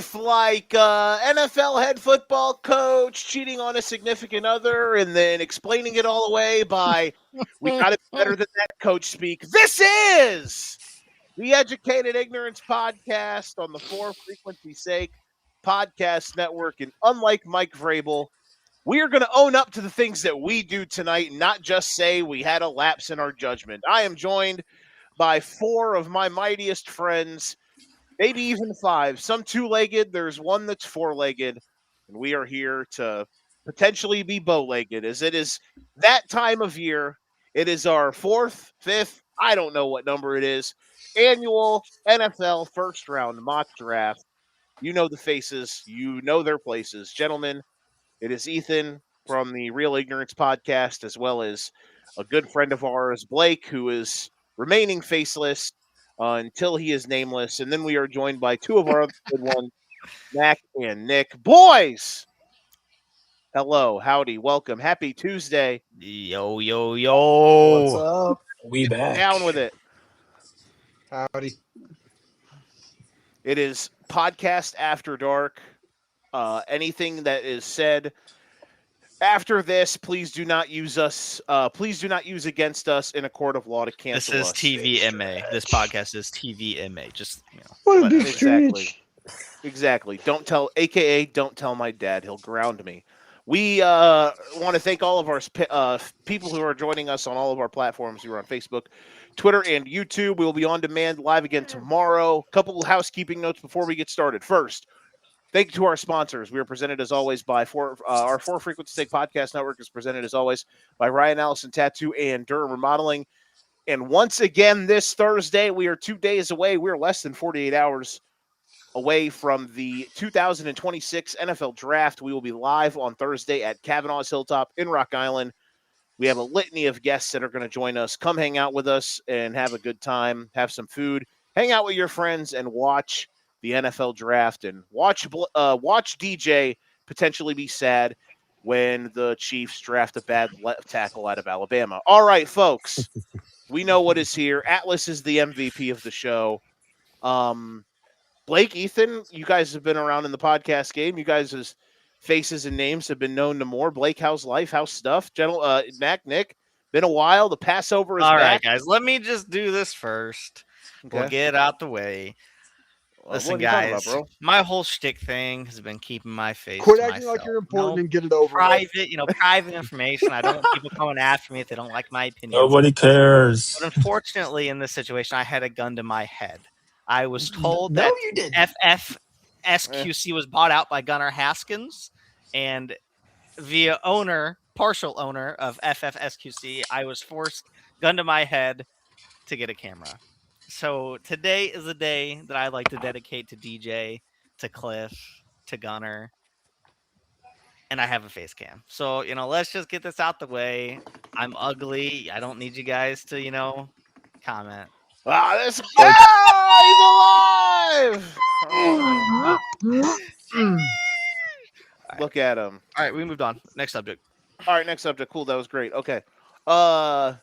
stuff like NFL head football coach cheating on a significant other and then explaining it all away by, we got to be better than that coach speak. This is the Educated Ignorance Podcast on the For Frequency's Sake Podcast Network. And unlike Mike Vrabel, we are going to own up to the things that we do tonight and not just say we had a lapse in our judgment. I am joined by four of my mightiest friends, maybe even five, some two-legged. There's one that's four-legged, and we are here to potentially be bow-legged as it is that time of year. It is our fourth, fifth, I don't know what number it is, annual NFL first-round mock draft. You know the faces. You know their places. Gentlemen, it is Ethan from the Real Ignorance Podcast, as well as a good friend of ours, Blake, who is remaining faceless until he is nameless. And then we are joined by two of our other good ones, Mac and Nick. Boys! Hello, howdy, welcome. Happy Tuesday. Yo, yo, yo. What's up? We back. Down with it. Howdy. It is Podcast After Dark. Anything that is said after this, please do not use us. Please do not use against us in a court of law to cancel This is us. TVMA. This podcast is TVMA. Just, What a But big exactly. stretch. Exactly. Don't tell, AKA, don't tell my dad. He'll ground me. We want to thank all of our people who are joining us on all of our platforms. We're on Facebook, Twitter, and YouTube. We will be on demand live again tomorrow. Couple of housekeeping notes before we get started. First, thank you to our sponsors. We are presented as always by our For Frequency Sake Podcast Network is presented as always by Ryan Allison Tattoo and Durham Remodeling. And once again, this Thursday, we are 2 days away. We're less than 48 hours away from the 2026 NFL Draft. We will be live on Thursday at Kavanaugh's Hilltop in Rock Island. We have a litany of guests that are going to join us. Come hang out with us and have a good time, have some food, hang out with your friends, and watch the NFL Draft and watch DJ potentially be sad when the Chiefs draft a bad left tackle out of Alabama. All right, folks, we know what is here. Atlas is the MVP of the show. Blake, Ethan, you guys have been around in the podcast game. You guys' faces and names have been known to more. Blake, how's life? How's stuff? Mac, Nick, been a while. The Passover is all back. right, guys. Let me just do this first. Okay. We'll get out the way. Listen, what are you talking guys, about, bro? my whole shtick thing has been keeping my face Quit to acting like myself. you're important No and get it over with. private information. I don't want people coming after me if they don't like my opinion. Nobody cares. But unfortunately, in this situation, I had a gun to my head. I was told No, that you didn't. FFSQC was bought out by Gunnar Haskins, and via partial owner of FFSQC, I was forced, gun to my head, to get a camera. So today is a day that I like to dedicate to DJ, to Cliff, to Gunnar, and I have a face cam. So, let's just get this out the way. I'm ugly. I don't need you guys to, comment. He's alive! Look at him. All right, we moved on. Next subject. All right, next subject. Cool, that was great. Okay. We're out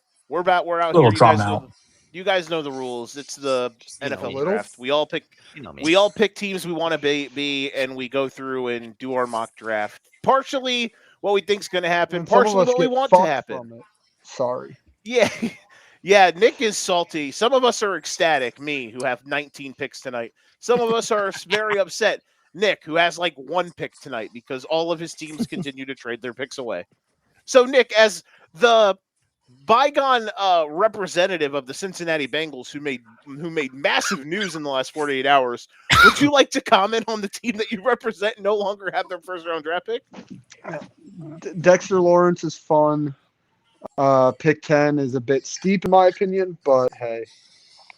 Little here. trauma You guys know the rules. It's the NFL little? draft. We all pick You know me. we all pick teams we want to be, and we go through and do our mock draft. Partially what we think's going to happen, And some of partially us what we get want to fucked happen. from it. Sorry. Yeah. Yeah, Nick is salty. Some of us are ecstatic, me, who have 19 picks tonight. Some of us are very upset, Nick, who has like one pick tonight because all of his teams continue to trade their picks away. So, Nick, as the bygone representative of the Cincinnati Bengals who made massive news in the last 48 hours, would you like to comment on the team that you represent no longer have their first-round draft pick? Dexter Lawrence is fun. Pick 10 is a bit steep in my opinion, but hey,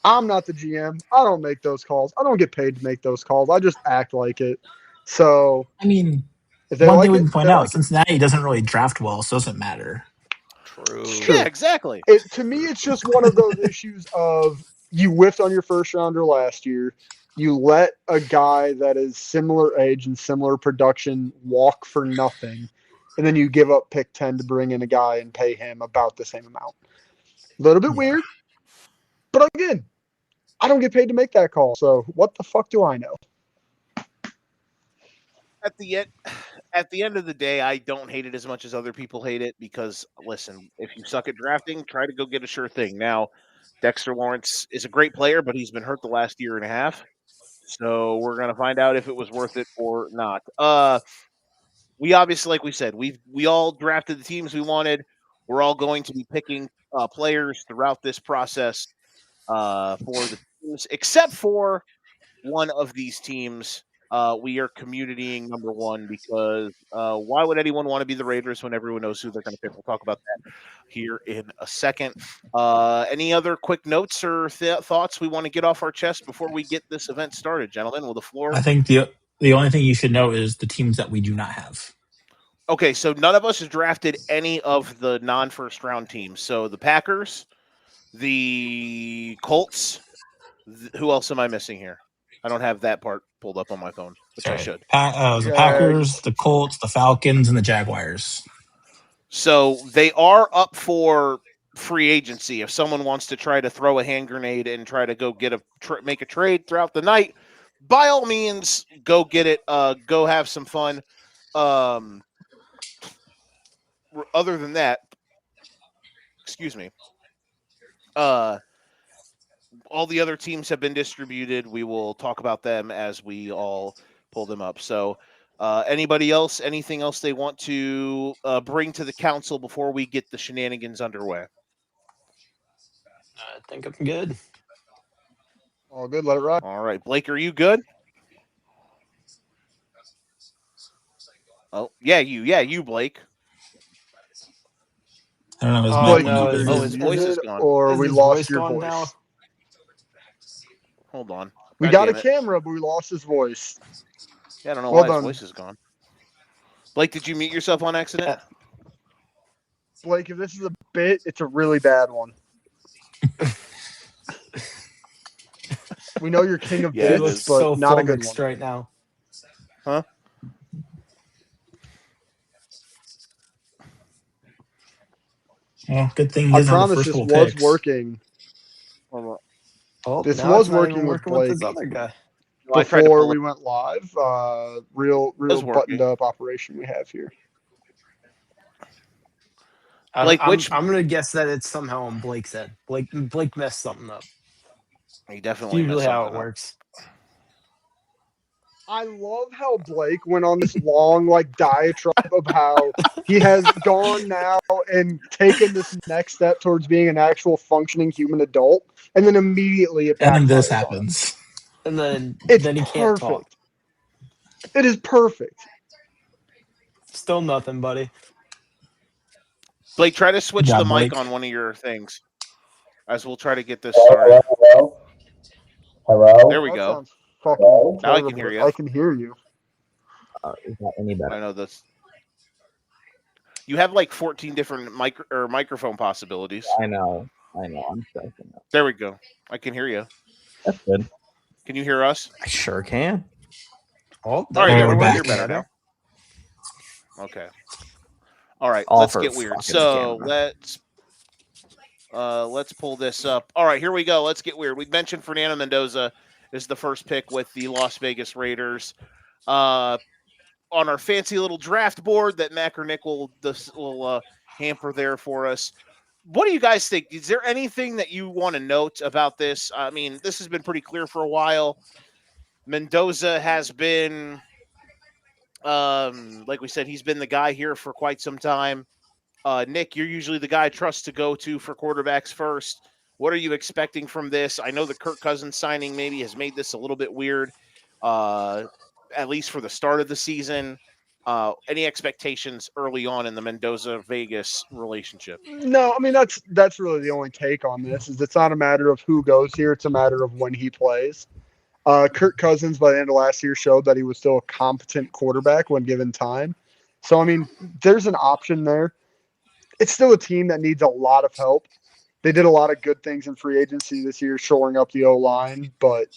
I'm not the GM. I don't make those calls. I don't get paid to make those calls. I just act like it. So, I mean, if they one like thing we it, can point they out, like it. Cincinnati doesn't really draft well, so it doesn't matter. True. Yeah, exactly. To me, it's just one of those issues of you whiffed on your first rounder last year. You let a guy that is similar age and similar production walk for nothing, and then you give up pick 10 to bring in a guy and pay him about the same amount. A little bit weird, but again, I don't get paid to make that call, so what the fuck do I know? at the end of the day, I don't hate it as much as other people hate it because listen, if you suck at drafting, try to go get a sure thing. Now, Dexter Lawrence is a great player, but he's been hurt the last year and a half. So we're gonna find out if it was worth it or not. We obviously, like we said, we all drafted the teams we wanted. We're all going to be picking players throughout this process for the teams, except for one of these teams. We are communitying number one because why would anyone want to be the Raiders when everyone knows who they're going to pick? We'll talk about that here in a second. Any other quick notes or thoughts we want to get off our chest before we get this event started, gentlemen? Will the floor? I think the only thing you should know is the teams that we do not have. Okay, so none of us has drafted any of the non-first round teams. So the Packers, the Colts. Who else am I missing here? I don't have that part pulled up on my phone, which I should. The Packers, the Colts, the Falcons, and the Jaguars. So they are up for free agency. If someone wants to try to throw a hand grenade and try to go get make a trade throughout the night, by all means, go get it. Go have some fun. Other than that, excuse me. All the other teams have been distributed. We will talk about them as we all pull them up. So, anybody else, anything else they want to bring to the council before we get the shenanigans underway? I think I'm good. All good. Let it ride. All right, Blake, are you good? Oh, yeah, you, Blake. I don't know. His Oh, mic no, went is muted. his voice is gone. Or Is we his lost voice your gone voice. now? Hold on. We God got a damn it. camera, but we lost his voice. Yeah, I don't know Well why done. his voice is gone. Blake, did you mute yourself on accident? Blake, if this is a bit, it's a really bad one. We know you're king of Yeah, He it bits, looks is. but so not a good flummoxed one. right now. Huh? Well, good thing he I doesn't have the promise first this couple was picks. working. Hold Oh, This now was it's not working even with working with this Blake. other guy. on. I tried to Before pull we it. went live, real was buttoned working. up operation we have here. Blake, I'm which- gonna guess that it's somehow on Blake's end. Blake messed something up. He It's definitely usually messed how it something up. works. I love how Blake went on this long diatribe of how he has gone now and taken this next step towards being an actual functioning human adult, and then immediately it And then this backfires on him. happens. And then It's he can't talk. perfect. It is perfect. Still nothing, buddy. Blake, try to switch Yeah, the mic Blake. on one of your things as we'll try to get this started. Hello? There we That go. sounds fucking Now I terrible. can hear you. I can hear you. Is that any better? I know this. You have 14 different microphone possibilities. I know. I'm stressing out. There we go. I can hear you. That's good. Can you hear us? I sure can. Oh, All right, there we're we're back. here better now. Okay. All right, All let's for get weird. fucking So camera. let's pull this up. All right, here we go. Let's get weird. We mentioned Fernando Mendoza is the first pick with the Las Vegas Raiders. On our fancy little draft board that Mac or Nick will hamper there for us. What do you guys think? Is there anything that you want to note about this? I mean, this has been pretty clear for a while. Mendoza has been, like we said, he's been the guy here for quite some time. Nick, you're usually the guy I trust to go to for quarterbacks first. What are you expecting from this? I know the Kirk Cousins signing maybe has made this a little bit weird, at least for the start of the season. Any expectations early on in the Mendoza-Vegas relationship? No, I mean that's really the only take on this. Is it's not a matter of who goes here; it's a matter of when he plays. Kirk Cousins, by the end of last year, showed that he was still a competent quarterback when given time. So, I mean, there's an option there. It's still a team that needs a lot of help. They did a lot of good things in free agency this year, shoring up the O-line, but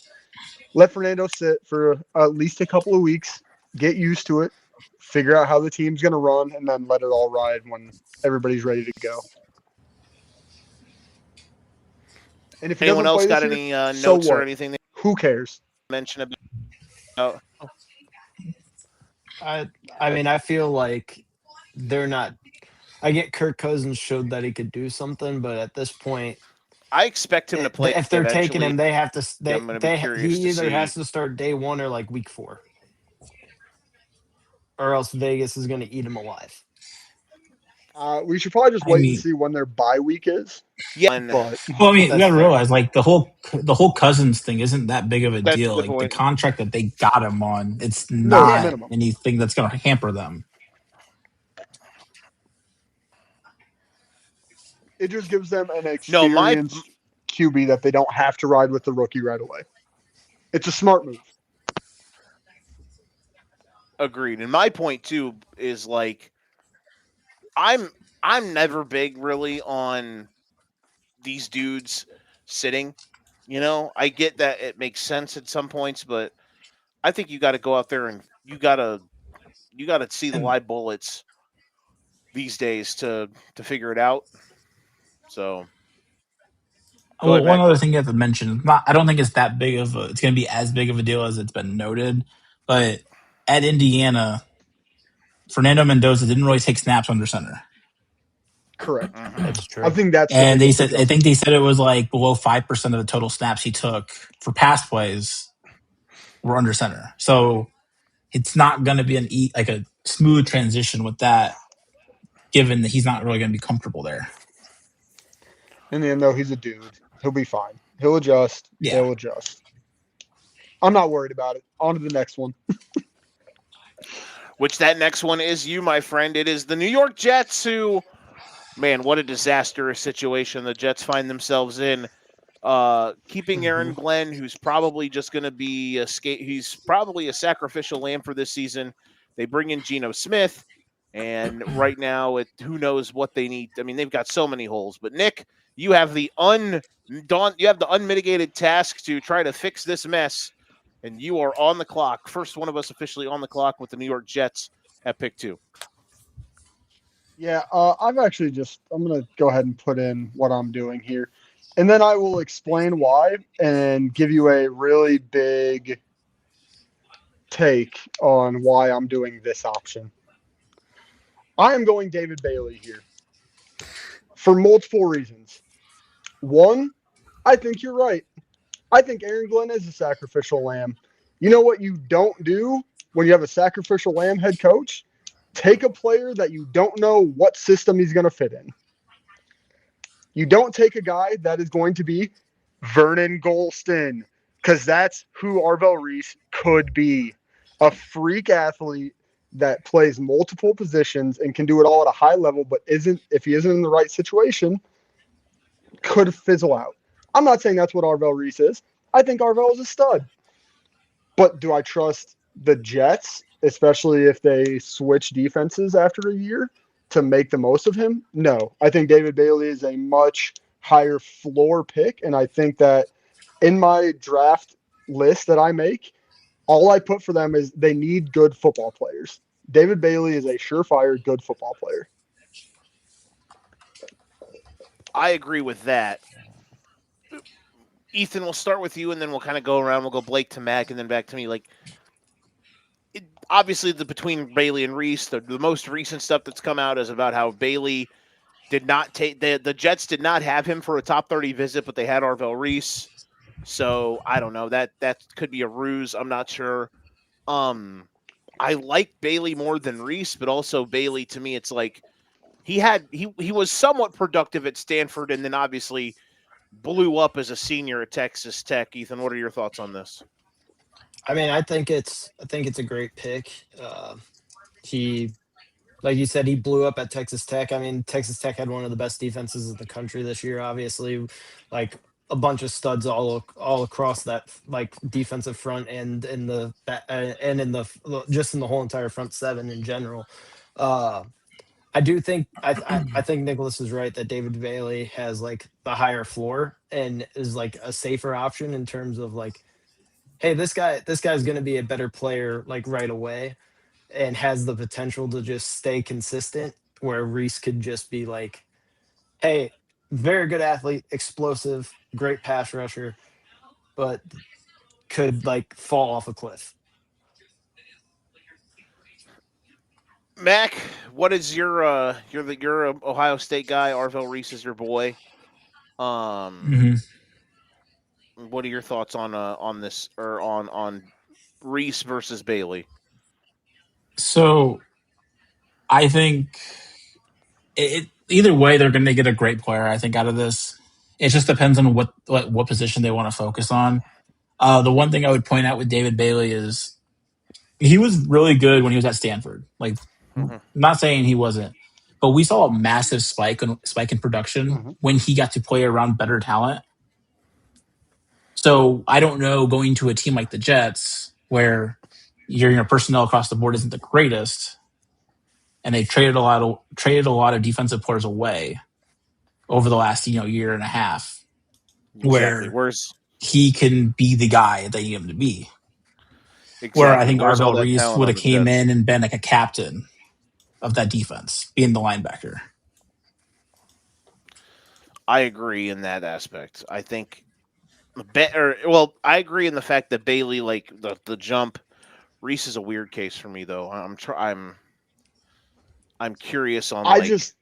let Fernando sit for at least a couple of weeks, get used to it, figure out how the team's going to run, and then let it all ride when everybody's ready to go. And if he Anyone doesn't else play got this any year, notes so or what? anything they Who cares? mention about? I mean, I feel like they're not. I get Kirk Cousins showed that he could do something, but at this point, I expect him to play if they're taking eventually. him, they have to. I'm going to be curious He to either see. has to start day 1 or like week 4, or else Vegas is going to eat him alive. We should probably just I wait mean- and see when their bye week is. Yeah, But Well, I mean, we That's got to fair. realize like the whole Cousins thing isn't that big of a That's a deal. good Like the point. contract that they got him on, it's No, it's not minimum. anything that's going to hamper them. it just gives them an No, experienced QB that they don't have to ride with the rookie right away. It's a smart move. agreed. And my point too is like I'm never big really on these dudes sitting. You know, I get that it makes sense at some points, but I think you got to go out there and you got to see the And- live bullets these days to figure it out. So Go Well, ahead, one Mac. other thing you have to mention, I don't think it's that big of a, it's going to be as big of a deal as it's been noted, but at Indiana, Fernando Mendoza didn't really take snaps under center. Correct. That's true. I think that's the And they biggest said, I adjustment. think they said it was like below 5% of the total snaps he took for pass plays were under center. So it's not going to be like a smooth transition with that, given that he's not really going to be comfortable there. In the end, though, he's a dude. He'll be fine. He'll adjust. Yeah. They'll adjust. I'm not worried about it. On to the next one. which that next one is you, my friend. It is the New York Jets who, man, what a disastrous situation the Jets find themselves in. Keeping Aaron Glenn, who's probably just going to be he's probably a sacrificial lamb for this season. They bring in Geno Smith, and right now, who knows what they need. I mean, they've got so many holes. But Nick, you have the unmitigated task to try to fix this mess, and you are on the clock. First one of us officially on the clock with the New York Jets at pick 2. Yeah, I'm going to go ahead and put in what I'm doing here. And then I will explain why and give you a really big take on why I'm doing this option. I am going David Bailey here for multiple reasons. One, I think you're right. I think Aaron Glenn is a sacrificial lamb. You know what you don't do when you have a sacrificial lamb head coach? Take a player that you don't know what system he's going to fit in. You don't take a guy that is going to be Vernon Golston, because that's who Arvell Reese could be. A freak athlete that plays multiple positions and can do it all at a high level, but if he isn't in the right situation, could fizzle out. I'm not saying that's what Arvell Reese is. I think Arvell is a stud. But do I trust the Jets, especially if they switch defenses after a year, to make the most of him? No. I think David Bailey is a much higher floor pick, and I think that in my draft list that I make, all I put for them is they need good football players. David Bailey is a surefire good football player. I agree with that. Ethan, we'll start with you, and then we'll kind of go around. We'll go Blake to Mac, and then back to me. Obviously, between Bailey and Reese, the most recent stuff that's come out is about how Bailey did not take the Jets did not have him for a top 30 visit, but they had Arvell Reese. So I don't know, that could be a ruse. I'm not sure. I like Bailey more than Reese, but also Bailey, to me, it's like he was somewhat productive at Stanford, and then obviously blew up as a senior at Texas Tech. Ethan, what are your thoughts on this? I mean, I think it's a great pick. He, like you said, he blew up at Texas Tech. I mean, Texas Tech had one of the best defenses in the country this year. Obviously, like a bunch of studs all across that like defensive front and in the just in the whole entire front seven in general. I do think I think Nicholas is right that David Bailey has like the higher floor and is like a safer option in terms of like, hey, this guy's going to be a better player like right away and has the potential to just stay consistent, where Reese could just be like, hey, very good athlete, explosive, great pass rusher, but could like fall off a cliff. Mac, what is your you're a Ohio State guy. Arvell Reese is your boy. Mhm. What are your thoughts on this or on Reese versus Bailey? So I think either way, they're going to get a great player. I think out of this, it just depends on what position they want to focus on. The one thing I would point out with David Bailey is he was really good when he was at Stanford. Like, Mhm. not saying he wasn't, but we saw a massive spike in production Mhm. when he got to play around better talent. So I don't know, going to a team like the Jets where your personnel across the board isn't the greatest, and they traded a lot of defensive players away over the last year and a half, Exactly. where Where's he can be the guy they need him to be. Where I exactly think where's all Arvell that Reese talent would on have the came Jets? in and been like a captain of that defense, being the linebacker. I agree in that aspect. I think I agree in the fact that Bailey like the jump. Reese is a weird case for me though. I'm curious on I like just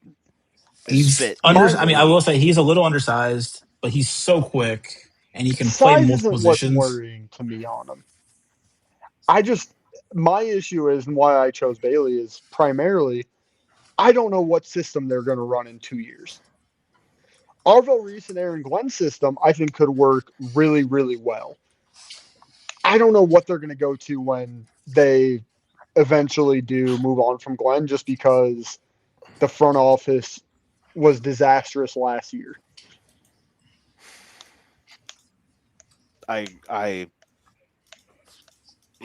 his He's fit under. my I mean, I capability. will say he's a little undersized, but he's so quick and he can play size multiple isn't what's positions. worrying to me on him. I just my issue is, and why I chose Bailey is primarily I don't know what system they're going to run in 2 years. Arvell Reese and Aaron Glenn's system, I think, could work really, really well. I don't know what they're going to go to when they eventually do move on from Glenn, just because the front office was disastrous last year. I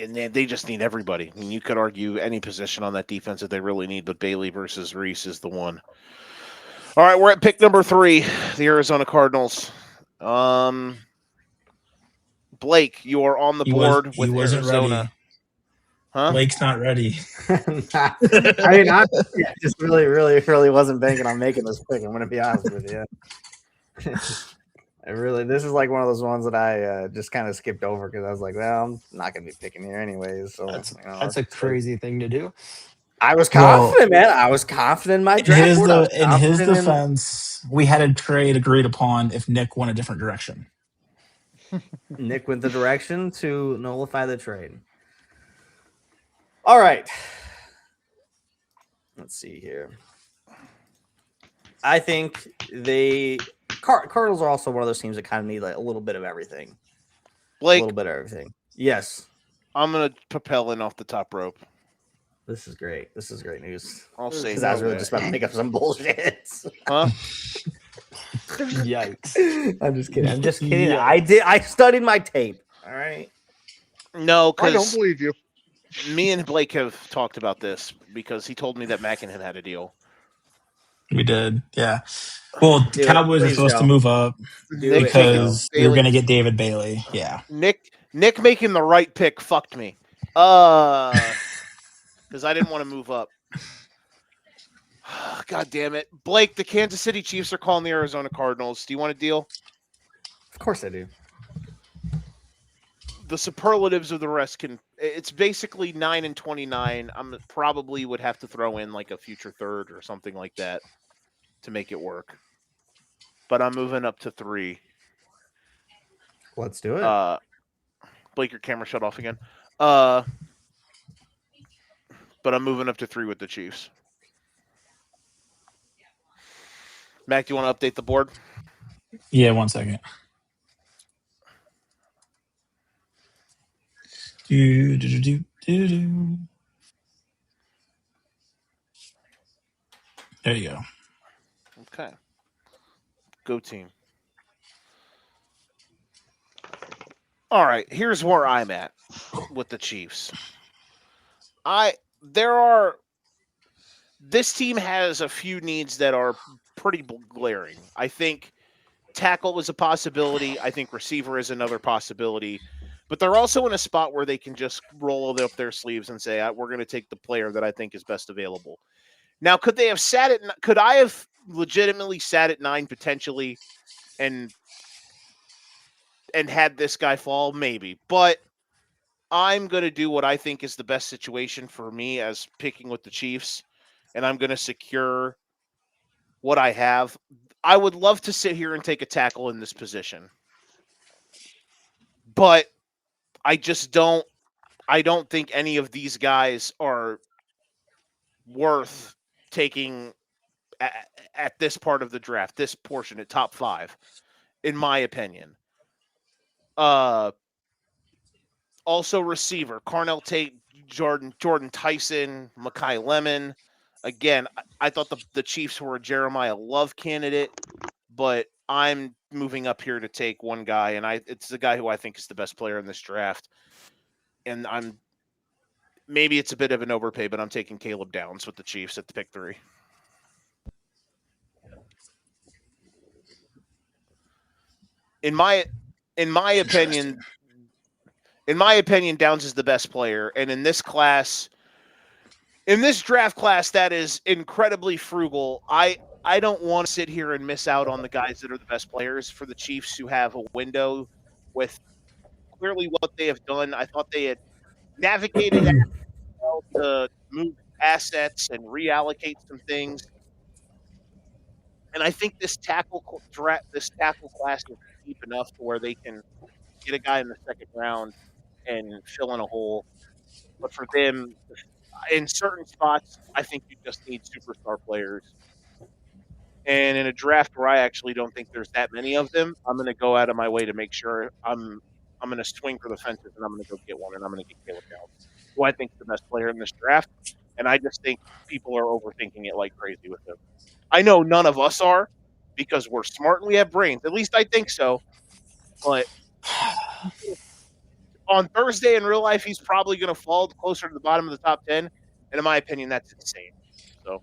and they just need everybody. I mean, you could argue any position on that defense that they really need, but Bailey versus Reese is the one. All right, we're at pick number 3, the Arizona Cardinals. Blake, you are on the board He with wasn't Arizona. ready. Huh? Blake's not ready. I mean, I just really wasn't banking on making this pick. I'm going to be honest with you. This is like one of those ones that I just kind of skipped over because I was like, well, I'm not going to be picking here anyways. So That's a crazy thing to do. I was Well, confident, man. I was confident in my draft board. I was in his confident in. defense, we had a trade agreed upon if Nick went a different direction. Nick went the direction to nullify the trade. All right. Let's see here. I think Cardinals are also one of those teams that kind of need like a little bit of everything. Blake, A little bit of everything. Yes. I'm gonna propel in off the top rope. This is great. This is great news. I'll say Because I was no really way. just about to make up some bullshit. Huh? Yikes. I'm just kidding. I'm just kidding. Yeah. I studied my tape. All right. No, I don't because believe you. me and Blake have talked about this because he told me that Mackinnon had a deal. We did, yeah. Well, the Do it. Cowboys are Please supposed to don't. move up Do it. because we were Bailey. going to get David Bailey. Yeah. Nick making the right pick fucked me. Because I didn't want to move up. God damn it. Blake, the Kansas City Chiefs are calling the Arizona Cardinals. Do you want a deal? Of course I do. The superlatives of the rest can. It's basically 9-29. I'm probably would have to throw in like a future third or something like that to make it work. But I'm moving up to 3. Let's do it. Blake, your camera shut off again. But I'm moving up to 3 with the Chiefs. Mac, do you want to update the board? Yeah, 1 second. Do. There you go. Okay. Go team. All right, here's where I'm at with the Chiefs. This team has a few needs that are pretty glaring. I think tackle is a possibility. I think receiver is another possibility. But they're also in a spot where they can just roll up their sleeves and say, we're going to take the player that I think is best available. Now, could I have legitimately sat at 9 potentially and had this guy fall? Maybe. But I'm going to do what I think is the best situation for me as picking with the Chiefs, and I'm going to secure what I have. I would love to sit here and take a tackle in this position, but I just don't. I don't think any of these guys are worth taking at this part of the draft, this portion at top 5, in my opinion. Also receiver, Carnell Tate, Jordan Tyson, Mekhi Lemon. Again, I thought the Chiefs were a Jeremiah Love candidate, but I'm moving up here to take one guy, and it's the guy who I think is the best player in this draft. And maybe it's a bit of an overpay, but I'm taking Caleb Downs with the Chiefs at the pick 3. In my opinion, Downs is the best player, and in this draft class that is incredibly frugal, I don't want to sit here and miss out on the guys that are the best players for the Chiefs who have a window with clearly what they have done. I thought they had navigated well to move assets and reallocate some things. And I think this tackle class is deep enough to where they can get a guy in the second round and fill in a hole. But for them, in certain spots, I think you just need superstar players. And in a draft where I actually don't think there's that many of them, I'm going to go out of my way to make sure I'm going to swing for the fences, and I'm going to go get one, and I'm going to get Caleb Downs, who I think is the best player in this draft. And I just think people are overthinking it like crazy with him. I know none of us are because we're smart and we have brains. At least I think so. But on Thursday in real life, he's probably going to fall closer to the bottom of the top 10. And in my opinion, that's insane. So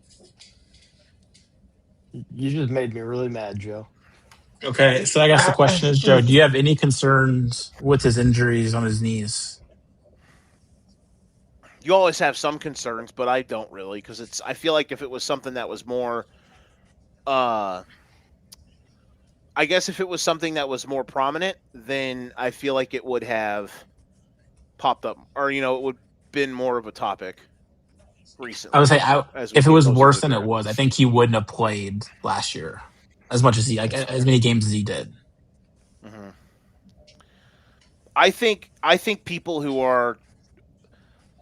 You just made me really mad, Joe. Okay, so I guess the question is, Joe, do you have any concerns with his injuries on his knees? you always have some concerns, but I don't really because I feel like if it was something that was more, I guess if it was something that was more prominent, then I feel like it would have popped up, or it would have been more of a topic recently. I would say, if it was worse than it draft. was, I think he wouldn't have played last year as much as as many games as he did. Mm-hmm. I think people who are,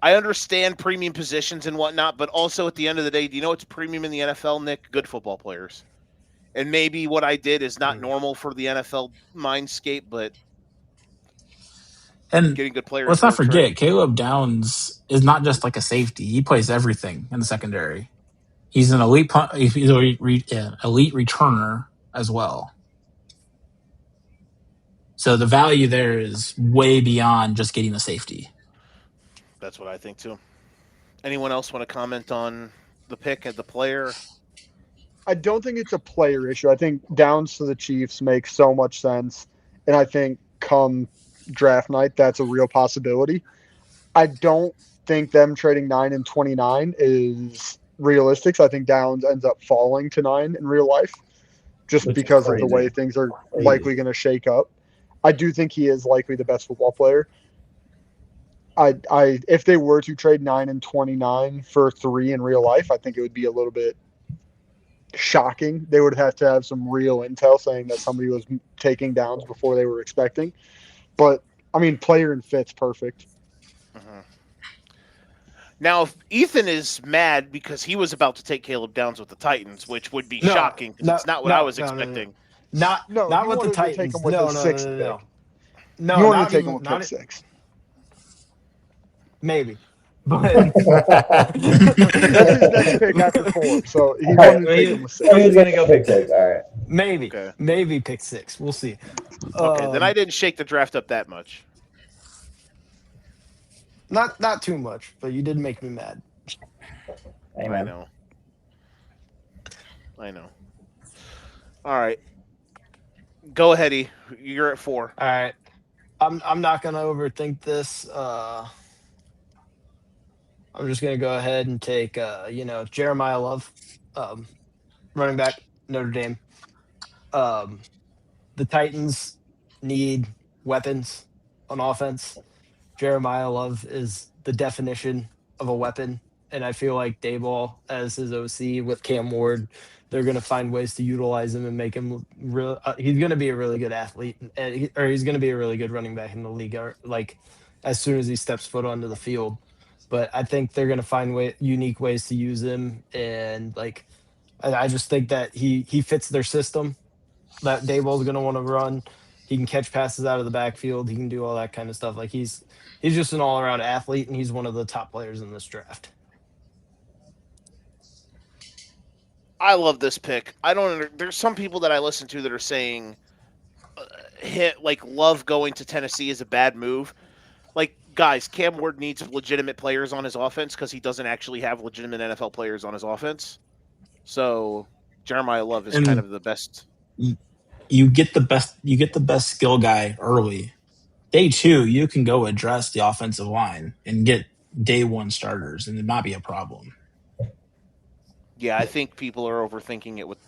I understand premium positions and whatnot, but also at the end of the day, do you know what's premium in the NFL, Nick? Good football players. And maybe what I did is not normal for the NFL mindscape, but And getting good players. let's not forget, Caleb Downs is not just like a safety. He plays everything in the secondary. He's an elite elite returner as well. So the value there is way beyond just getting a safety. That's what I think too. Anyone else want to comment on the pick and the player? I don't think it's a player issue. I think Downs to the Chiefs makes so much sense, and I think come draft night, that's a real possibility. I don't think them trading 9 and 29 is realistic. So I think Downs ends up falling to 9 in real life, just because of the way things are likely going to shake up. I do think he is likely the best football player. If they were to trade 9 and 29 for 3 in real life, I think it would be a little bit shocking. They would have to have some real intel saying that somebody was taking Downs before they were expecting. But I mean, player and fit's perfect. Mm-hmm. Now, if Ethan is mad because he was about to take Caleb Downs with the Titans, which would be shocking because it's not what I was expecting. Not with the Titans. Take him with the sixth pick. No, you wanted to take him with pick 6. Maybe. But that's his next pick after 4. So he wanted to take him with 6. He's gonna go pick 6. All right. Maybe pick 6. We'll see. Okay, then I didn't shake the draft up that much. Not too much, but you did make me mad. Amen. I know. All right. Go ahead, E. You're at 4. All right. I'm not gonna overthink this. I'm just gonna go ahead and take Jeremiah Love, running back, Notre Dame. The Titans need weapons on offense. Jeremiah Love is the definition of a weapon. And I feel like Dayball, as his OC with Cam Ward, they're going to find ways to utilize him and make him real. He's going to be a really good athlete, or he's going to be a really good running back in the league, like as soon as he steps foot onto the field. But I think they're going to find unique ways to use him, and like I just think that he fits their system. That Dayball's going to want to run. He can catch passes out of the backfield. He can do all that kind of stuff. Like he's just an all around athlete, and he's one of the top players in this draft. I love this pick. There's some people that I listen to that are saying Love going to Tennessee is a bad move. Like, guys, Cam Ward needs legitimate players on his offense because he doesn't actually have legitimate NFL players on his offense. So Jeremiah Love is kind of the best. You get the best skill guy early. Day 2, you can go address the offensive line and get day 1 starters, and it not be a problem. Yeah, I think people are overthinking it with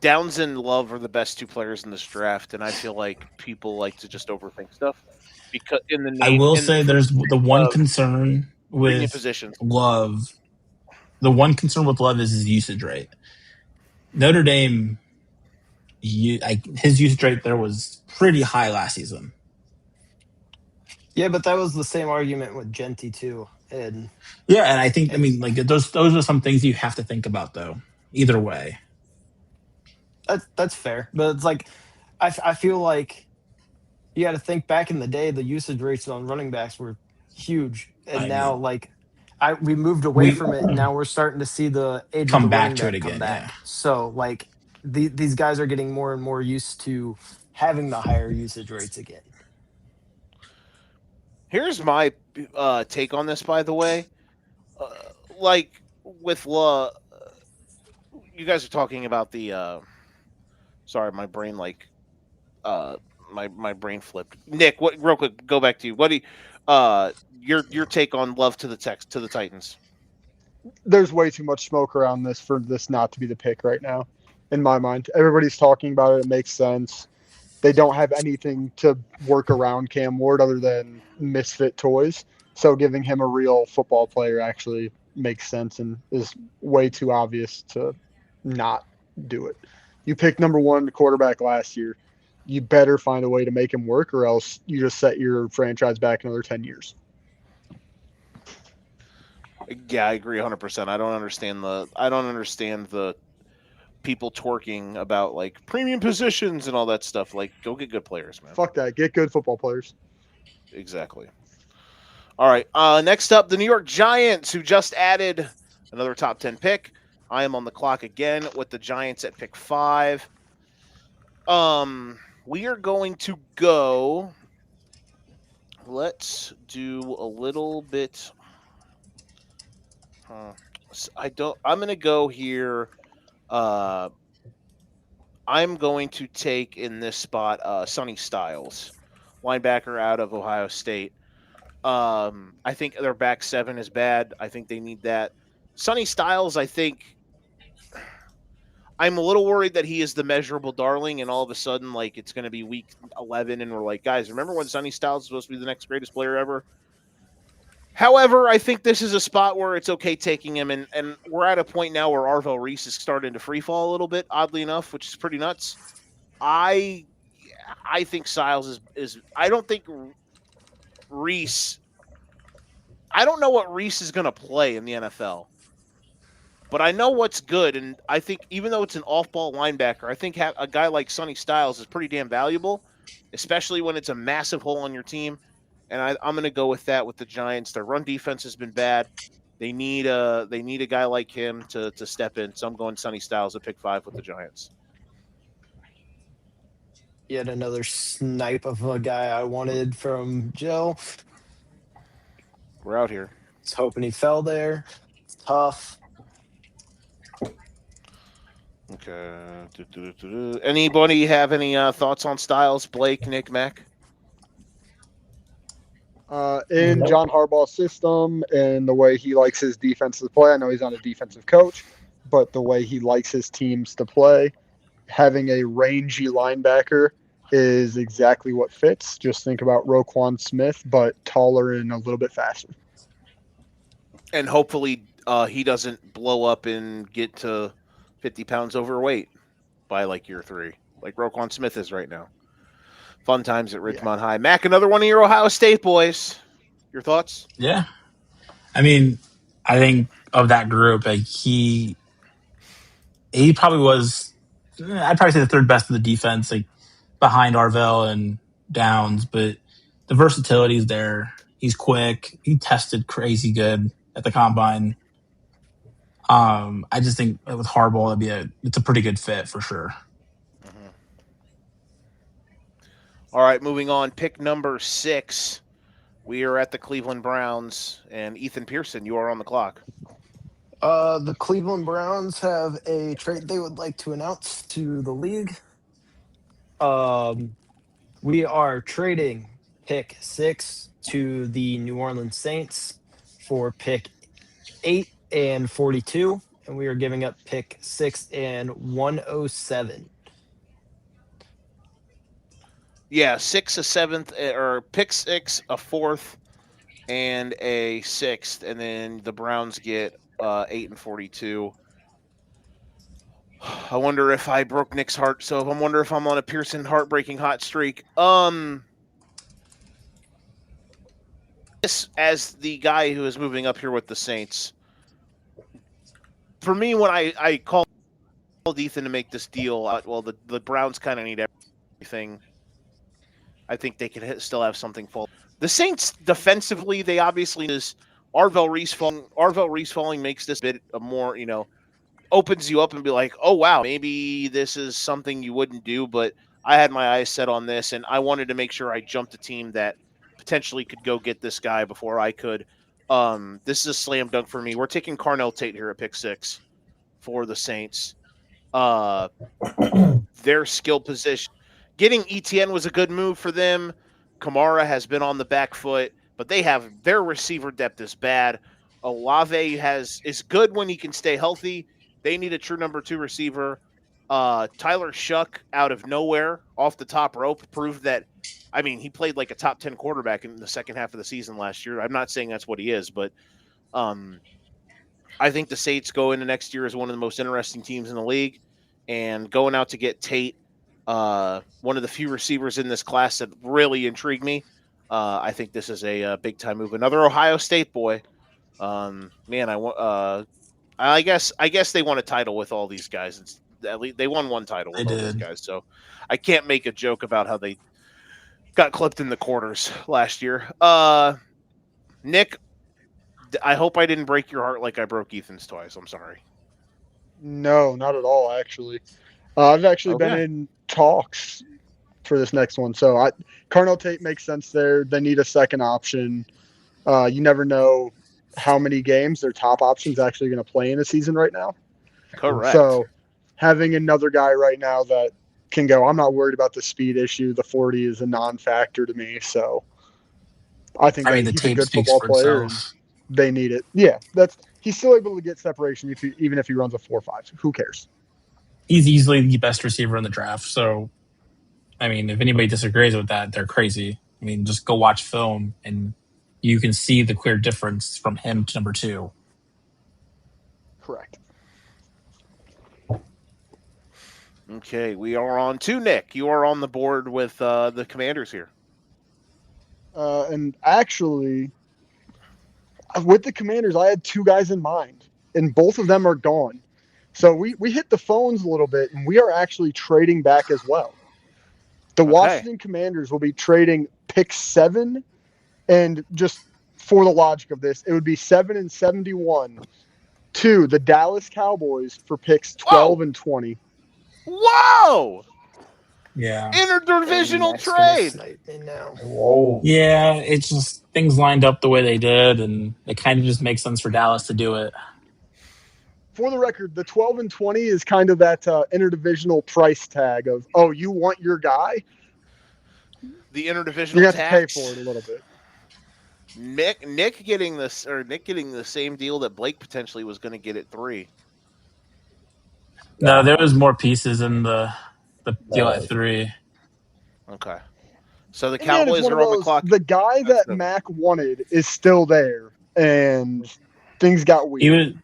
Downs and Love are the best 2 players in this draft, and I feel like people like to just overthink stuff. Because I will say there's the one concern with Love. The one concern with Love is his usage rate. Notre Dame, his usage rate there was pretty high last season. Yeah, but that was the same argument with Genty too. And I think those are some things you have to think about though. Either way, that's fair. But it's like I feel like you got to think back in the day, the usage rates on running backs were huge, and now we moved away from it. And now we're starting to see the age come of the back running to back it again. Come back. Yeah. So these guys are getting more and more used to having the higher usage rates again. Here's my take on this, by the way. With Love, you guys are talking about the. Sorry, my brain my brain flipped. Nick, what? Real quick, go back to you. What do you, your take on Love to the Titans? There's way too much smoke around this for this not to be the pick right now, in my mind. Everybody's talking about it. It makes sense. They don't have anything to work around Cam Ward other than misfit toys. So giving him a real football player actually makes sense and is way too obvious to not do it. You picked number 1 quarterback last year. You better find a way to make him work, or else you just set your franchise back another 10 years. Yeah, I agree 100%. I don't understand the people twerking about premium positions and all that stuff. Go get good players, man. Fuck that. Get good football players. Exactly. All right. Next up, the New York Giants, who just added another top 10 pick. I am on the clock again with the Giants at pick 5. We are going to go. Let's do a little bit. I'm going to go here. I'm going to take in this spot Sonny Styles, linebacker out of Ohio State. I think their back 7 is bad. I think they need that. Sonny Styles, I think I'm a little worried that he is the measurable darling, and all of a sudden, it's going to be week 11, and we're like, guys, remember when Sonny Styles was supposed to be the next greatest player ever? However, I think this is a spot where it's okay taking him, and we're at a point now where Arvell Reese is starting to free fall a little bit, oddly enough, which is pretty nuts. I think Styles is I don't think Reese. I don't know what Reese is going to play in the NFL, but I know what's good, and I think even though it's an off-ball linebacker, I think a guy like Sonny Styles is pretty damn valuable, especially when it's a massive hole on your team. And I'm going to go with that with the Giants. Their run defense has been bad. They need a guy like him to step in. So I'm going Sonny Styles at pick 5 with the Giants. Yet another snipe of a guy I wanted from Joe. We're out here. I was hoping he fell there. It's tough. Okay. Anybody have any thoughts on Styles, Blake, Nick, Mac? In John Harbaugh's system and the way he likes his defense to play, I know he's not a defensive coach, but the way he likes his teams to play, having a rangy linebacker is exactly what fits. Just think about Roquan Smith, but taller and a little bit faster. And hopefully he doesn't blow up and get to 50 pounds overweight by like year 3, like Roquan Smith is right now. Fun times at Ridgemont High. Mac, another one of your Ohio State boys. Your thoughts? Yeah. I mean, I think of that group, like he probably was, I'd probably say the third best of the defense, like behind Arvell and Downs, but the versatility is there. He's quick. He tested crazy good at the combine. I just think with Harbaugh, it's a pretty good fit for sure. Mm-hmm. All right, moving on. Pick number 6. We are at the Cleveland Browns, and Ethan Pearson, you are on the clock. The Cleveland Browns have a trade they would like to announce to the league. We are trading pick 6 to the New Orleans Saints for pick 8 and 42, and we are giving up pick 6 and 107. Yeah, 6, a 7th, or pick 6, a 4th, and a 6th, and then the Browns get 8 and 42. I wonder if I broke Nick's heart, so I wonder if I'm on a Pearson heartbreaking hot streak. As the guy who is moving up here with the Saints, for me, when I called Ethan to make this deal, well, the Browns kind of need everything. I think they could still have something fall. The Saints defensively, they obviously is Arvell Reese falling. Arvell Reese falling makes this bit more, opens you up and be like, oh wow, maybe this is something you wouldn't do. But I had my eyes set on this, and I wanted to make sure I jumped a team that potentially could go get this guy before I could. This is a slam dunk for me. We're taking Carnell Tate here at pick 6 for the Saints. Their skill position. Getting ETN was a good move for them. Kamara has been on the back foot, but their receiver depth is bad. Olave is good when he can stay healthy. They need a true number 2 receiver. Tyler Shuck out of nowhere off the top rope proved that. I mean, he played like a top 10 quarterback in the second half of the season last year. I'm not saying that's what he is, but I think the Saints go into next year as one of the most interesting teams in the league, and going out to get Tate. One of the few receivers in this class that really intrigued me. I think this is a big time move. Another Ohio State boy. I guess they won a title with all these guys. At least they won one title with all these guys. So I can't make a joke about how they got clipped in the quarters last year. Nick, I hope I didn't break your heart like I broke Ethan's twice. I'm sorry. No, not at all, actually. I've actually been in talks for this next one. So Carnell Tate makes sense there. They need a second option. You never know how many games their top option is actually going to play in a season right now. Correct. So having another guy right now that can go, I'm not worried about the speed issue. The 40 is a non-factor to me. So I think he's a good football player and they need it. Yeah, he's still able to get separation even if he runs a 4.5. Who cares? He's easily the best receiver in the draft. So, I mean, if anybody disagrees with that, they're crazy. I mean, just go watch film and you can see the clear difference from him to number 2. Correct. Okay, we are on to Nick. You are on the board with the Commanders here. And actually, with the Commanders, I had 2 guys in mind, and both of them are gone. So we hit the phones a little bit, and we are actually trading back as well. The Washington Commanders will be trading pick 7, and just for the logic of this, it would be 7 and 71 to the Dallas Cowboys for picks 12 and 20. Whoa! Yeah. Interdivisional trade. Whoa. Yeah, it's just things lined up the way they did, and it kind of just makes sense for Dallas to do it. For the record, the 12 and 20 is kind of that interdivisional price tag of, oh, you want your guy? The interdivisional you have tax. to pay for it a little bit. Nick getting the same deal that Blake potentially was going to get at 3. No, there was more pieces in the deal at 3. Okay. So the Again, it's Cowboys one are of on the those, clock. the guy That's that good. Mac wanted is still there, and things got weird. Even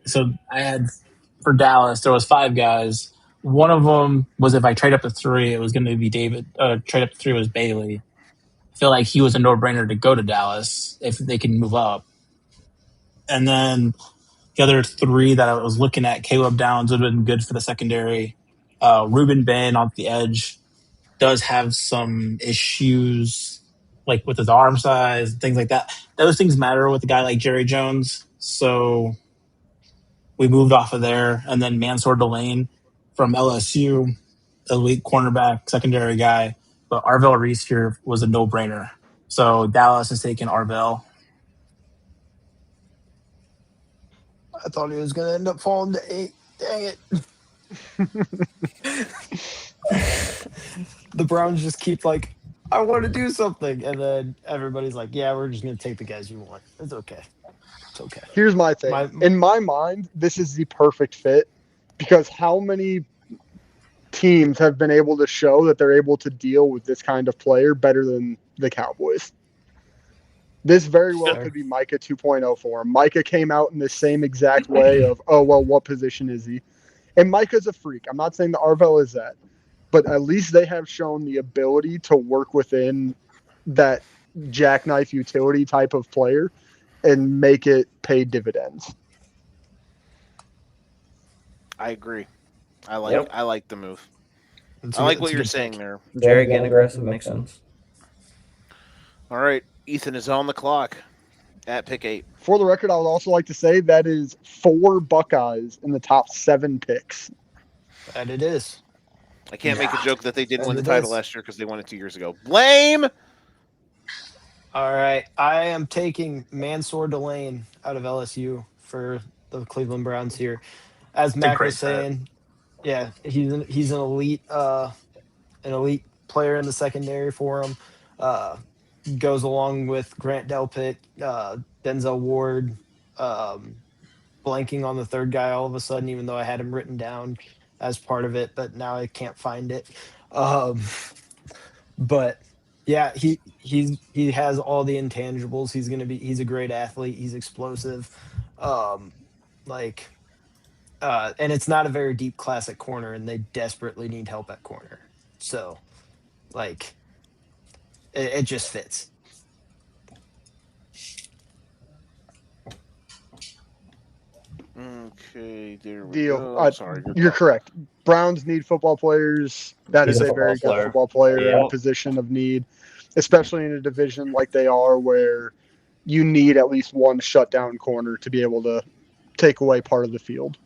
so I had for Dallas there was 5 guys. One of them was if I trade up to 3, it was going to be David. Trade up to 3 was Bailey. I feel like he was a no-brainer to go to Dallas if they can move up. And then the other 3 that I was looking at, Caleb Downs would have been good for the secondary. Ruben Bain on the edge does have some issues, like with his arm size, things like that. Those things matter with a guy like Jerry Jones. So we moved off of there. And then Mansour Delane from LSU, elite cornerback, secondary guy. But Arvell Reese here was a no-brainer. So Dallas is taking Arvell. I thought he was going to end up falling to 8. Dang it. The Browns just keep like, I want to do something. And then everybody's like, yeah, we're just going to take the guys you want. It's okay. It's okay. Here's my thing. In my mind, this is the perfect fit because how many teams have been able to show that they're able to deal with this kind of player better than the Cowboys? This very well could be Micah 2.0 for him. Micah came out in the same exact way of, oh, well, what position is he? And Micah's a freak. I'm not saying that Arvell is that, but at least they have shown the ability to work within that jackknife utility type of player and make it pay dividends. I agree. I like the move. It's I a- like it's what a you're good saying pick. there. Jerry getting aggressive makes sense. All right, Ethan is on the clock at pick 8. For the record, I would also like to say that is 4 Buckeyes in the top 7 picks. And it is. I can't make a joke that they didn't win the And it title is. last year because they won it 2 years ago. Blame. All right. I am taking Mansour Delane out of LSU for the Cleveland Browns here. As Mac great was saying, yeah, he's an elite player in the secondary for him. Goes along with Grant Delpit, Denzel Ward, blanking on the third guy all of a sudden, even though I had him written down as part of it, but now I can't find it. But yeah, he has all the intangibles. He's a great athlete. He's explosive. And it's not a very deep class at corner, and they desperately need help at corner. So, like, it just fits. Okay, there we Deal. go. I'm sorry. You're correct. Browns need football players. That He's is a a very football good player. football player in a Yep. position of need, especially in a division like they are where you need at least one shutdown corner to be able to take away part of the field.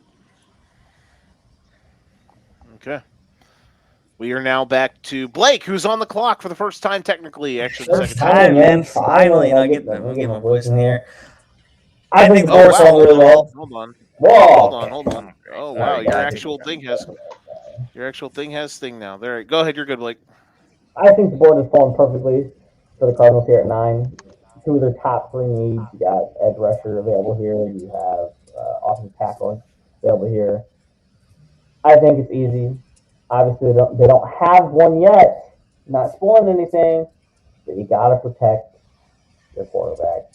Okay. We are now back to Blake, who's on the clock for the first time, technically. Actually, the First second time. time, man. Finally, I'm getting my voice in here. I think the Oh, board's going really well. Hold on. Whoa. Hold on. Oh, Sorry, wow. Your guys. actual thing has thing now. There. Go ahead. You're good, Blake. I think the board has fallen perfectly for the Cardinals here at 9. 2 of their top 3 needs. You got edge rusher available here. You have offensive tackle available here. I think it's easy. Obviously, they don't have one yet. Not spoiling anything, but you got to protect your quarterback.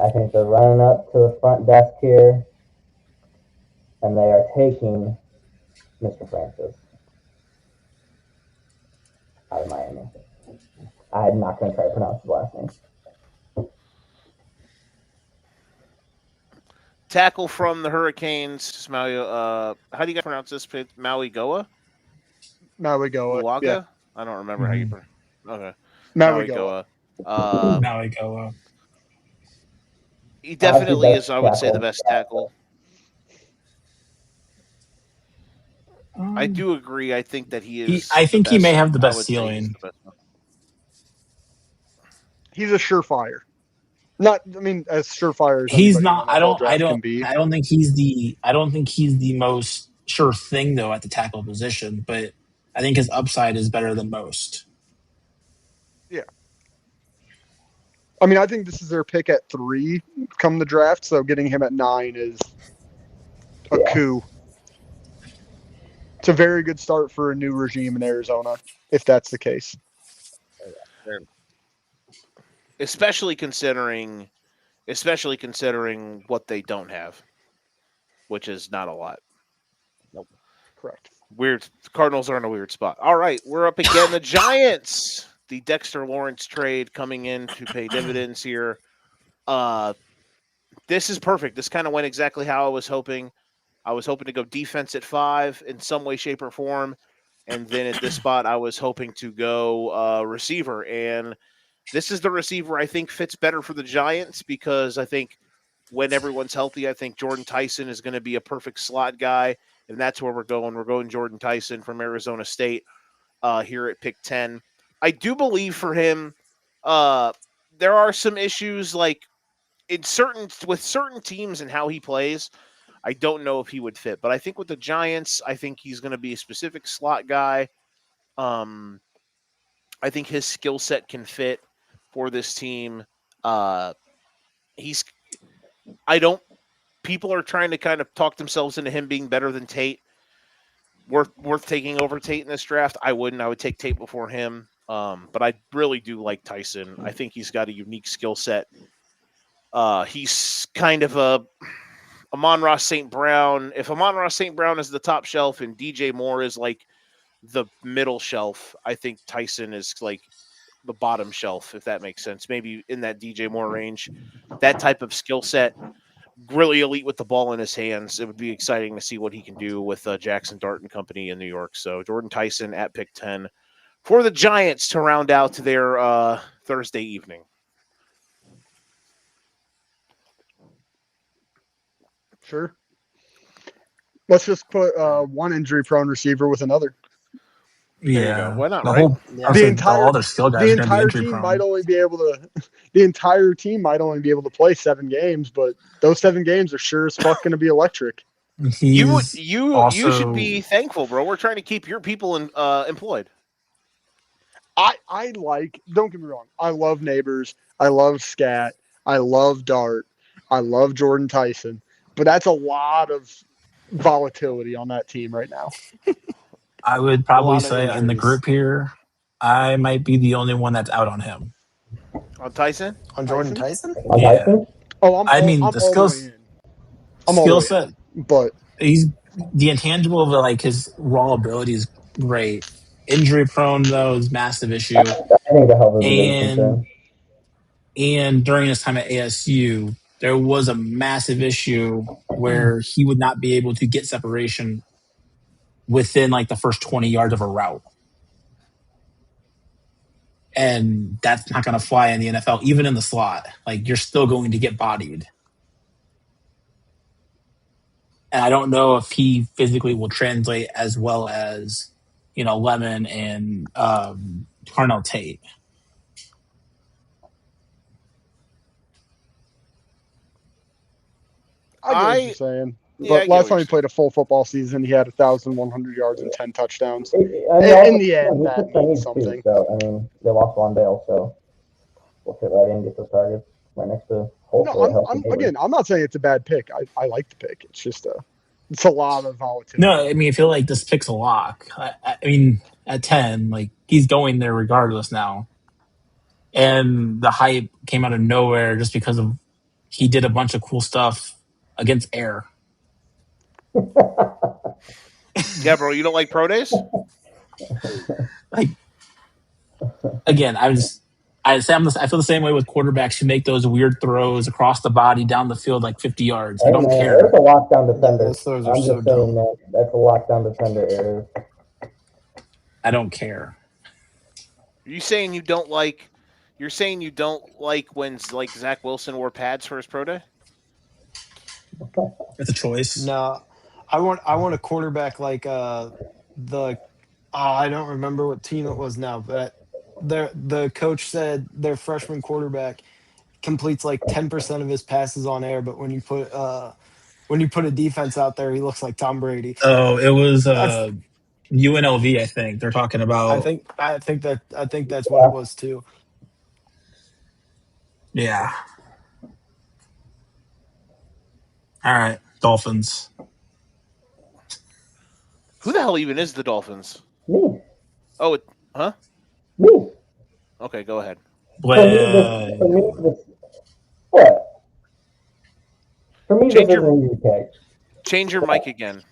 I think they're running up to the front desk here, and they are taking Mr. Francis out of Miami. I'm not going to try to pronounce his last name. Tackle from the Hurricanes. Maui, how do you guys pronounce this? Maui Goa? Now we go. Uwaga? Yeah. I don't remember how you pronounce it. Okay. Now we go. Now we go. He definitely best is, I would say, the tackle. best tackle. I do agree. I think that he is. I think the he may best. have the I best would say he's ceiling. the best one. He's a surefire. Not, I mean, as surefire as He's anybody not. in the NFL draft can be. I don't think he's the. I don't think he's the most sure thing though at the tackle position. But I think his upside is better than most. Yeah. I mean, I think this is their pick at 3 come the draft, so getting him at 9 is a coup. It's a very good start for a new regime in Arizona, if that's the case. especially considering what they don't have, which is not a lot. Correct. Weird. The Cardinals are in a weird spot. All right, we're up again. The Giants. The Dexter Lawrence trade coming in to pay dividends here. This is perfect. This kind of went exactly how I was hoping. I was hoping to go defense at 5 in some way, shape, or form. And then at this spot, I was hoping to go receiver. And this is the receiver I think fits better for the Giants because I think when everyone's healthy, I think Jordan Tyson is going to be a perfect slot guy. And that's where we're going. We're going Jordan Tyson from Arizona State here at pick 10. I do believe for him, there are some issues like with certain teams and how he plays. I don't know if he would fit, but I think with the Giants, I think he's going to be a specific slot guy. I think his skill set can fit for this team. People are trying to kind of talk themselves into him being better than Tate. Worth taking over Tate in this draft. I wouldn't. I would take Tate before him. But I really do like Tyson. I think he's got a unique skill set. He's kind of a Amon-Ra St. Brown. If Amon-Ra St. Brown is the top shelf and DJ Moore is like the middle shelf, I think Tyson is like the bottom shelf, if that makes sense. Maybe in that DJ Moore range. That type of skill set, really elite with the ball in his hands. It would be exciting to see what he can do with Jackson Dart and company in New York. So Jordan Tyson at pick 10 for the Giants to round out their Thursday evening. Sure. Let's just put one injury-prone receiver with another. There you Yeah, go. Why not, the right? whole entire- all their skill guys The are going to be entire injury team prone. might only be able to. The entire team might only be able to play 7 games, but those 7 games are sure as fuck going to be electric. You He's should be thankful, bro. We're trying to keep your people employed. I like. Don't get me wrong. I love Neighbors. I love Scat. I love Dart. I love Jordan Tyson. But that's a lot of volatility on that team right now. I would A probably lot of say in the injuries. group here, I might be the only one that's out on him. On Tyson? On Jordan Tyson? On Yeah. Tyson? Oh, I'm I all, mean, I'm the all skills- the way in. I'm all the Skill way set, in. But he's the intangible of like his raw ability is great. Injury prone though is massive issue. I think the health is a big And concern. and during his time at ASU, there was a massive issue where he would not be able to get separation within like the first 20 yards of a route. And that's not going to fly in the NFL, even in the slot. Like, you're still going to get bodied. And I don't know if he physically will translate as well as, Lemon and Carnell Tate. I get what you're saying. Yeah, I But get last what time you're he played a full football season, he had 1,100 yards and 10 touchdowns. I mean, In the end, he that took the means needs something. too, so, I mean, they lost Von Bale, so we'll fit right in, get those targets right next to hopefully a No, healthy Hayward. I'm not saying it's a bad pick. I like the pick. It's just it's a lot of volatility. No, I mean, I feel like this pick's a lock. I mean, at 10, like, he's going there regardless now. And the hype came out of nowhere just because of he did a bunch of cool stuff against air. Yeah, bro. You don't like pro days? Like, again, I feel the same way with quarterbacks who make those weird throws across the body down the field like 50 yards. I don't care. There's a lockdown defender. those throws are I'm so just saying dumb. that that's a lockdown defender error. I don't care. You're saying you don't like when like Zach Wilson wore pads for his pro day? It's a choice. No, I want a quarterback like I don't remember what team it was now, but the coach said their freshman quarterback completes like 10% of his passes on air, but when you put a defense out there, he looks like Tom Brady. Oh, it was That's- UNLV, I think. They're talking about I think that's what it was too. yeah. All right, Dolphins. Who the hell even is the Dolphins? Me. Oh, Me. okay, go ahead. For me, this what? For me, Change this your- is an easy pick. Change your mic again.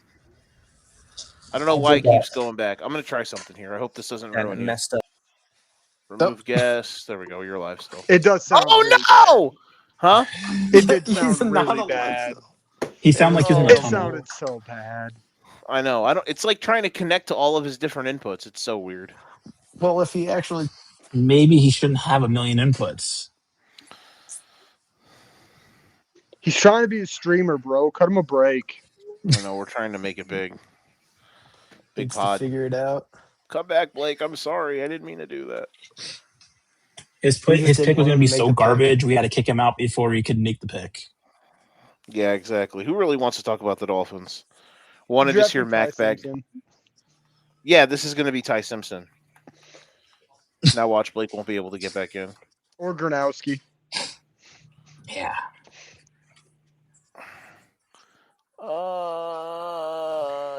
I don't know why it keeps going back. I'm going to try something here. I hope this doesn't Got ruin you. messed up. Remove guest. There we go. You're live still. It does sound. Oh really no! Huh? bad. It did He's sound not really alive, bad. He sounded like he was in a It tunnel. sounded so bad. I know. I don't. It's like trying to connect to all of his different inputs. It's so weird. Well, if he actually Maybe he shouldn't have a million inputs. He's trying to be a streamer, bro. Cut him a break. I know. We're trying to make it big. Big needs to pod. figure it out. Come back, Blake. I'm sorry. I didn't mean to do that. His He just pick didn't was going to want be to make so the pick. garbage. We had to kick him out before he could make the pick. Yeah, exactly. Who really wants to talk about the Dolphins? Wanted to hear Drafting Mac Ty back. Simpson. Yeah, this is going to be Ty Simpson. Now watch, Blake won't be able to get back in. Or Gronowski. Yeah.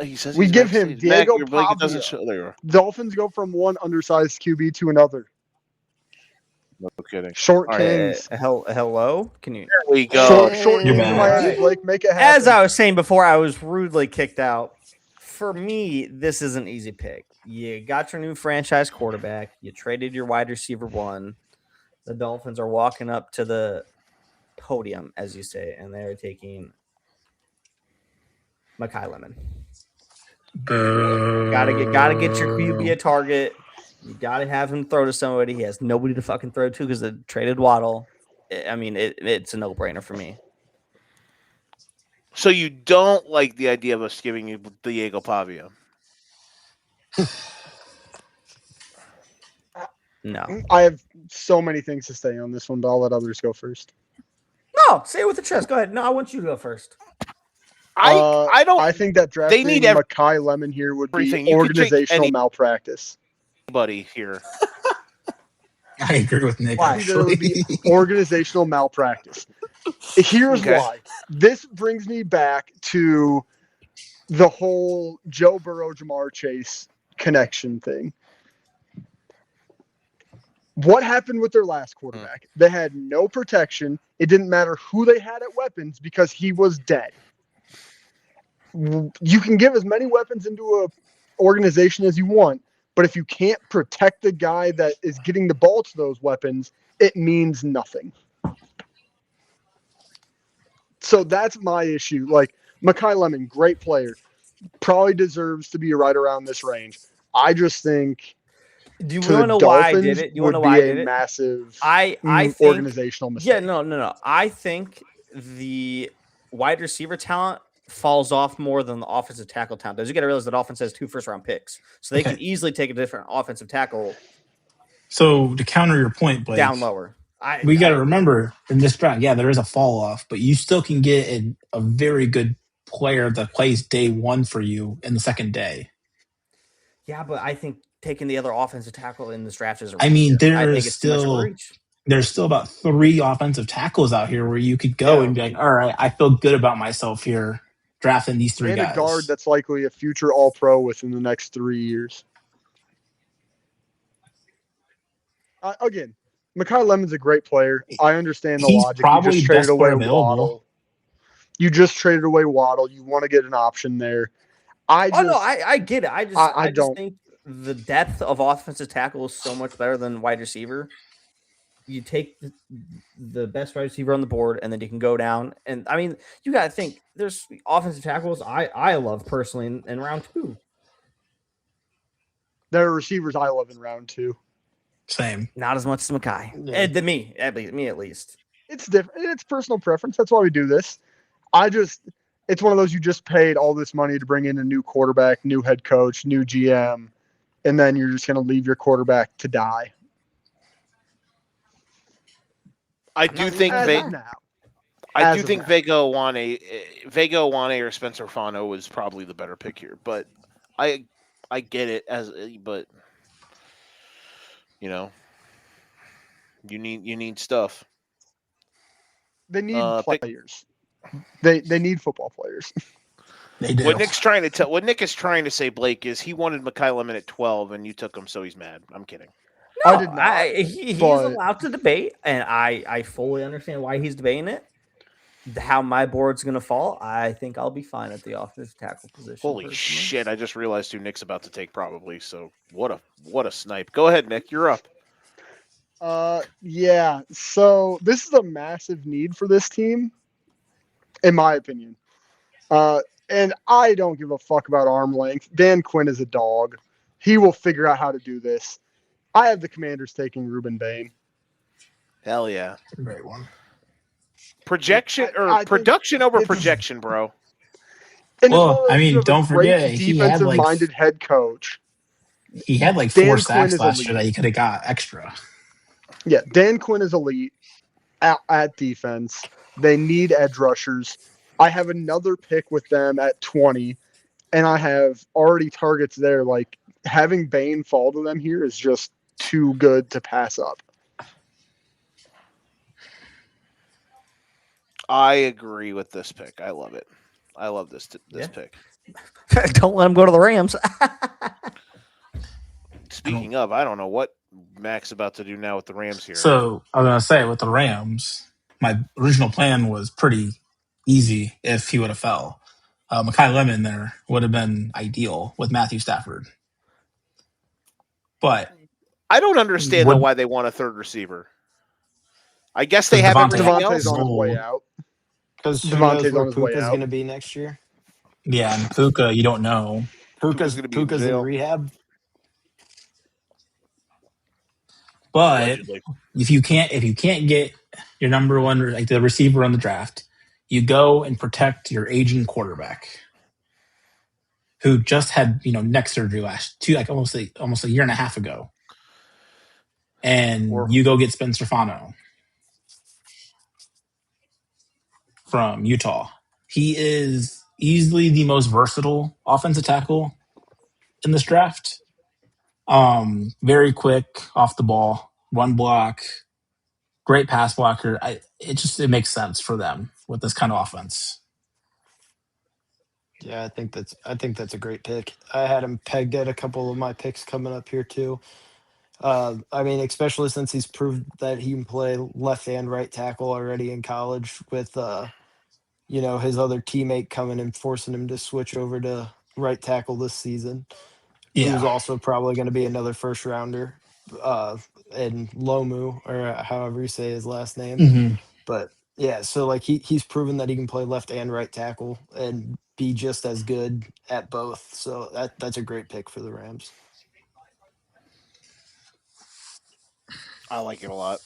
He says We he's give him backstage. Mac, Diego your Blake, it doesn't Pavia. show. There you are. Dolphins go from one undersized QB to another. No kidding. Short All right, kings. hello. Can you? There we go. Short You're kings in back. Miami. Blake, make it happen. As I was saying before, I was rudely kicked out. For me, this is an easy pick. You got your new franchise quarterback. You traded your wide receiver one. The Dolphins are walking up to the podium, as you say, and they're taking Mekhi Lemon. Gotta get your QB a target. You gotta have him throw to somebody. He has nobody to fucking throw to because they traded Waddle. I mean, it's a no-brainer for me. So you don't like the idea of us giving you Diego Pavia? No. I have so many things to say on this one, but I'll let others go first. No, say it with the chest. Go ahead. No, I want you to go first. I don't. I think that drafting need Mekhi Lemon here would everything. be You could take organizational any- malpractice. Anybody here? I agree with Nick. I think that it would Actually, be organizational malpractice. Here's Okay. why. This brings me back to the whole Joe Burrow, Jamar Chase connection thing. What happened with their last quarterback? They had no protection. It didn't matter who they had at weapons because he was dead. You can give as many weapons into a organization as you want, but if you can't protect the guy that is getting the ball to those weapons, it means nothing. So that's my issue. Like Mekhi Lemon, great player, probably deserves to be right around this range. I just think Do you to want to the know why I Dolphins did it? You want would to know why I be did a it? massive I think organizational mistake. Yeah, no. I think the wide receiver talent falls off more than the offensive tackle talent does. You got to realize that offense has 2 first-round picks, so they can easily take a different offensive tackle so to counter your point, Blake, down lower. we got to remember in this draft, yeah, there is a fall off, but you still can get a very good player that plays day one for you in the second day. Yeah, but I think taking the other offensive tackle in this draft is a reach. I mean, I think it's too much of a still reach. there's still about 3 offensive tackles out here where you could go Yeah. and be like, all right, I feel good about myself here drafting these 3 And guys. a guard that's likely a future All-Pro within the next 3 years. Again, Mekhi Lemon's a great player. I understand the He's logic. You probably just traded best away player available. Waddle. You just traded away Waddle. You want to get an option there. I get it. I just don't. think the depth of offensive tackle is so much better than wide receiver. You take the best wide receiver on the board, and then you can go down. And I mean, you got to think there's offensive tackles I love personally in round 2. There are receivers I love in round 2. Same. Not as much as Mekhi. Yeah. To me, at least. It's different. It's personal preference. That's why we do this. It's one of those you just paid all this money to bring in a new quarterback, new head coach, new GM, and then you're just going to leave your quarterback to die. I do think As Vega. of now. I as do of think now. Vega Owane or Spencer Fano was probably the better pick here, but I get it but you know, you need stuff. They need Pick- players. They need football players. They do. What Nick is trying to say, Blake, is he wanted Mekhi Lemon at 12, and you took him, so he's mad. I'm kidding. No, I did not, he's but- allowed to debate, and I fully understand why he's debating it. How my board's going to fall, I think I'll be fine at the offensive tackle position. Holy personally. shit! I just realized who Nick's about to take, probably. So what a snipe. Go ahead, Nick. You're up. Yeah. So this is a massive need for this team, in my opinion. And I don't give a fuck about arm length. Dan Quinn is a dog. He will figure out how to do this. I have the Commanders taking Ruben Bain. Hell yeah. Great one. Projection I think production over it's- projection, bro. And Well, it's one of those, I mean, you have a don't great forget, he had, like, defensive-minded head coach. He had like Dan 4 Quinn sacks is last elite. year that he could have got extra. Yeah, Dan Quinn is elite at defense. They need edge rushers. I have another pick with them at 20, and I have already targets there. Like, having Bain fall to them here is just too good to pass up. I agree with this pick. I love it. I love this Yeah. pick. Don't let him go to the Rams. Speaking of, I don't know what Mac's about to do now with the Rams here. So I was gonna say with the Rams, my original plan was pretty easy if he would have fell. Mekhi Lemon there would have been ideal with Matthew Stafford. But I don't understand though What- why they want a third receiver. I guess they Because have Devontae everything Devontae's else. on his way Old. out. Because who Devontae's knows where on his way Puka's out. going to be next year? yeah, and Puka, you don't know. Puka's gonna be in Puka's in jail. rehab. But Allegedly. if you can't get your number one, like the receiver on the draft, you go and protect your aging quarterback who just had neck surgery almost a year and a half ago, and Or- you go get Spencer Fano from Utah. He is easily the most versatile offensive tackle in this draft. Very quick off the ball, one block, great pass blocker. It makes sense for them with this kind of offense. Yeah, I think that's a great pick. I had him pegged at a couple of my picks coming up here too. I mean, especially since he's proved that he can play left and right tackle already in college with his other teammate coming and forcing him to switch over to right tackle this season. Who's Yeah, also probably going to be another first rounder, in Lomu, or however you say his last name. Mhm. But yeah, so like he's proven that he can play left and right tackle and be just as good at both. So that's a great pick for the Rams. I like it a lot.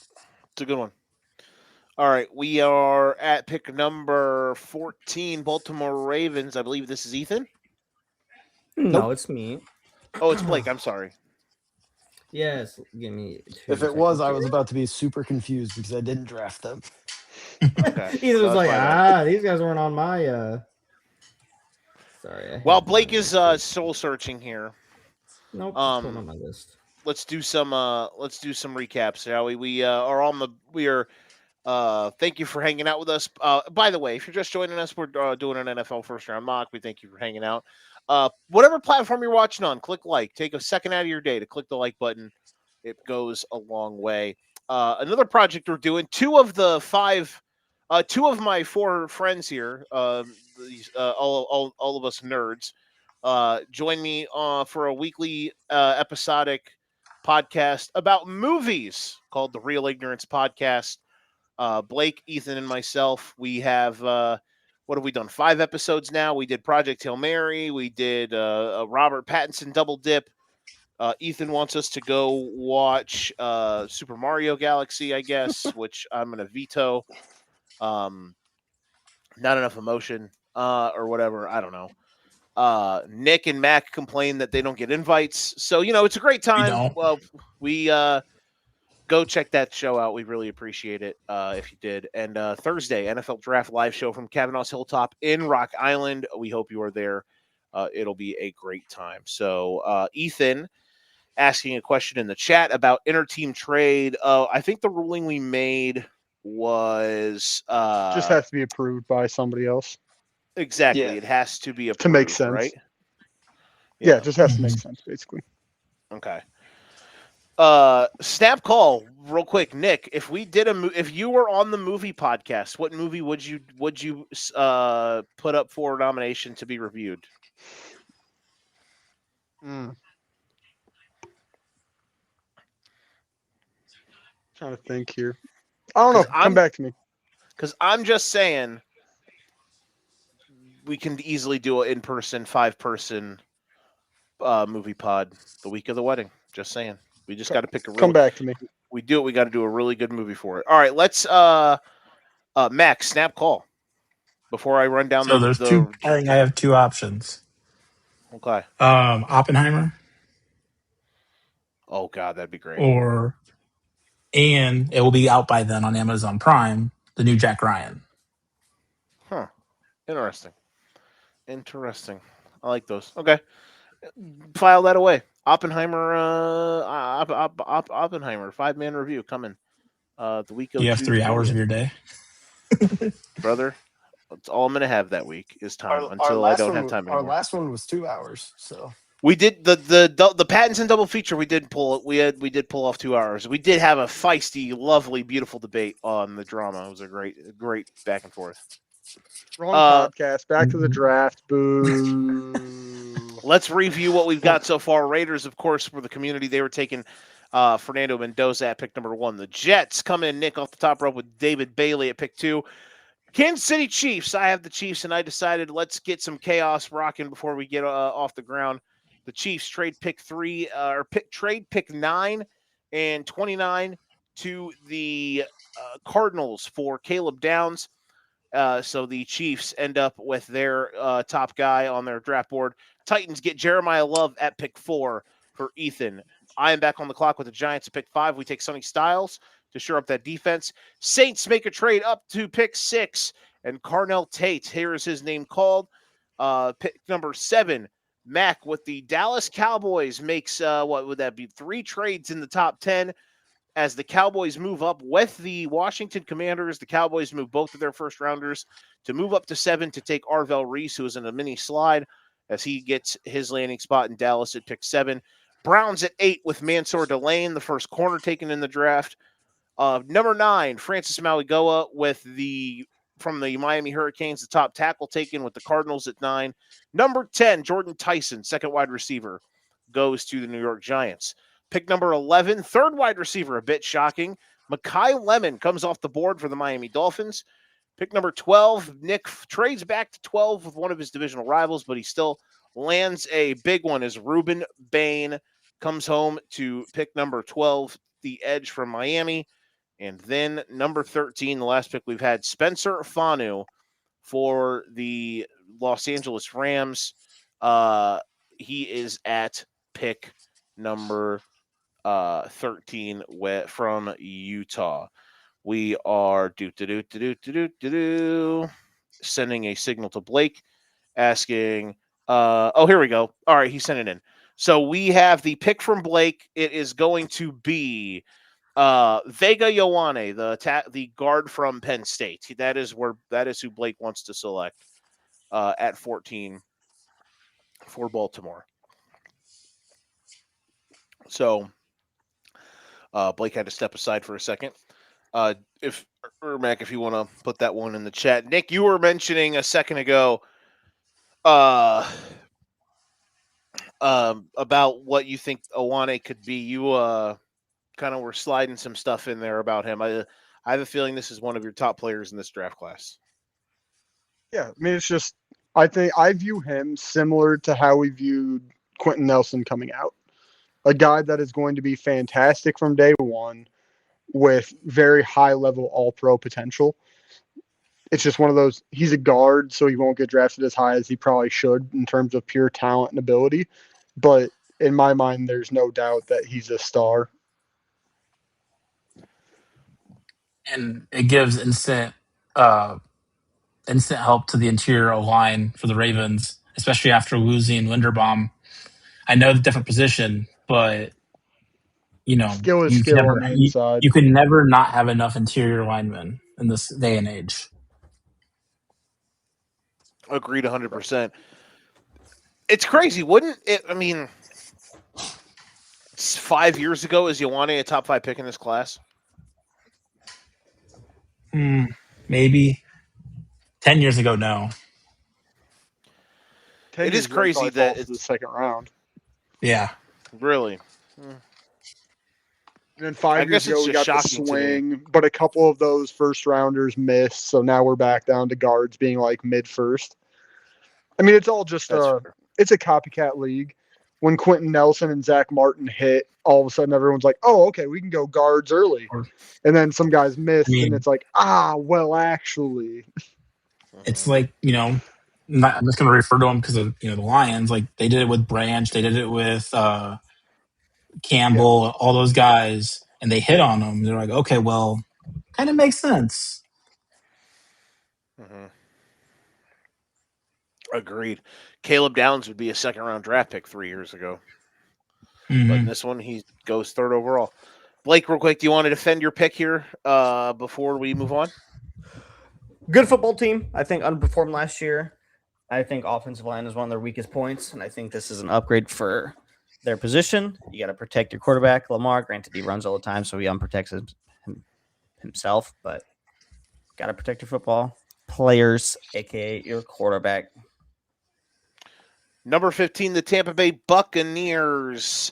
It's a good one. All right, we are at pick number 14, Baltimore Ravens. I believe this is Ethan. No, it's me. Oh, it's Blake. I'm sorry. Yes, give me. If it was, I was about to be super confused because I didn't draft them. Okay. He was That's like, my bad. these guys weren't on my. Sorry. Well, Blake is soul searching here. Nope. It's um, on my list. Let's do some recaps, shall we? We are thank you for hanging out with us. By the way, if you're just joining us, we're doing an NFL first round mock. We thank you for hanging out. Whatever platform you're watching on, click like. Take a second out of your day to click the like button. It goes a long way. Another project we're doing. Two of my 4 friends here, all of us nerds, join me for a weekly episodic podcast about movies called the Real Ignorance Podcast. Blake, Ethan, and myself, we have what have we done? 5 episodes now. We did Project Hail Mary. We did a Robert Pattinson double dip. Ethan wants us to go watch Super Mario Galaxy, I guess, which I'm going to veto. Not enough emotion or whatever. I don't know. Nick and Mac complain that they don't get invites. So, it's a great time. don't. Well, we go check that show out. We really appreciate it if you did. And Thursday, NFL Draft live show from Kavanaugh's Hilltop in Rock Island. We hope you are there. It'll be a great time. So, Ethan asking a question in the chat about inter-team trade. I think the ruling we made was Just has to be approved by somebody else. Exactly. Yeah. It has to be approved, To make sense. right? Yeah, it just has to make sense, basically. Okay. Snap call, real quick, Nick. If we did if you were on the movie podcast, what movie would you put up for nomination to be reviewed? Trying to think here. I don't know. 'Cause Come back to me. Because I'm just saying, we can easily do an in-person, 5-person movie pod the week of the wedding. Just saying. We just got to pick a Come back to me. We do it. We got to do a really good movie for it. All right, let's Max, snap call. Before I run down So there's two. I think I have two options. Okay. Oppenheimer. Oh God, that'd be great. And it will be out by then on Amazon Prime. The new Jack Ryan. Huh. Interesting. I like those. Okay. File that away. Oppenheimer. Oppenheimer 5-man review coming. The week of. You have 3 hours of your day, brother. That's all I'm gonna have that week is time until I don't have time anymore. Our last one was 2 hours, so we did the Pattinson double feature. We did pull off 2 hours. We did have a feisty, lovely, beautiful debate on the drama. It was a great back and forth. Wrong podcast. Back to the draft. Boo. Let's review what we've got so far. Raiders, of course, for the community. They were taking Fernando Mendoza at pick number 1. The Jets come in, Nick, off the top rope with David Bailey at pick 2. Kansas City Chiefs. I have the Chiefs, and I decided let's get some chaos rocking before we get off the ground. The Chiefs trade pick 9 and 29 to the Cardinals for Caleb Downs. So the Chiefs end up with their top guy on their draft board. Titans get Jeremiah Love at pick 4 for Ethan. I am back on the clock with the Giants at pick 5. We take Sonny Styles to shore up that defense. Saints make a trade up to pick 6, and Carnell Tate, here is his name called. Pick number 7, Mac with the Dallas Cowboys makes, what would that be, 3 trades in the top 10 as the Cowboys move up with the Washington Commanders. The Cowboys move both of their first rounders to move up to 7 to take Arvell Reese, who is in a mini slide as he gets his landing spot in Dallas at pick 7. Browns at 8 with Mansour Delane, the first corner taken in the draft. Number 9, Francis Mauigoa from the Miami Hurricanes, the top tackle taken with the Cardinals at 9. Number 10, Jordan Tyson, second wide receiver, goes to the New York Giants. Pick number 11, third wide receiver, a bit shocking. Mekhi Lemon comes off the board for the Miami Dolphins. Pick number 12, Nick trades back to 12 with one of his divisional rivals, but he still lands a big one as Ruben Bain comes home to pick number 12, the edge from Miami. And then number 13, the last pick we've had, Spencer Fanu for the Los Angeles Rams. He is at pick number 13 from Utah. We are sending a signal to Blake asking, here we go. All right, he sent it in. So we have the pick from Blake. It is going to be Vega Ioane, the guard from Penn State. That is who Blake wants to select at 14 for Baltimore. So Blake had to step aside for a second. If you want to put that one in the chat. Nick, you were mentioning a second ago about what you think Ioane could be. You kind of were sliding some stuff in there about him. I have a feeling this is one of your top players in this draft class. Yeah, I mean, it's just, I think I view him similar to how we viewed Quentin Nelson coming out. A guy that is going to be fantastic from day one with very high-level all-pro potential. It's just one of those, he's a guard, so he won't get drafted as high as he probably should in terms of pure talent and ability. But in my mind, there's no doubt that he's a star. And it gives instant help to the interior line for the Ravens, especially after losing Linderbaum. I know the different position, but skill is skill on the inside. You can never not have enough interior linemen in this day and age. Agreed 100%. It's crazy, wouldn't it? I mean, 5 years ago, is Ioane a top 5 pick in this class? Maybe 10 years ago, no. 10 It years is ago, he crazy probably that falls to the it's second round. Yeah. really. And then I 5 years guess it's ago, we just got the shocking to me. swing, but a couple of those first rounders missed. So now we're back down to guards being like mid first. I mean, it's all just That's fair. it's a copycat league. When Quentin Nelson and Zach Martin hit, all of a sudden everyone's like, "Oh, okay, we can go guards early." And then some guys missed, and it's like, well, actually, It's like, I'm just going to refer to them because of the Lions. Like they did it with Branch, they did it with Campbell, all those guys, and they hit on them. They're like, okay, well, kind of makes sense. Mhm. Agreed. Caleb Downs would be a second round draft pick 3 years ago. But in this one, he goes third overall. Blake, real quick, do you want to defend your pick here before we move on? Good football team. I think underperformed last year. I think offensive line is one of their weakest points, and I think this is an upgrade for their position. You got to protect your quarterback, Lamar. Granted, he runs all the time, so he unprotects himself, but got to protect your football players, aka your quarterback. Number 15, the Tampa Bay Buccaneers.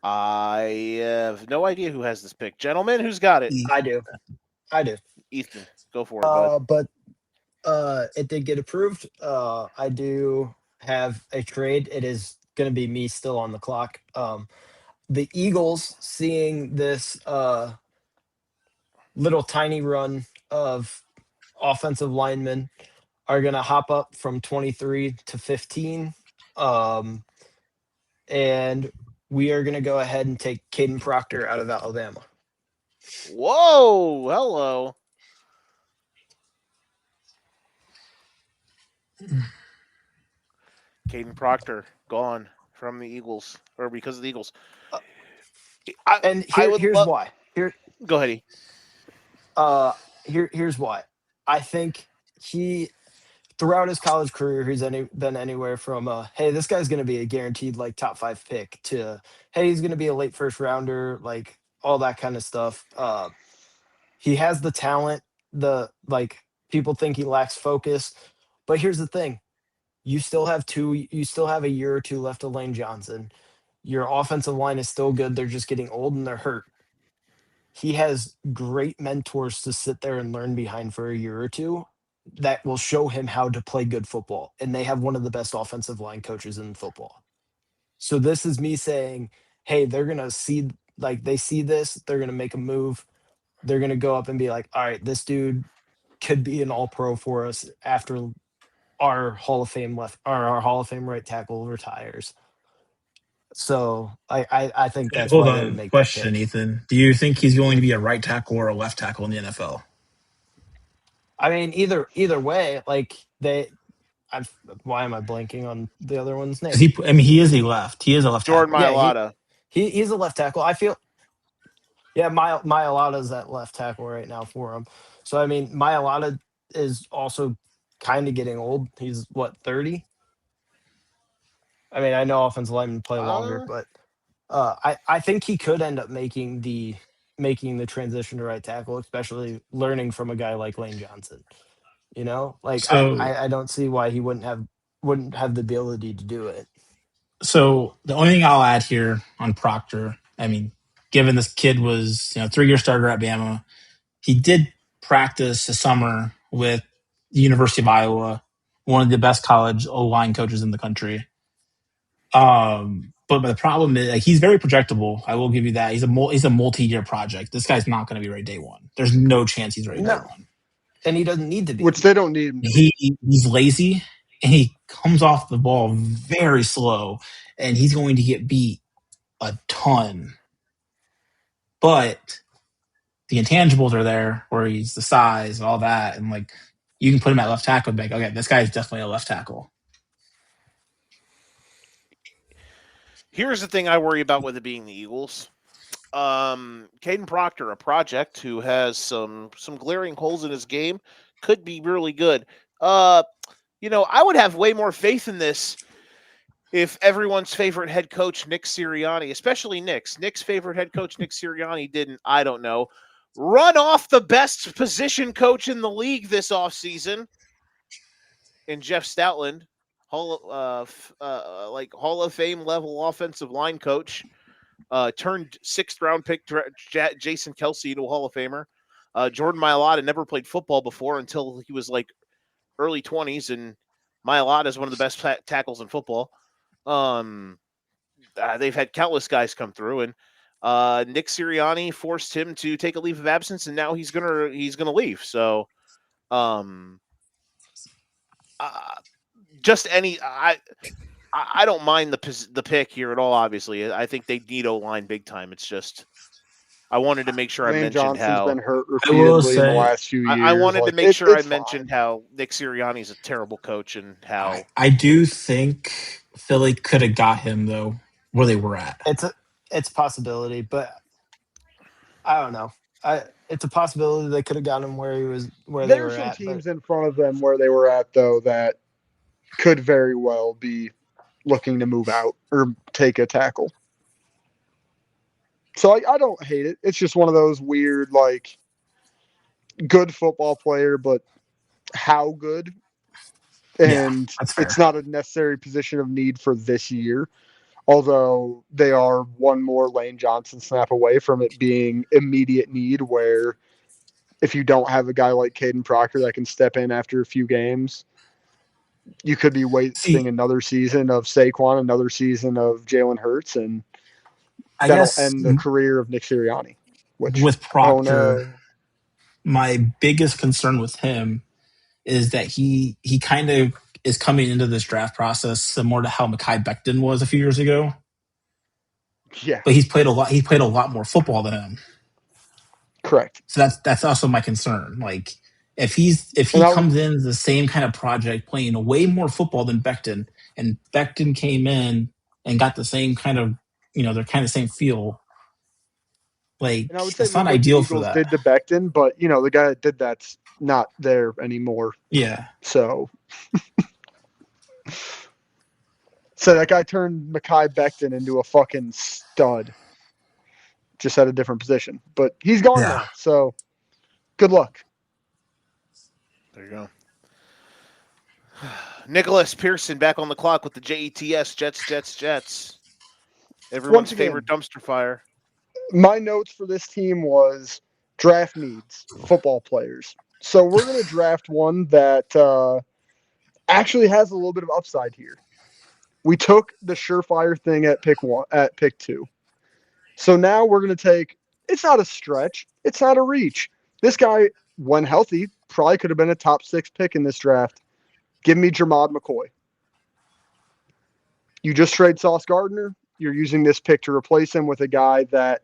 I have no idea who has this pick. Gentlemen, who's got it? I do. Ethan, go for it, bud. But it did get approved. I do have a trade. It is going to be me still on the clock. The Eagles, seeing this little tiny run of offensive linemen, are going to hop up from 23 to 15. And we are going to go ahead and take Caden Proctor out of Alabama. Whoa, hello. Caden Proctor gone from the Eagles, or because of the Eagles. Here's why. Go ahead. Here's why. I think he, throughout his college career, he's been anywhere from hey, this guy's going to be a guaranteed like top 5 pick to hey, he's going to be a late first rounder, like all that kind of stuff. He has the talent. People think he lacks focus, but here's the thing: you still have a year or two left of Lane Johnson. Your offensive line is still good. They're just getting old and they're hurt. He has great mentors to sit there and learn behind for a year or two that will show him how to play good football. And they have one of the best offensive line coaches in football. So this is me saying, hey, they're going to see, they see this, they're going to make a move. They're going to go up and be like, all right, this dude could be an all-pro for us after our Hall of Fame right tackle retires. So I think that's Hold why they would on. make Question, that pick. Ethan. Do you think he's going to be a right tackle or a left tackle in the NFL? I mean, either way, why am I blanking on the other one's name? He is a left. He is a left Jordan tackle. Mailata. He's a left tackle. I feel. Yeah, Mailata's at left tackle right now for him. So I mean, Mailata is also kind of getting old. He's what, 30? I mean, I know offensive linemen play longer, but I think he could end up making the transition to right tackle, especially learning from a guy like Lane Johnson. I don't see why he wouldn't have the ability to do it. So the only thing I'll add here on Proctor, I mean, given this kid was 3-year starter at Bama, he did practice a summer with the University of Iowa, one of the best college O-line coaches in the country. But the problem is he's very projectable. I will give you that. He's a multi-year project. This guy's not going to be ready day one. There's no chance he's ready day one. And he doesn't need to be. Which they don't need him to be. He's lazy, and he comes off the ball very slow, and he's going to get beat a ton. But the intangibles are there, where he's the size and all that, and you can put him at left tackle and be like, okay, this guy's definitely a left tackle. Here's the thing I worry about with it being the Eagles. Caden Proctor, a project who has some glaring holes in his game, could be really good. I would have way more faith in this if everyone's favorite head coach, Nick Sirianni, especially Nick's favorite head coach, Nick Sirianni, didn't, I don't know, run off the best position coach in the league this offseason in Jeff Stoutland, Hall of Fame level offensive line coach, turned 6th round pick Jason Kelsey into a Hall of Famer. Jordan Mailata never played football before until he was like early 20s, and Mailata is one of the best tackles in football. They've had countless guys come through, and Nick Sirianni forced him to take a leave of absence, and now he's gonna leave. So, just any I don't mind the pick here at all. Obviously, I think they need O-line big time. It's just I wanted to make sure I Lane mentioned Johnson's how been hurt I will repeatedly in the say- last few years. I wanted to Like, make sure I it's mentioned how Nick Sirianni's a terrible coach and how I do think Philly could have got him though where they were at. It's a possibility, but I don't know. It's a possibility they could have gotten him where they There were are some at. teams in front of them where they were at, though, that could very well be looking to move out or take a tackle. So I don't hate it. It's just one of those weird, like, good football player, but how good? Yeah, And that's fair. it's not a necessary position of need for this year. Although they are one more Lane Johnson snap away from it being immediate need, where if you don't have a guy like Caden Proctor that can step in after a few games, you could be wasting another season of Saquon, another season of Jalen Hurts, and I that'll guess end the career of Nick Sirianni. Which, with Proctor, oh no. my biggest concern with him is that he kind of is coming into this draft process similar to how Mekhi Becton was a few years ago. Yeah, But he's played a lot. He played a lot more football than him. correct. So that's also my concern. Like if he comes in as the same kind of project, playing way more football than Becton, and Becton came in and got the same kind of they're kind of same feel. Like And I would say it's not look what ideal the for Eagles that. did to Becton, but the guy that did that's not there anymore. Yeah. So that guy turned Mekhi Becton into a fucking stud. Just at a different position. But he's gone now. So good luck. there you go. Nicholas Pearson back on the clock with the JETS, Jets. Everyone's Once again, favorite dumpster fire. My notes for this team was draft needs, football players. So we're going to draft one that actually has a little bit of upside here. We took the surefire thing at pick 2. So now we're going to take, it's not a stretch. It's not a reach. This guy, when healthy, probably could have been a top 6 pick in this draft. Give me Jermod McCoy. You just trade Sauce Gardner. You're using this pick to replace him with a guy that,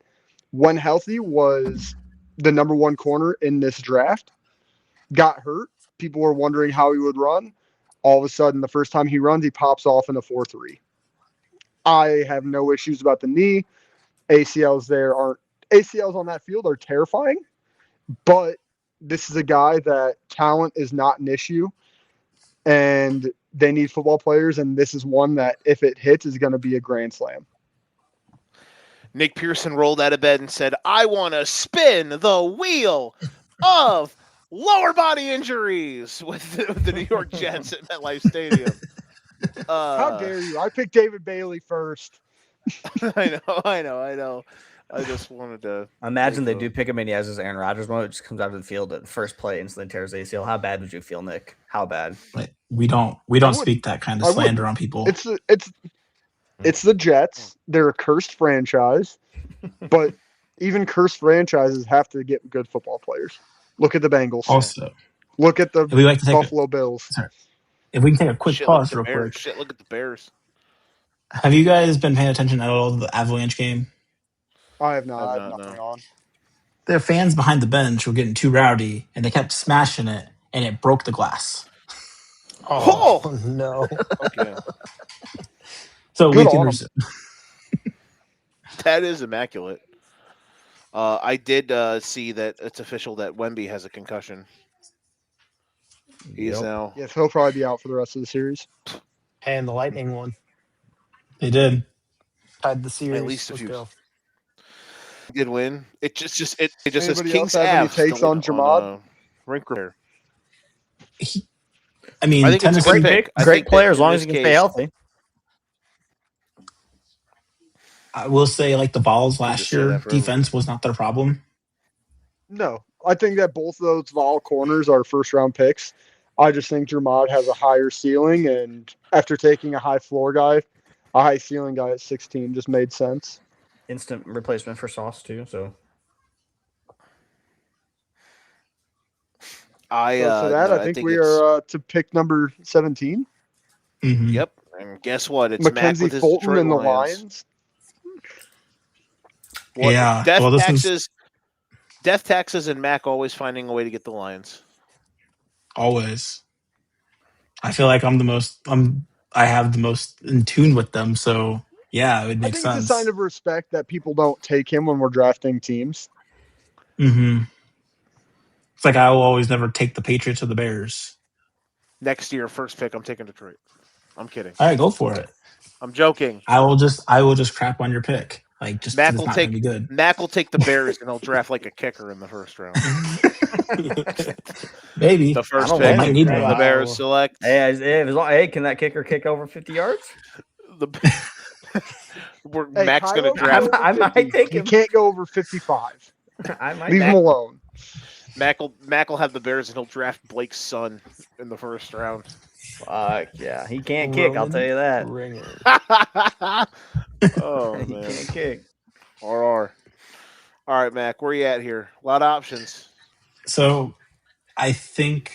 when healthy, was the number 1 corner in this draft. Got hurt. People were wondering how he would run. All of a sudden, the first time he runs, he pops off in a 4.3. I have no issues about the knee. ACLs on that field are terrifying, but this is a guy that talent is not an issue, and they need football players, and this is one that, if it hits, is going to be a grand slam. Nick Pearson rolled out of bed and said, I want to spin the wheel of lower body injuries with the New York Jets at MetLife Stadium. How dare you? I picked David Bailey first. I know. I just wanted to imagine they do pick him and he has his Aaron Rodgers moment. It just comes out of the field at the first play, instantly tears ACL. How bad would you feel, Nick? How bad? Like, we don't speak that kind of slander on people. It's the Jets. They're a cursed franchise, but even cursed franchises have to get good football players. Look at the Bengals. Also, look at the Buffalo Bills. If we can take a quick pause real quick. Shit, look at the Bears. Have you guys been paying attention at all to the Avalanche game? I have not. I have nothing on. Their fans behind the bench were getting too rowdy, and they kept smashing it, and it broke the glass. Oh no! Okay. So we can. That is immaculate. I did see that it's official that Wemby has a concussion. He's Yep. now. Yes, he'll probably be out for the rest of the series. And the Lightning won. They did. Tied the series. least a Let's few. go. Did win. It just says Anybody Kings else have any Ave takes still on Jamad? rink repair. I mean, I think it's a Tennessee. great Great pick. pick. I Great think that player as in long this as he can case- stay healthy. I will say, like the Vols You last just say year, that for everyone. defense was not their problem. No, I think that both of those Vol corners are first-round picks. I just think Dermott has a higher ceiling, and after taking a high floor guy, a high ceiling guy at 16 just made sense. Instant replacement for Sauce too. So So for that, no, I think we it's- are to pick number 17, Mhm. Yep. And guess what? It's Mac Mackenzie with his Fulton Detroit and the Lions. Lions. What, Yeah, Death well, this taxes. Death taxes and Mac always finding a way to get the Lions. Always. I feel like I have the most in tune with them, so yeah, it would I make think sense. it's a sign of respect that people don't take him when we're drafting teams. Mm-hmm. It's like I will always never take the Patriots or the Bears. Next year, first pick, I'm taking Detroit. I'm kidding. All right, go for it. I'm joking. I will just crap on your pick. Like just 'cause Mac it's will not take gonna be good. Mac will take the Bears and he'll draft like a kicker in the first round. Maybe. The first don't pick, know. Might need the one. Bears select hey, can that kicker kick over 50 yards? the. Where Hey, Mac's going to Kylo draft. can go over I might 50. take He him. can't go over 55. I might. Leave him alone. Mac will have the Bears and he'll draft Blake's son in the first round. Fuck yeah, he can't kick. I'll tell you that. Ringer. Oh He man. can't kick. RR. All right, Mac, where you at here? A lot of options. So I think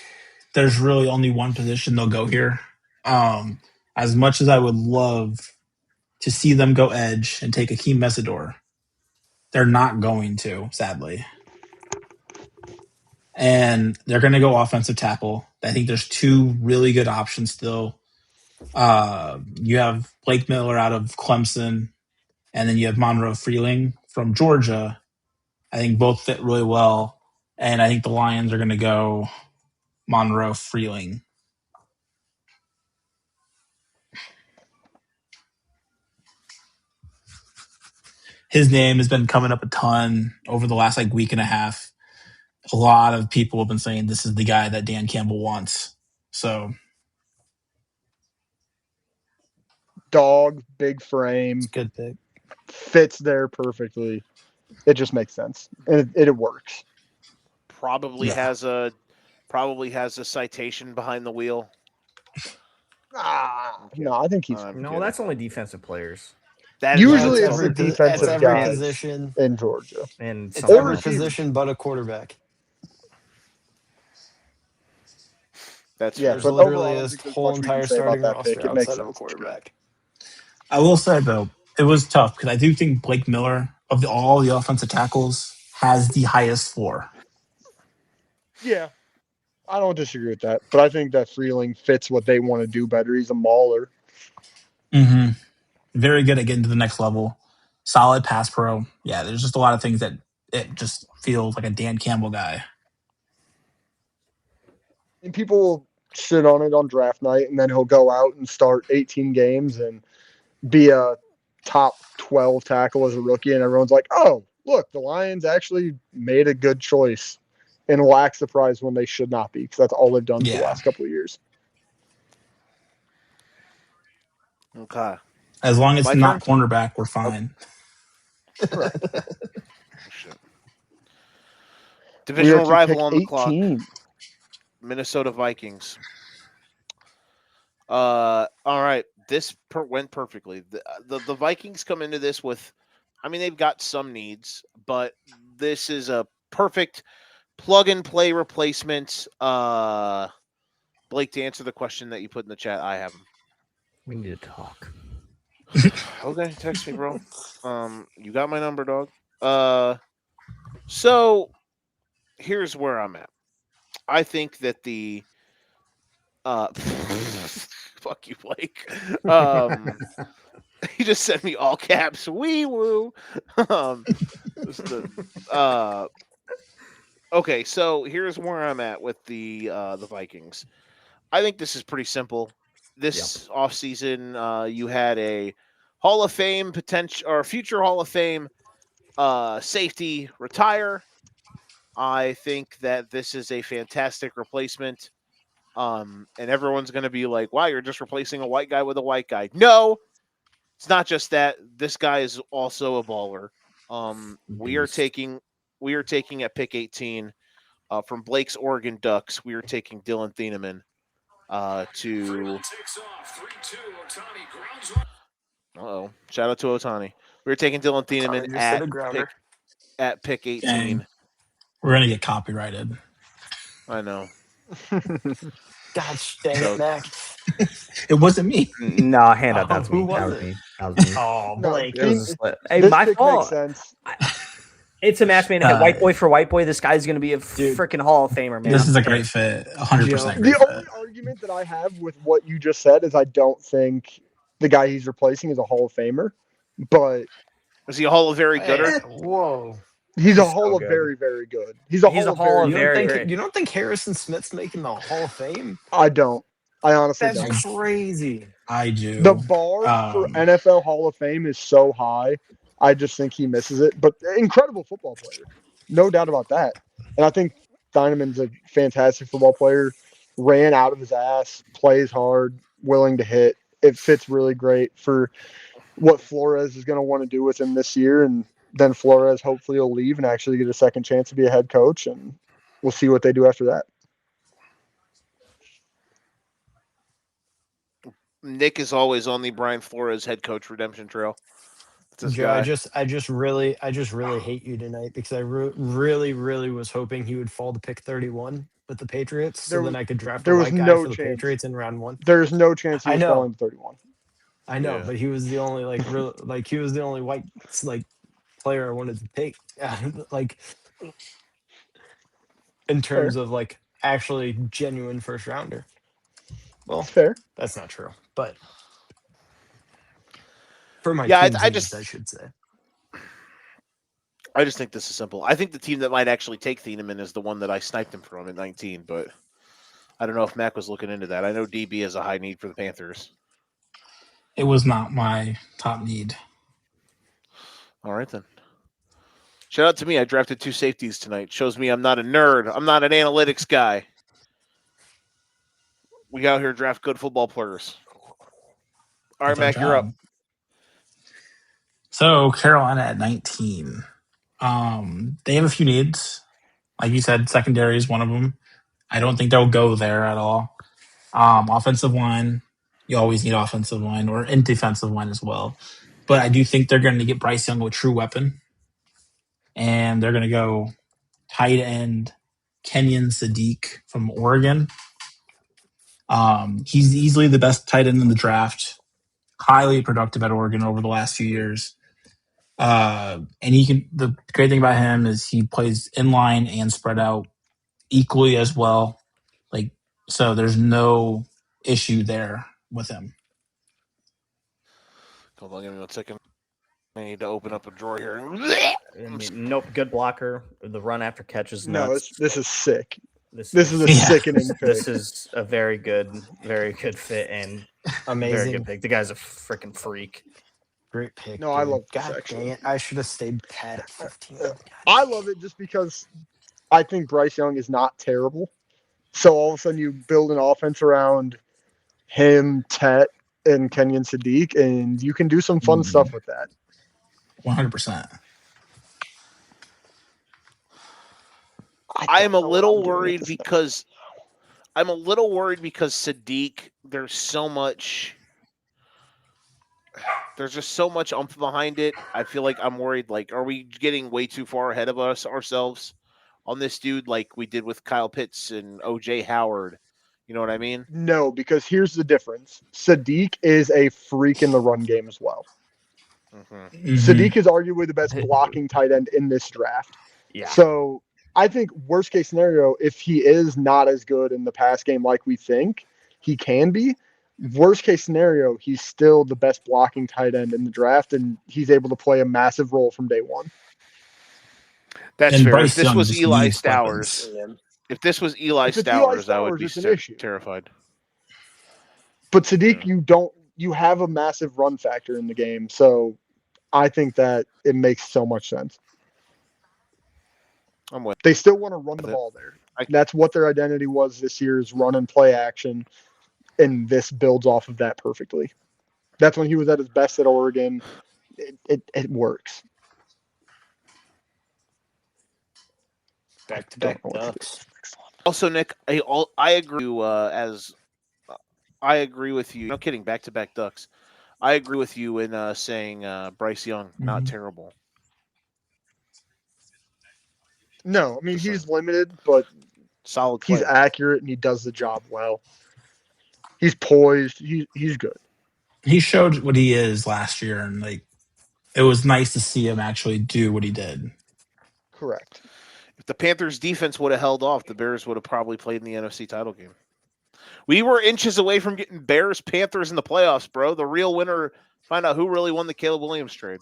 there's really only one position they'll go here. As much as I would love to see them go edge and take Akeem Mesidor, they're not going to, sadly. And they're going to go offensive tackle. I think there's two really good options still. You have Blake Miller out of Clemson, and then you have Monroe Freeling from Georgia. I think both fit really well. And I think the Lions are going to go Monroe Freeling. His name has been coming up a ton over the last week and a half. A lot of people have been saying this is the guy that Dan Campbell wants. So Dog, big frame, It's a good pick. fits there perfectly. It just makes sense. And it works. Probably Yeah. has a citation behind the wheel. No, I think he's No, that's only defensive players that Usually that's it's every- the defensive it's every guys. position. in Georgia. and It's some every receivers. position but a quarterback. that's Yeah, There's but literally overall, I a think there's whole much we can entire say about starting that roster pick. It makes outside of a sense. quarterback. I will say, though, it was tough because I do think Blake Miller, of all the offensive tackles, has the highest floor. Yeah, I don't disagree with that. But I think that Freeling fits what they want to do better. He's a mauler. Mm-hmm. Very good at getting to the next level. Solid pass pro. Yeah, there's just a lot of things that it just feels like a Dan Campbell guy. And people will sit on it on draft night, and then he'll go out and start 18 games and be a top 12 tackle as a rookie. And everyone's like, oh, look, the Lions actually made a good choice and will act surprised when they should not be because that's all they've done for the Yeah. last couple of years. Okay. As long as My it's not cornerback, we're fine. Shit. We are Divisional to rival pick on the clock. 18. Minnesota Vikings. All right. This went perfectly. The Vikings come into this with, I mean, they've got some needs, but this is a perfect plug and play replacement. Blake, to answer the question that you put in the chat, I have him. We need to talk. Okay, text me, bro. You got my number, dog. So here's where I'm at. I think that the fuck you, Blake. He just sent me all caps. Wee woo. Okay, so here's where I'm at with the Vikings. I think this is pretty simple. This offseason, you had a Hall of Fame potential or future Hall of Fame safety retire. I think that this is a fantastic replacement. And everyone's going to be like, "Wow, you're just replacing a white guy with a white guy." No, it's not just that. This guy is also a baller. We are Beast. taking at pick 18 from Blake's Oregon Ducks. We are taking Dylan Thieneman to. Shout out to Otani. We were taking Dylan Thieneman Just hit a grounder. at pick 18. Dang. We're gonna get copyrighted. I know. Gosh dang So- it, Mac. It wasn't me. No, hand up. That's who me. That was was it? me. That was me. Oh, No, Blake. It was a slip. Hey, this my pick fault. makes sense. It's a match made in heaven. White boy for white boy. This guy's gonna be a Dude. freaking Hall of Famer, man. This is a great fit. 100% great The fit. only argument that I have with what you just said is I don't think the guy he's replacing is a Hall of Famer, but Is he a Hall of Very Gooder? Whoa. he's a He's Hall so of good. very, very good. He's a Hall of very good. You don't think Harrison Smith's making the Hall of Fame? I don't. I honestly That's don't. crazy. I do. The bar for NFL Hall of Fame is so high. I just think he misses it. But incredible football player. No doubt about that. And I think Thieneman's a fantastic football player. Ran out of his ass, plays hard, willing to hit. It fits really great for what Flores is going to want to do with him this year. And then Flores hopefully will leave and actually get a second chance to be a head coach. And we'll see what they do after that. Nick is always on the Brian Flores head coach redemption trail. It's this Joe, guy. I just really hate you tonight because I really was hoping he would fall to pick 31 with the Patriots, so There then was- I could draft there a was white guy no for the chance. Patriots in round 1. There's no chance he I was know. falling to 31. I know, Yeah. but he was the only he was the only white player I wanted to take. Like in terms of actually genuine first rounder. Well, That's fair. that's not true, but for my Yeah, team's I needs, just- I should say. I just think this is simple. I think the team that might actually take Thieneman is the one that I sniped him from at 19, but I don't know if Mac was looking into that. I know DB is a high need for the Panthers. It was not my top need. All right, then. Shout out to me. I drafted 2 safeties tonight. Shows me I'm not a nerd. I'm not an analytics guy. We out here draft good football players. All right, That's our Mac, you're up. job. So Carolina at 19. They have a few needs. Like you said, secondary is one of them. I don't think they'll go there at all. Offensive line, you always need offensive line or in defensive line as well. But I do think they're going to get Bryce Young a true weapon. And they're going to go tight end Kenyon Sadiq from Oregon. He's easily the best tight end in the draft. Highly productive at Oregon over the last few years. And the great thing about him is he plays inline and spread out equally as well. So there's no issue there with him. Hold on, give me 1 second. I need to open up a drawer here. I mean, nope, good blocker. The run after catch is No, nuts. this is sick. This This is a Yeah. sickening pick. This is a very good fit and very Amazing. good pick. The guy's a freaking freak. Great pick. No, I dude. love this, God actually. dang it. I should have stayed pat at 15. I love it just because I think Bryce Young is not terrible. So all of a sudden you build an offense around him, Tet, and Kenyon Sadiq, and you can do some fun stuff with that. 100%. I'm a little worried because Sadiq, there's just so much oomph behind it. I feel like I'm worried. Are we getting way too far ahead of ourselves on this dude, like we did with Kyle Pitts and OJ Howard? You know what I mean? No, because here's the difference. Sadiq is a freak in the run game as well. Mm-hmm. Mhm. Sadiq is arguably the best blocking tight end in this draft. Yeah. So I think worst case scenario, if he is not as good in the pass game like we think he can be, worst case scenario, he's still the best blocking tight end in the draft, and he's able to play a massive role from day one. That's And fair. Bryce If this Young was just Eli needs Stowers, weapons. if this was Eli If it's Eli Stowers, I would Stowers, be it's an issue. terrified. But Sadiq, Yeah. you have a massive run factor in the game, so I think that it makes so much sense. I'm with. They still want to run the With it. ball there. I- That's what their identity was this year, is run and play action, and this builds off of that perfectly. That's when he was at his best at Oregon. It works. Back-to-back Don't know what to do. Ducks. Also, Nick, I agree. I agree with you. No kidding. Back-to-back Ducks. I agree with you in saying Bryce Young not Mhm. terrible. No, I mean Just he's limited, but Solid he's player. accurate and he does the job well. He's poised. He's good. He showed what he is last year, and like it was nice to see him actually do what he did. Correct. If the Panthers defense would have held off, the Bears would have probably played in the NFC title game. We were inches away from getting Bears Panthers in the playoffs, bro. The real winner. Find out who really won the Caleb Williams trade.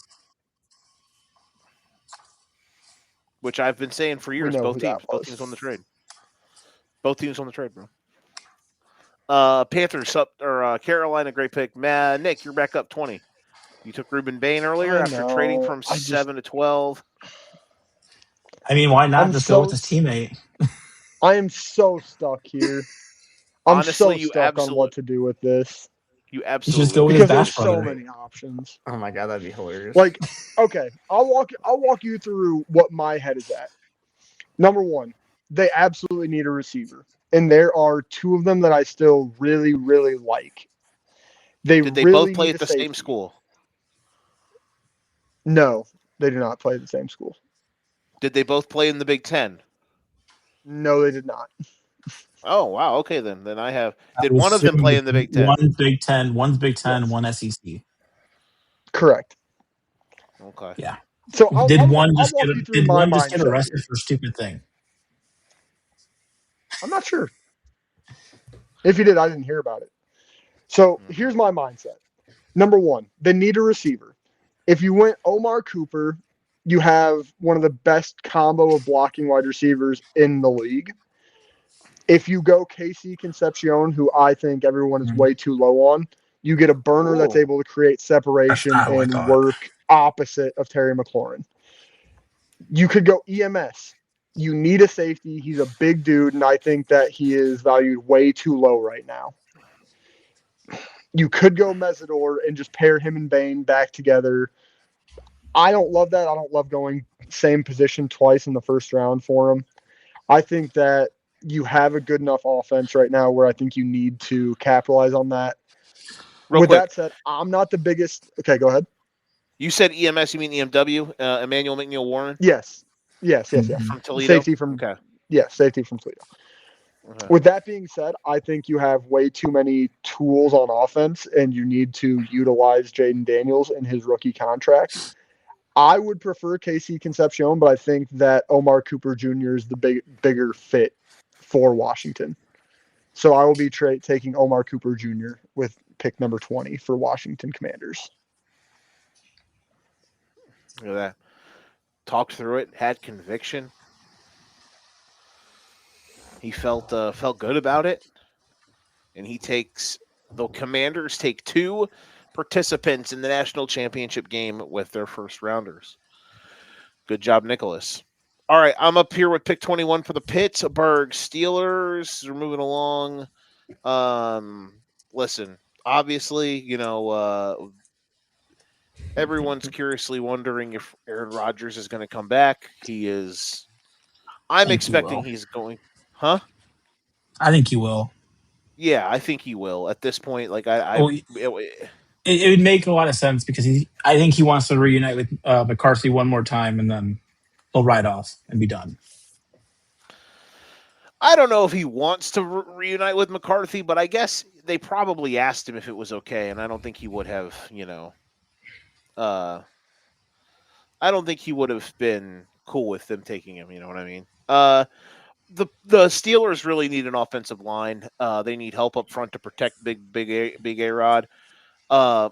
Which I've been saying for years. know Both who that teams. Both was. teams won the trade. Both teams won the trade, bro. Panthers up or Carolina, great pick. Man, Nick, you're back up 20. You took Ruben Bain earlier I after trading know. from I just- 7 to 12. I mean, why not I'm just so go with his teammate? I am so stuck here. I'm Honestly, so you stuck on what to do with this You Just absolutely go with because his there's Bash so brother. many options. Oh my god, that'd be hilarious. Like, okay, I'll walk you through what my head is at. Number one, they absolutely need a receiver, and there are two of them that I still really, really like. Did they really both play need at a the same safety. school? No, they do not play at the same school. Did they both play in the Big Ten? No, they did not. Oh, wow. Okay, then. Then I have. Did I one of them assume play in the Big Ten? One's Big Ten, one's Big Ten, Yes. one SEC. Correct. Okay. Yeah. So I'll Did walk one just you through get my get mindset arrested here. for a stupid thing? I'm not sure. If he did, I didn't hear about it. So here's my mindset. Number one, they need a receiver. If you went Omar Cooper, you have one of the best combo of blocking wide receivers in the league. If you go Casey Concepcion, who I think everyone is way too low on, you get a burner that's Ooh. able to create separation That's not what I and thought. work opposite of Terry McLaurin. You could go EMS. You need a safety. He's a big dude, and I think that he is valued way too low right now. You could go Mesidor and just pair him and Bain back together. I don't love that. I don't love going same position twice in the first round for him. I think that you have a good enough offense right now where I think you need to capitalize on that. Real With quick, that said, I'm not the biggest. Okay, go ahead. you said EMS, you mean EMW? Emmanuel McNeil Warren Yes. from Toledo? Safety from Okay. safety from Toledo. Okay. With that being said, I think you have way too many tools on offense, and you need to utilize Jaden Daniels in his rookie contract. I would prefer Casey Concepcion, but I think that Omar Cooper Jr. is the bigger fit for Washington. So I will be taking Omar Cooper Jr. with pick number 20 for Washington Commanders. Look at that. Talked through it, had conviction. He felt good about it, and the Commanders take two participants in the national championship game with their first rounders. Good job, Nicholas. All right, I'm up here with pick 21 for the Pittsburgh Steelers. We're moving along. Listen, obviously, everyone's curiously wondering if Aaron Rodgers is going to come back. He is. I'm Think he expecting will. he's going. Huh? I think he will. Yeah, I think he will. At this point, like It would make a lot of sense because I think he wants to reunite with McCarthy one more time, and then he'll ride off and be done. I don't know if he wants to reunite with McCarthy, but I guess they probably asked him if it was okay, and I don't think he would have. I don't think he would have been cool with them taking him. You know what I mean? The Steelers really need an offensive line. They need help up front to protect big A-Rod. I'm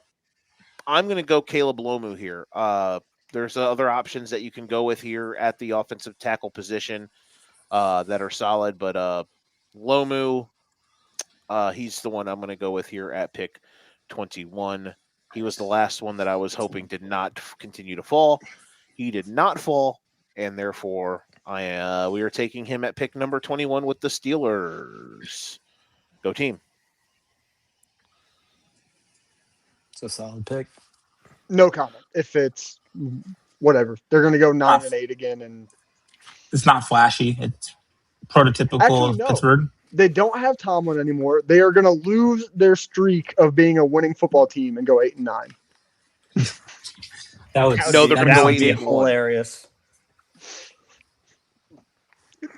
going to go Caleb Lomu here. There's other options that you can go with here at the offensive tackle position that are solid, but Lomu, he's the one I'm going to go with here at pick 21. He was the last one that I was hoping did not continue to fall. He did not fall, and therefore we are taking him at pick number 21 with the Steelers. Go team. It's a solid pick. No comment. If it's whatever, they're going to go 9-8 again, and It's not flashy. It's prototypical Actually, of no. Pittsburgh. they don't have Tomlin anymore. They are going to lose their streak of being a winning football team and go 8-9. That would No, they're gonna that go would be 8-1. hilarious.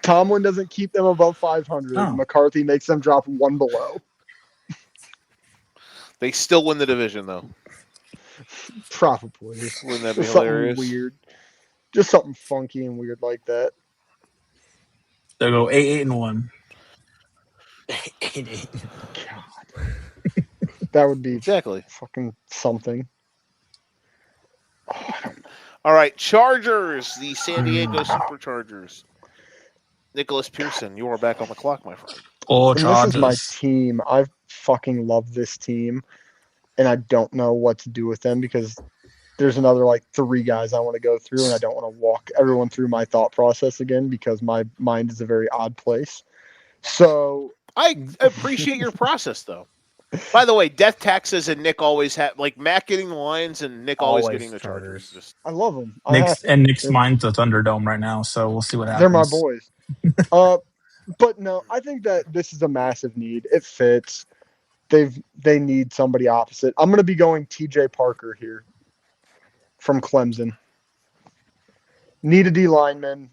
Tomlin doesn't keep them above 500. Oh. McCarthy makes them drop one below. They still win the division, though. Probably. Wouldn't that be Just something hilarious? weird. Just something funky and weird like that. They'll go 8-1. God. That would be Exactly. fucking something. All right, Chargers, the San Diego Superchargers. Nicholas Pearson, you are back on the clock, my friend. Oh, And this is my Chargers. team. I fucking love this team. And I don't know what to do with them because there's another like 3 guys I want to go through, and I don't want to walk everyone through my thought process again because my mind is a very odd place. So I appreciate your process, though. By the way, Death Taxes and Nick always have, like, Matt getting the Lions and Nick always Always getting the Chargers. Chargers. Just, I love them. Nick's mine's the Thunderdome right now, so we'll see what happens. They're my boys. But no, I think that this is a massive need. It fits. They need somebody opposite. I'm going to be going TJ Parker here from Clemson. Need a D lineman.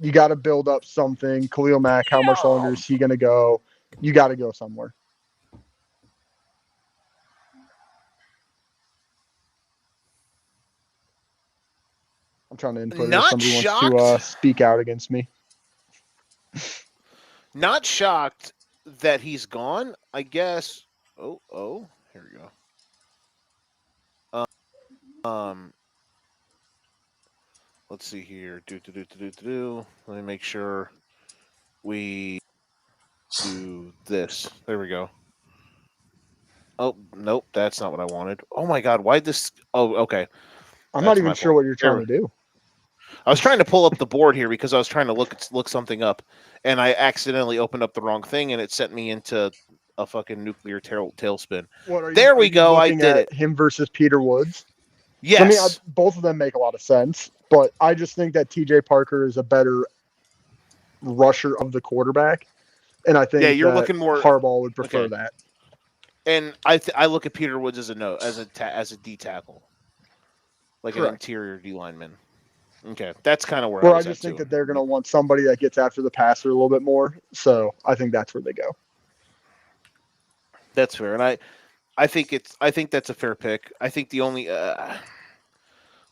You got to build up something. Khalil Mack, how much longer is he going to go? You got to go somewhere. I'm trying to input it if Not somebody wants shocked. to speak out against me. not shocked that he's gone, I guess. Oh, here we go. Let's see here. Let me make sure we do this. There we go. Oh, nope, that's not what I wanted. Oh my God, why'd this? Oh, okay. I'm That's not my even sure fault. what you're trying to do. I was trying to pull up the board here because I was trying to look something up, and I accidentally opened up the wrong thing, and it sent me into a fucking nuclear tailspin. There we go, I did it. Him versus Peter Woods. Yes. I mean, both of them make a lot of sense, but I just think that TJ Parker is a better rusher of the quarterback, and I think you're that looking more. Harbaugh would prefer Okay. that. And I look at Peter Woods as a D tackle, like an Correct. interior D lineman. Okay, that's kind of where Where I I was just at, think too. that they're going to want somebody that gets after the passer a little bit more, so I think that's where they go. That's fair, and I think that's a fair pick. I think the only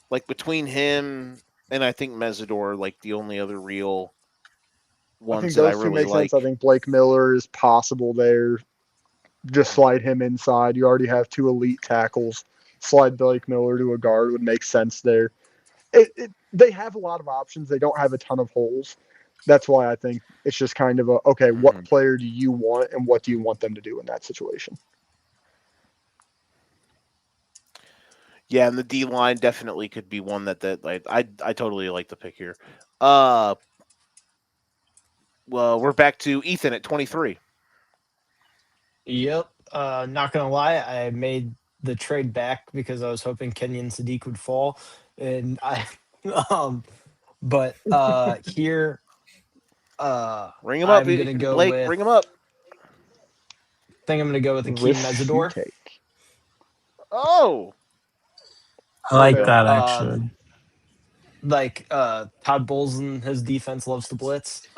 like between him and I think Mesidor, like the only other real I ones think that I those two really make like. sense. I think Blake Miller is possible there. Just slide him inside. You already have 2 elite tackles. Slide Blake Miller to a guard would make sense there. They have a lot of options. They don't have a ton of holes. That's why I think it's just kind of what player do you want and what do you want them to do in that situation? Yeah, and the D line definitely could be one that like I totally like the pick here. Well, we're back to Ethan at 23. Yep. Not gonna lie, I made the trade back because I was hoping Kenyon Sadiq would fall, and I, but here, Ring him up, I'm gonna go Blake. with. Ring him up. I think I'm gonna go with Akeem Risk you Mesidor. take. Oh, I like Okay. that, actually. Like Todd Bowles and his defense loves to blitz.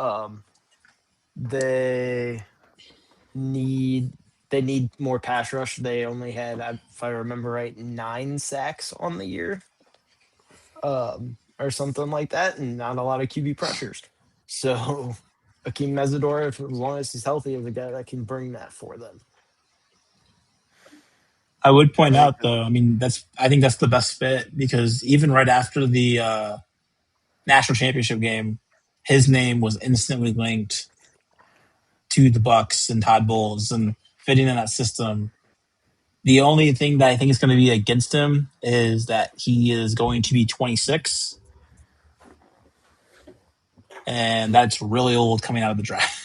They need more pass rush. They only had, if I remember right, 9 sacks on the year, or something like that, and not a lot of QB pressures. So Akeem Mesidor, as long as he's healthy, is a guy that can bring that for them. I would point out though, I mean, I think that's the best fit because even right after the national championship game, his name was instantly linked to the Bucks and Todd Bowles and fitting in that system. The only thing that I think is going to be against him is that he is going to be 26. And that's really old coming out of the draft.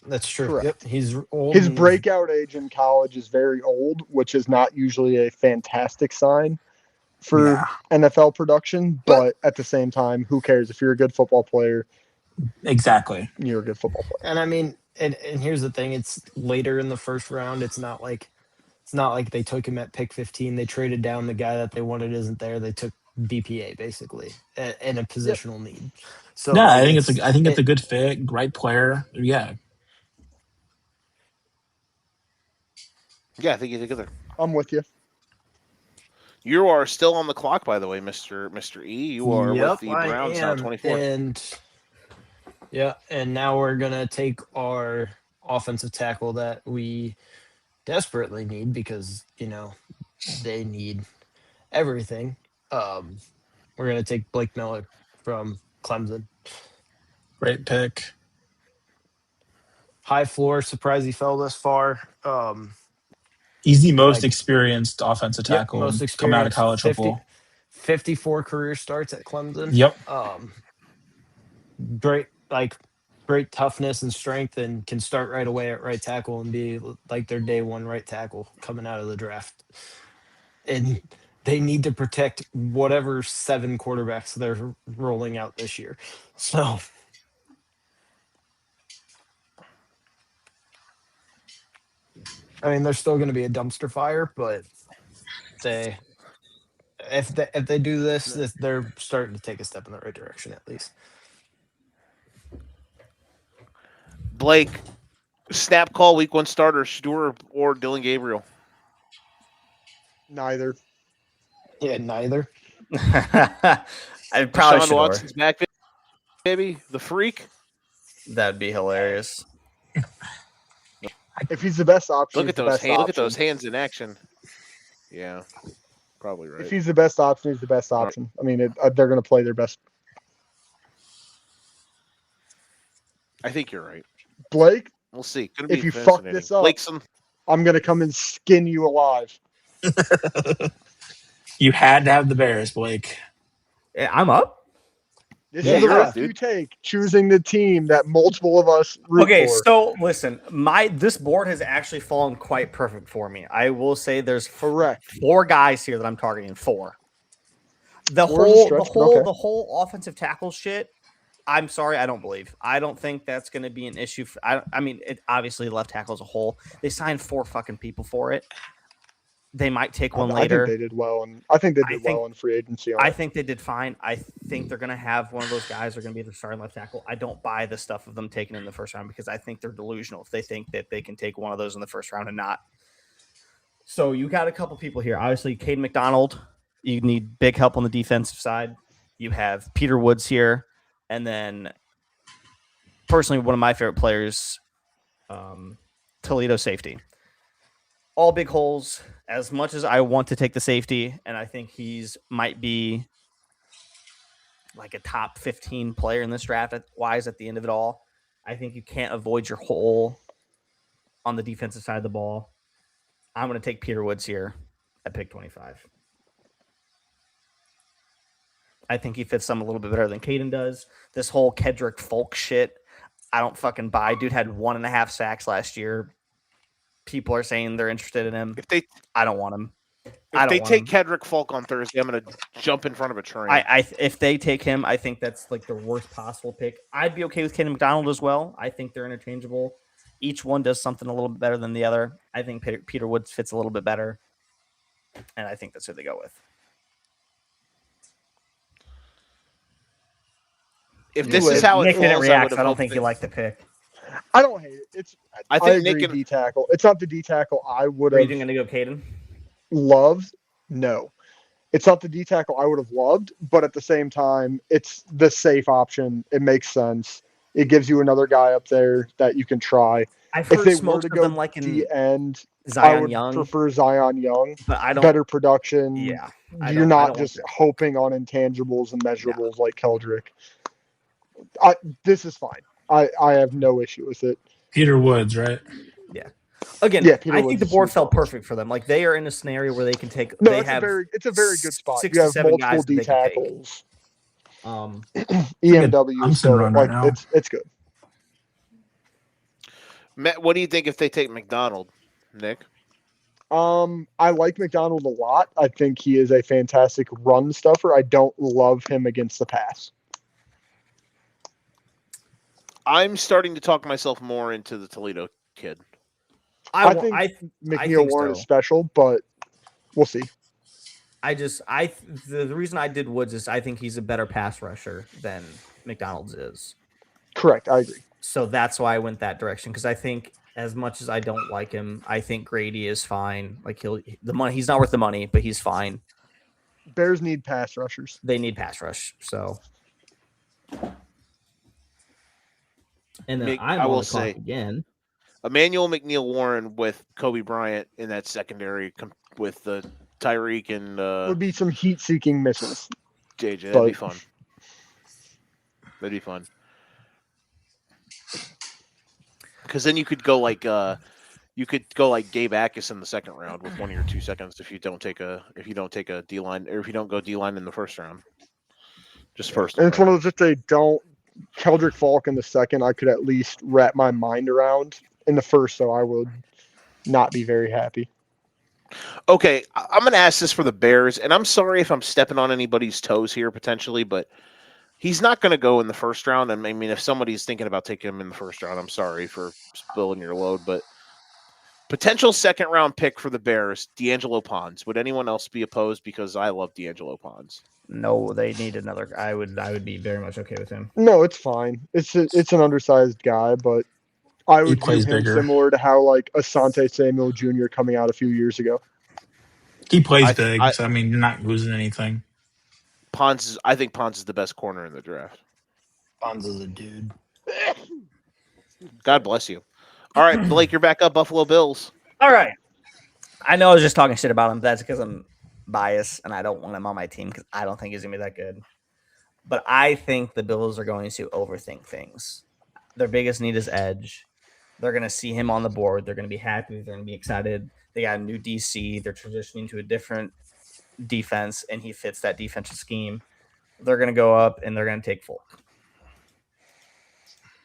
That's true. Correct. Yep, he's old. His and- breakout age in college is very old, which is not usually a fantastic sign for Yeah. NFL production. But at the same time, who cares? If you're a good football player, Exactly. you're a good football player. And I mean, and here's the thing: it's later in the first round. It's not like they took him at pick 15. They traded down the guy that they wanted isn't there. They took BPA basically in a positional need. So No, I I mean, think it's a good fit, right player. Yeah. Yeah, I think he's a good there. I'm with you. You are still on the clock, by the way, Mr. E. You are with the I Browns now, am. 24. And now we're gonna take our offensive tackle that we desperately need because they need everything. We're gonna take Blake Miller from Clemson. Great pick. High floor, surprised he fell this far. He's the most Like- experienced offensive tackle coming out of college 50 football. 54 career starts at Clemson. Yep. Great toughness and strength, and can start right away at right tackle and be like their day one right tackle coming out of the draft. And they need to protect whatever 7 quarterbacks they're rolling out this year. So I mean, there's still going to be a dumpster fire, but if they do this, they're starting to take a step in the right direction at least. Blake, snap call, week 1 starter, Shador or Dylan Gabriel? Neither. Yeah, neither. I'd probably Deshaun should. Watson's back, baby. The freak. That'd be hilarious. If he's the best option, Look he's at the those best hands. Look at option. those hands in action. Yeah, probably right. If he's the best option, he's the best option. I mean, they're going to play their best. I think you're right. Blake, We'll see. Gonna be if you fuck fascinating. this up- Blake, some I'm going to come and skin you alive. You had to have the Bears, Blake. I'm up. This Yeah, is the you're up, risk dude. you take, choosing the team that multiple of us root Okay, for. so listen, this board has actually fallen quite perfect for me. I will say there's Correct. 4 guys here that I'm targeting. 4. The 4 is a stretch, but okay. whole offensive tackle shit. I'm sorry, I don't believe. I don't think that's going to be an issue. I mean, it obviously left tackle as a whole. They signed 4 fucking people for it. They might take one later. I think they did well, and I think they did well in free agency. I think they did fine. I think they're going to have one of those guys are going to be their starting left tackle. I don't buy the stuff of them taking in the first round because I think they're delusional if they think that they can take one of those in the first round and not. So you got a couple people here. Obviously, Caden McDonald. You need big help on the defensive side. You have Peter Woods here. And then, personally, one of my favorite players, Toledo safety. All big holes. As much as I want to take the safety, and I think might be like a top 15 player in this draft wise at the end of it all, I think you can't avoid your hole on the defensive side of the ball. I'm going to take Peter Woods here at pick 25. I think he fits some a little bit better than Caden does. This whole Kedrick Folk shit, I don't fucking buy. Dude had 1.5 sacks last year. People are saying they're interested in him. I don't want him. If they take Kedrick Folk on Thursday, I'm going to jump in front of a train. If they take him, I think that's like the worst possible pick. I'd be okay with Caden McDonald as well. I think they're interchangeable. Each one does something a little bit better than the other. I think Peter Woods fits a little bit better, and I think that's who they go with. If this is how it Nick didn't falls, react, I don't hoped think that- you like the pick. I don't hate it. I I think agree, Nick and D tackle. It's not the D tackle I would Are you have going to go Caden? loved. No, it's not the D tackle I would have loved, but at the same time, it's the safe option. It makes sense. It gives you another guy up there that you can try. I've If heard they were smokes to of go them like in D end, I Zion would Young, prefer Zion Young. but I don't. Better production. Yeah, You're not just hoping on intangibles and measurables like Keldrick. This is fine. I have no issue with it. Peter Woods, right? Again, Yeah, Peter I Woods think the is board sweet fell spot. perfect for them. Like they are in a scenario where they can take. No, they it's have a very good spot. 6 You to have 7 multiple guys that D they can take. tackles. good EMW is Clemson run right now. it's good. Matt, what do you think if they take McDonald, Nick? I like McDonald a lot. I think he is a fantastic run stuffer. I don't love him against the pass. I'm starting to talk myself more into the Toledo kid. I think McNeil think Warren is so. special, but we'll see. The reason I did Woods is I think he's a better pass rusher than McDonald's is. Correct. I agree. So that's why I went that direction because I think as much as I don't like him, I think Grady is fine. Like he's not worth the money, but he's fine. Bears need pass rushers. They need pass rush. So, and then I will say again. Emmanuel McNeil Warren with Kobe Bryant in that secondary with the Tyreek and Would be some heat-seeking missiles. JJ. That'd But- be fun. That'd be fun. Because then you could go like Gabe Akis in the second round with 1 or 2 seconds if you don't take a D line or if you don't go D line in the first round. Just first. And it's one of those if they don't Keldrick Falk in the second, I could at least wrap my mind around. In the first, though, I would not be very happy. Okay, I'm going to ask this for the Bears, and I'm sorry if I'm stepping on anybody's toes here potentially, but he's not going to go in the first round. And I mean, if somebody's thinking about taking him in the first round, I'm sorry for spilling your load, but potential second round pick for the Bears, D'Angelo Pons. Would anyone else be opposed? Because I love D'Angelo Pons. No, they need another. I would be very much okay with him. No, it's fine. It's an undersized guy, but I would view plays him bigger. similar to how like Asante Samuel Jr. coming out a few years ago. He plays I- big, I- so I mean, you're not losing anything. I think Pons is the best corner in the draft. Bonds is a dude. God bless you. All right, Blake, you're back up. Buffalo Bills. All right. I know I was just talking shit about him. That's because I'm biased and I don't want him on my team because I don't think he's gonna be that good. But I think the Bills are going to overthink things. Their biggest need is edge. They're going to see him on the board. They're going to be happy. They're going to be excited. They got a new DC. They're transitioning to a different defense, and he fits that defensive scheme. They're going to go up, and they're going to take Folk.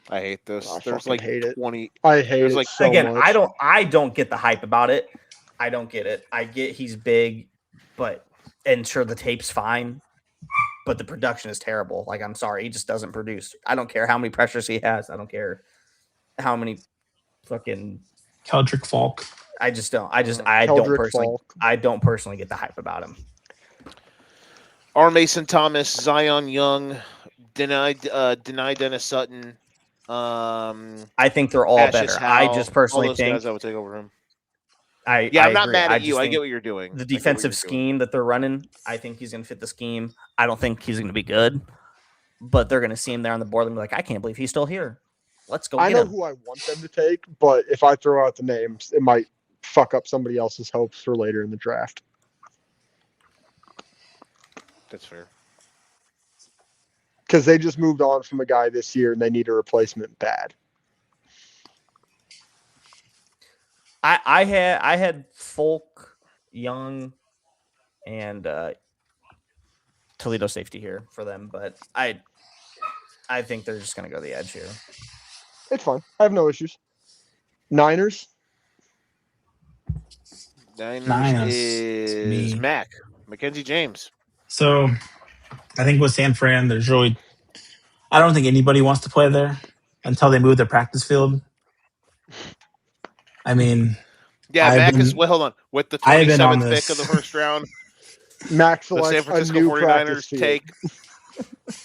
I hate this. I There's fucking like hate it. 20. I hate There's it like- so Again, much. I don't get the hype about it. I don't get it. I get he's big, and sure the tape's fine, but the production is terrible. Like, I'm sorry, he just doesn't produce. I don't care how many pressures he has. I don't care how many fucking. Keldrick Falk. I just don't. I don't Keldrick personally. Falk. I don't personally get the hype about him. R. Mason Thomas, Zion Young, deny Dennis Sutton. I think they're all Cassius better. Howe, I just personally all those think. guys that would take over him. I I'm not agree. mad at just you. I think get what you're doing. the I get what defensive you're doing. scheme that they're running. I think he's going to fit the scheme. I don't think he's going to be good, but they're going to see him there on the board and be like, I can't believe he's still here. Let's go I get know him. who I want them to take, but if I throw out the names, it might fuck up somebody else's hopes for later in the draft. That's fair. Because they just moved on from a guy this year and they need a replacement bad. I had Folk, Young, and Toledo safety here for them, but I think they're just going to go the edge here. It's fine. I have no issues. Niners. Niners is Me. Mackenzie James. So I think with San Fran, there's really, I don't think anybody wants to play there until they move their practice field. I mean, Yeah, I've Mac is. been- Well, hold on. With the I have been on 27th pick this. of the first round, Max the San selects a Francisco new practice 49ers field. take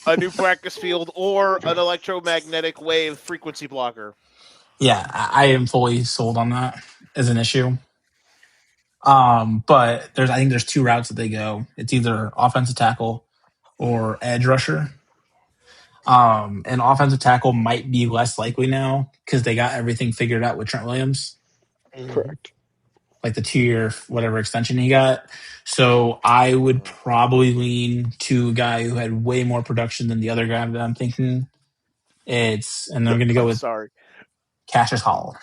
a new practice field or an electromagnetic wave frequency blocker. yeah, I am fully sold on that as an issue. But I think there's two routes that they go. It's either offensive tackle or edge rusher. And offensive tackle might be less likely now because they got everything figured out with Trent Williams. Correct. like the 2-year whatever extension he got. So I would probably lean to a guy who had way more production than the other guy that I'm thinking. And I'm going to go I'm with sorry. Cassius Hall.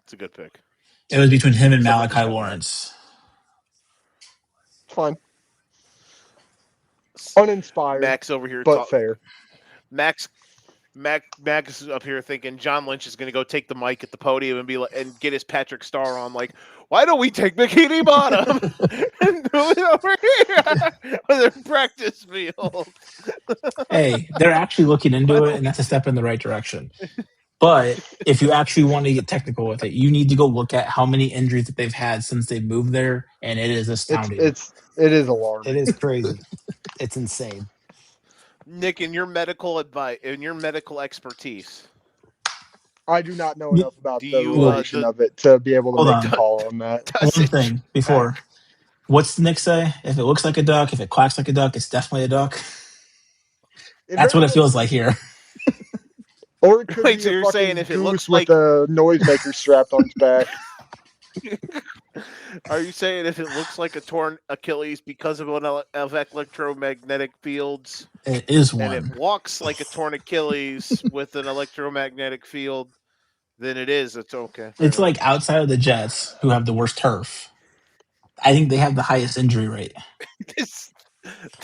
It's a good pick. It was between him and Someone just Malachi got Lawrence. Fine. Uninspired, Max over here. but fair. Max is up here thinking John Lynch is going to go take the mic at the podium and be like, and get his Patrick Star on. Like, why don't we take Bikini Bottom and move it over here on their practice field? Hey, they're actually looking into it, and that's a step in the right direction. But if you actually want to get technical with it, you need to go look at how many injuries that they've had since they moved there, and it is astounding. It is alarming. It is crazy. It's insane. Nick, in your medical advice, in your medical expertise, I do not know enough about Do the you, relation of it to be able to Hold make on. a call on that. does One it- thing before, what's the Nick say? If it looks like a duck, if it quacks like a duck, it's definitely a duck. That's what it feels like here. Or it could Wait, be so a you're fucking saying if it goose looks with like- a noisemaker strapped on its back. Are you saying if it looks like a torn Achilles because of electromagnetic fields, It is and one. it walks like a torn Achilles with an electromagnetic field, then it's okay. It's like outside of the Jets, who have the worst turf. I think they have the highest injury rate.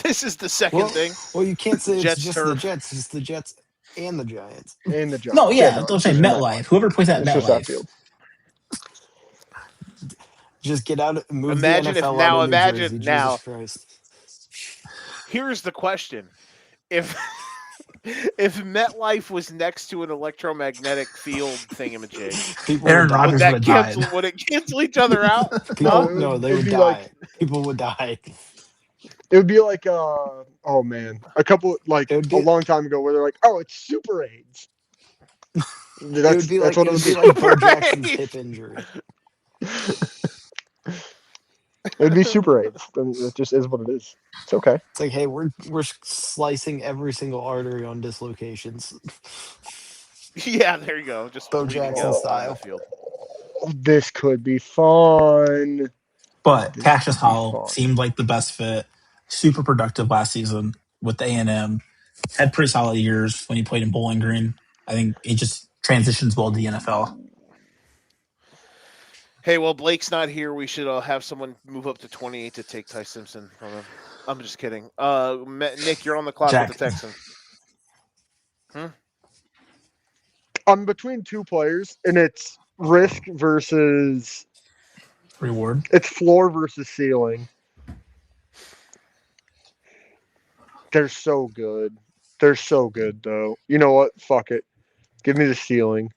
This is the second thing. Well, you can't say it's Jets just turf. the Jets. It's the Jets and the Giants. And the Giants. No, yeah, no, I'm it's saying just MetLife. Whoever plays at It's just that MetLife. field. Just get out. Move Imagine the if NFL now- out of New imagine Jersey, now- Jesus Christ. Here's the question: If MetLife was next to an electromagnetic field thingamajig, People Aaron would die. Rodgers would that would have died. cancel? Would it cancel each other out? No, No, no, they it'd would be die. like- People would die. It would be like oh man, a long time ago where they're like, oh, it's Super AIDS. It would be like what it would be be. like Bo Jackson's Right. hip injury. It would be Super AIDS. It just is what it is. It's okay. It's like, hey, we're slicing every single artery on dislocations. Yeah, there you go. Just Bo bleeding Jackson out on style. the field. This could be fun. But This Cassius could be Hall fun. seemed like the best fit. Super productive last season with the A&M. Had pretty solid years when he played in Bowling Green. I think he just transitions well to the NFL. Hey, well, Blake's not here. We should have someone move up to 28 to take Ty Simpson from him. I'm just kidding. Nick, you're on the clock Jack. with the Texans. I'm between two players, and it's risk versus Reward. it's floor versus ceiling. They're so good. They're so good, though. You know what? Fuck it. Give me the ceiling.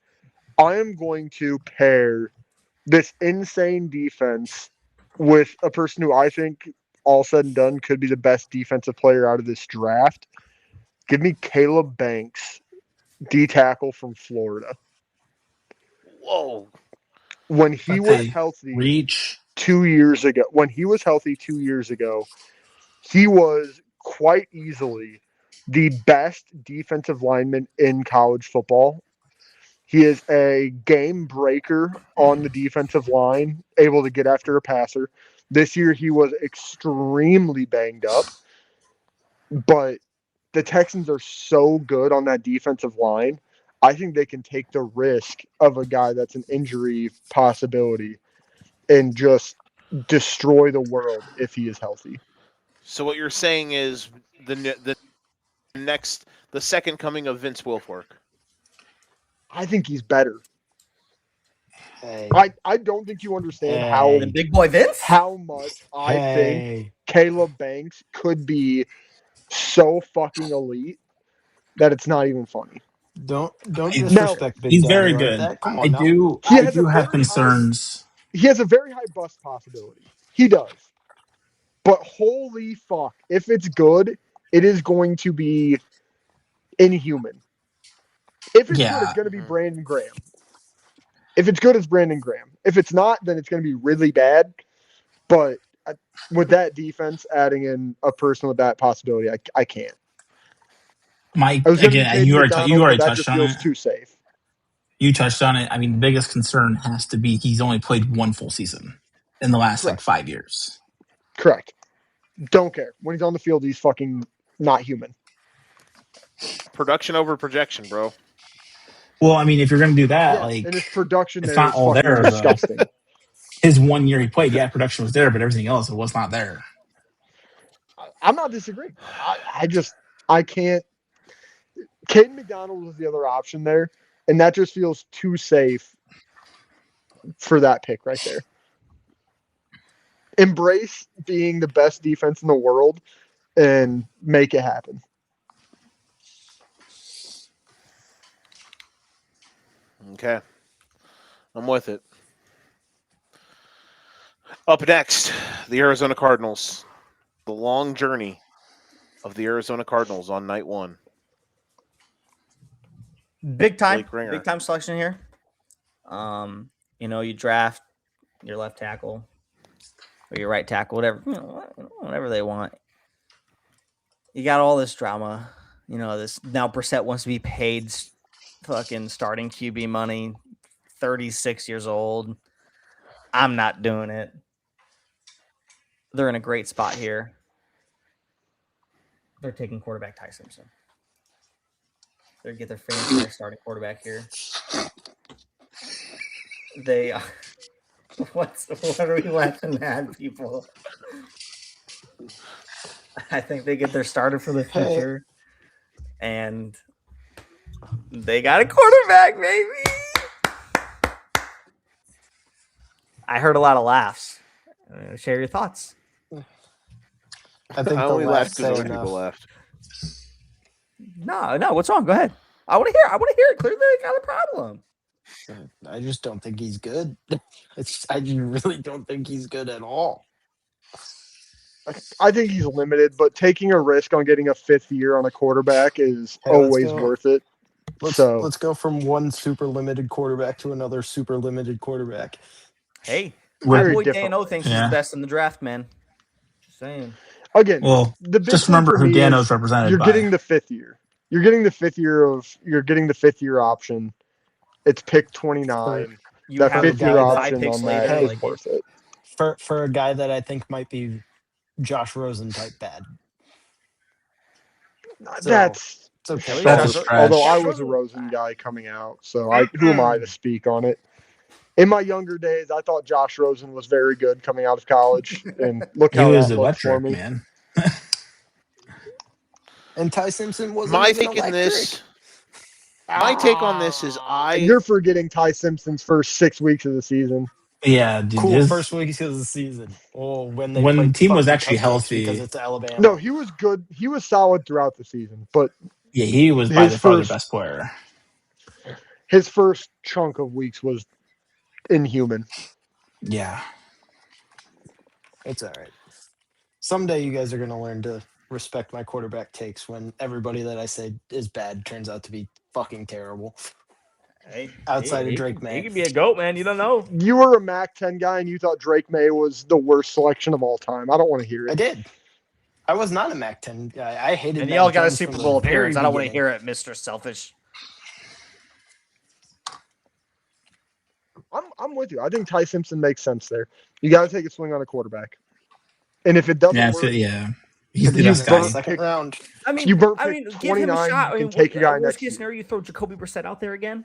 I am going to pair this insane defense with a person who I think, all said and done, could be the best defensive player out of this draft. Give me Caleb Banks, D tackle from Florida. Whoa. When he That's was a healthy Reach. 2 years ago, he was quite easily the best defensive lineman in college football. He is a game breaker on the defensive line, able to get after a passer. This year he was extremely banged up, but the Texans are so good on that defensive line. I think they can take the risk of a guy that's an injury possibility and just destroy the world if he is healthy. So what you're saying is the second coming of Vince Wilfork. I think he's better. Hey, I don't think you understand Hey. The big boy Vince? how much I think hey, Caleb Banks could be so fucking elite that it's not even funny. don't He's- disrespect Big He's Daddy very like good. that. Come I on now. do. He I has a do have very concerns. He has a very high bust possibility. He does. But holy fuck, if it's good, it is going to be inhuman. If it's Yeah. good, it's going to be Brandon Graham. If it's good, it's Brandon Graham. If it's not, then it's going to be really bad. But with that defense adding in a person with that possibility, I can't. Mike, I was going to again, you already you touched that just on feels it. too safe. You touched on it. I mean, the biggest concern has to be he's only played one full season in the last like Correct. 5 years. Correct. Don't care. When he's on the field, he's fucking not human. Production over projection, bro. Well, I mean, if you're going to do that, Yeah, like and his production it's there not is all fucking there, though. disgusting. his 1 year he played, yeah, production was there, but everything else it was not there. I'm not disagreeing. I can't. Caden McDonald was the other option there, and that just feels too safe for that pick right there. Embrace being the best defense in the world and make it happen. Okay. I'm with it. Up next, the Arizona Cardinals. The long journey of the Arizona Cardinals on night one. Big Blake Ringer. big time selection here. You draft your left tackle or your right tackle, whatever they want. You got all this drama. This now Brissett wants to be paid fucking starting QB money, 36 years old. I'm not doing it. They're in a great spot here. They're taking quarterback Ty Simpson. They get their franchise starting quarterback here. They what are we laughing at, people? I think they get their starter for the future, and they got a quarterback, baby. I heard a lot of laughs. Share your thoughts. I think I the only laughed laughs because say other people enough. laughed. No, what's wrong? Go ahead. I want to hear it. Clearly, they got a problem. I just don't think he's good. I just really don't think he's good at all. I think he's limited, but taking a risk on getting a fifth year on a quarterback is Hey, let's always go. worth it. Let's go from one super limited quarterback to another super limited quarterback. Hey, Very my boy different. Dano thinks he's Yeah. the best in the draft, man. Just saying. Again, Well, the big just thing remember for who me Dano's is represented you're by. getting the fifth year. You're getting the fifth year option. It's pick 29. You That have fifth a year guy 5 option picks on that later. is Like, worth it. For a guy that I think might be Josh Rosen type bad. So, That's it's okay. At least That's a Josh- stretch. although I Josh was a Rosen- Rosen guy coming out, so who am I to speak on it? In my younger days, I thought Josh Rosen was very good coming out of college, and look He how was that looked for electric, me. man. And Ty Simpson wasn't My even take in electric. this, my take on this is You're forgetting Ty Simpson's first 6 weeks of the season. Yeah, dude. Cool his- first weeks of the season. Oh, when When played the team was fucking actually cupcakes healthy. because it's Alabama. No, he was good. He was solid throughout the season, but yeah, he was by his far the first- best player. his first chunk of weeks was inhuman. Yeah. It's all right. Someday you guys are going to learn to respect my quarterback takes when everybody that I say is bad turns out to be fucking terrible. Hey, Outside of he Drake could- May. He could be a goat, man. You don't know. You were a Mac 10 guy, and you thought Drake May was the worst selection of all time. I don't want to hear I it. did. I was not a Mac 10 guy. I hated And Mac y'all got a 10s Super from Bowl the very appearance. I don't want to beginning. hear it, Mr. Selfish. I'm with you. I think Ty Simpson makes sense there. You got to take a swing on a quarterback, and if it doesn't Yeah, work, he's the You best guy. burnt- Second round. I mean, You burnt I pick mean, give him a 29, shot. you I can mean, take a guy worst next case year. scenario, you throw Jacoby Brissett out there again.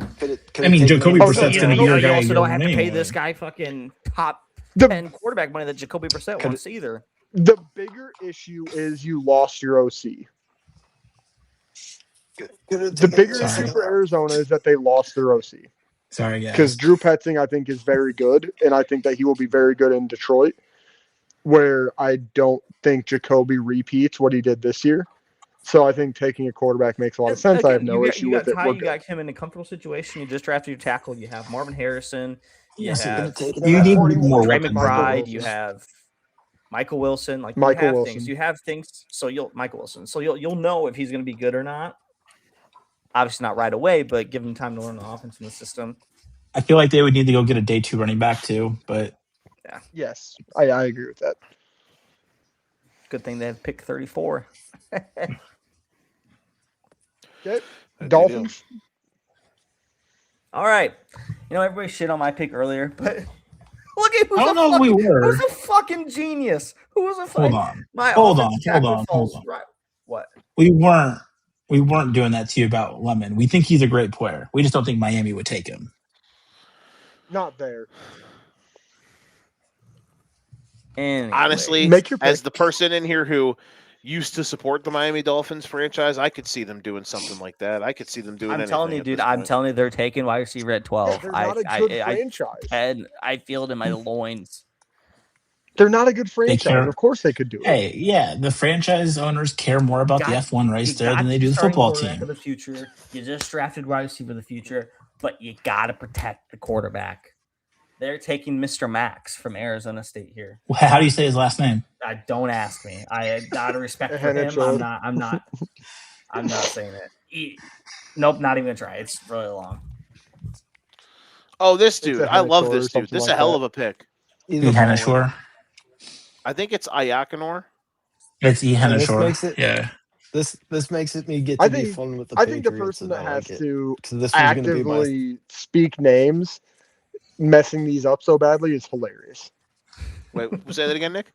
I mean, Jacoby Oh, Brissett's yeah. going to No, be your you guy. also year don't one have to pay anyway. this guy fucking top The 10 quarterback money that Jacoby Brissett Could- wants either. the bigger issue is you lost your OC. The bigger Sorry. issue for Arizona is that they lost their OC. Sorry, guys. Because Drew Petzing, I think, is very good, and I think that he will be very good in Detroit, where I don't think Jacoby repeats what he did this year. So I think taking a quarterback makes a lot of sense. I have no issue with it. Ty, We're you good. got him in a comfortable situation. You just drafted your tackle. You have Marvin Harrison. You Yes, you're have gonna take it You at need 41. more Trey weapons. Michael McBride. Wilson. You have Michael Wilson. Like Michael you have Wilson. things. You have things. So Michael Wilson. So you'll know if he's going to be good or not. Obviously not right away, but give him time to learn the offense and the system. I feel like they would need to go get a day 2 running back too, but Yes, I agree with that. Good thing they have pick 34. Okay. Good Dolphins. All right. You know, everybody shit on my pick earlier, but look at who's I don't know if we were. Who's a fucking genius? Who was a Hold fucking on. my Hold offensive on. tackle Hold on. falls Hold on. right. What? We weren't doing that to you about Lemon. We think he's a great player. We just don't think Miami would take him. Not there. Anyway. Honestly, Make your as pick. the person in here who used to support the Miami Dolphins franchise, I could see them doing something like that. I could see them doing I'm anything. telling you, at dude. this I'm point. telling you, they're taking wide receiver at 12. Yeah, they're not a good franchise. I feel it in my loins. They're not a good franchise. care. Of course they could do it. Hey, yeah, the franchise owners care more about the F1 race there than they do the football team. Of the future. You just drafted wide receiver of the future, but you got to protect the quarterback. They're taking Mr. Max from Arizona State here. How do you say his last name? Don't ask me. I out of respect for him, I'm not saying it. Nope, not even gonna try. It's really long. Oh, this dude. I love Henniker this or dude. something This is like a hell that. of a pick. He's a baller. Henniker. I think it's Iaconor. It's E. And this Henniker. makes it- Yeah. This makes it me get to I be think- fun with the I Patriots. think the person that and I has like it. to 'Cause this was gonna be my actively speak names, messing these up so badly is hilarious. Wait, say that again, Nick.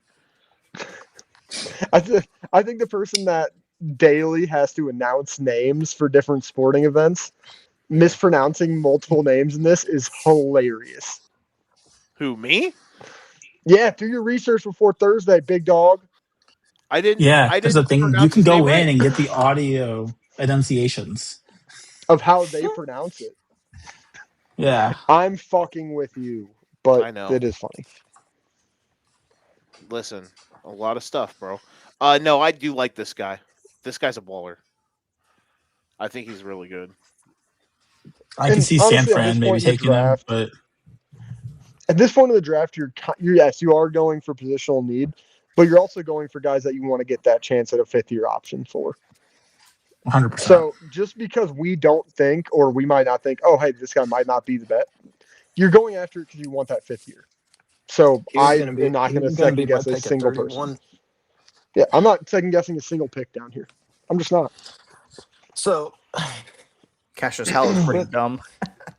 I think the person that daily has to announce names for different sporting events, mispronouncing multiple names in this is hilarious. Who, me? Yeah, do your research before Thursday, big dog. I didn't. Yeah, I that's the didn't thing. You pronounce can his go name in right. and get the audio enunciations. Of how they pronounce it. Yeah. I'm fucking with you, but I know. it is funny. Listen, a lot of stuff, bro. No, I do like this guy. This guy's a baller. I think he's really good. I can And see honestly, San at Fran this maybe point in the taking him, draft- but At this point in the draft, you're yes, you are going for positional need, but you're also going for guys that you want to get that chance at a fifth-year option for. 100%. So just because we don't think, or we might not think, oh, hey, this guy might not be the bet, you're going after it because you want that fifth year. So He was I gonna be- am not he going to was gonna second be my guess a pick at single 31. person. Yeah, I'm not second guessing a single pick down here. I'm just not. So Cassius Howard's pretty dumb.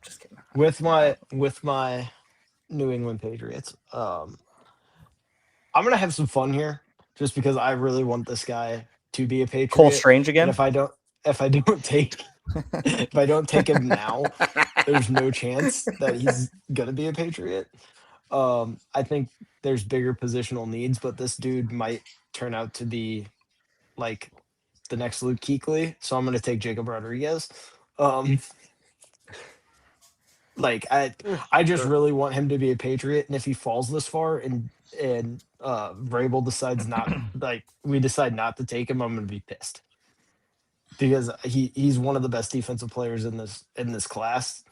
Just kidding. with my New England Patriots, I'm gonna have some fun here just because I really want this guy to be a Patriot. Cole Strange And again. if I don't take him now, there's no chance that he's gonna be a Patriot. I think there's bigger positional needs, but this dude might turn out to be like the next Luke Kuechly. So I'm gonna take Jacob Rodriguez. Like I just really want him to be a Patriot, and if he falls this far and Vrabel decides not we decide not to take him, I'm gonna be pissed because he's one of the best defensive players in this class,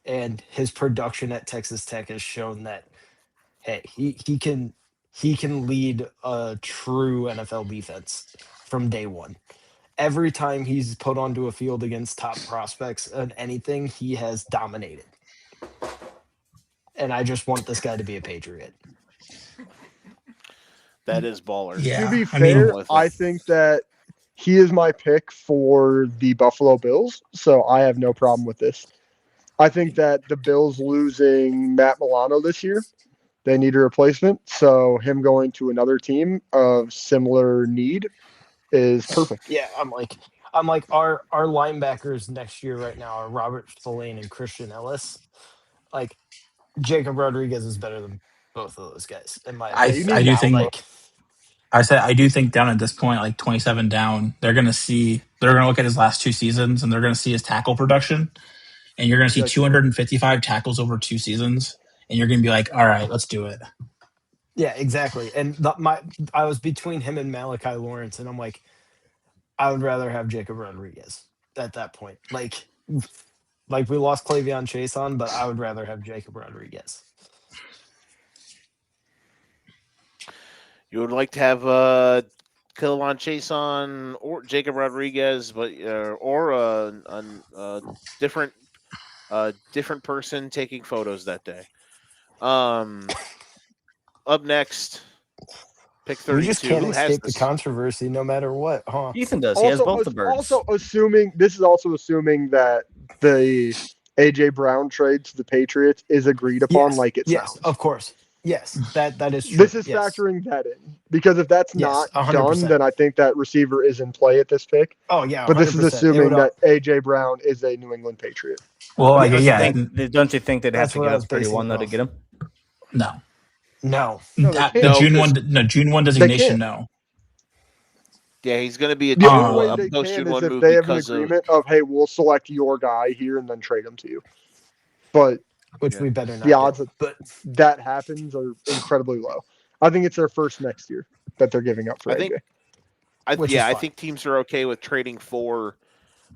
and his production at Texas Tech has shown that hey he can lead a true NFL defense from day one. Every time he's put onto a field against top prospects and anything, he has dominated. And I just want this guy to be a Patriot. That is baller. Yeah. To be I mean- fair, I think that he is my pick for the Buffalo Bills, so I have no problem with this. I think that the Bills losing Matt Milano this year, they need a replacement, so him going to another team of similar need is perfect. Yeah, I'm like our linebackers next year right now are Robert Spillane and Christian Ellis. Like Jacob Rodriguez is better than both of those guys in my I opinion. do think like I do think down at this point, like 27 down, they're gonna look at his last 2 seasons and they're gonna see his tackle production, and you're gonna see 255 tackles over 2 seasons, and you're gonna be like, all right, let's do it. yeah, exactly. And I was between him and Malachi Lawrence, and I'm like, I would rather have Jacob Rodriguez at that point. Like we lost Clavion Chason, but I would rather have Jacob Rodriguez. You would like to have Killawan Chason or Jacob Rodriguez, but or a different person taking photos that day. Up next, pick 32. We just can't Who has escape the this? controversy no matter what, huh? Ethan does. He has both the birds. Also assuming that the AJ Brown trade to the Patriots is agreed upon Yes, like it yes, sounds. of course. Yes, that is true. This is yes. factoring that in because if that's Yes, not 100%. done, then I think that receiver is in play at this pick. Oh yeah, But this is 100%. assuming that AJ Brown is a New England Patriot. Well, like, Don't you yeah, think- don't you think they'd have That's to what get I up was basing 31 though it to off. get him? no. No, No, they The can't. No, June 'cause- one, no June 1 They designation. can't. No. Yeah, he's going to be a The only way a they post can June is 1 if move they have an because of agreement of, hey, we'll select your guy here and then trade him to you. But which Yeah. we better not. the odds do. that But that happens are incredibly low. I think it's their first next year that they're giving up for I AJ. think- Which is I fine. think teams are okay with trading for,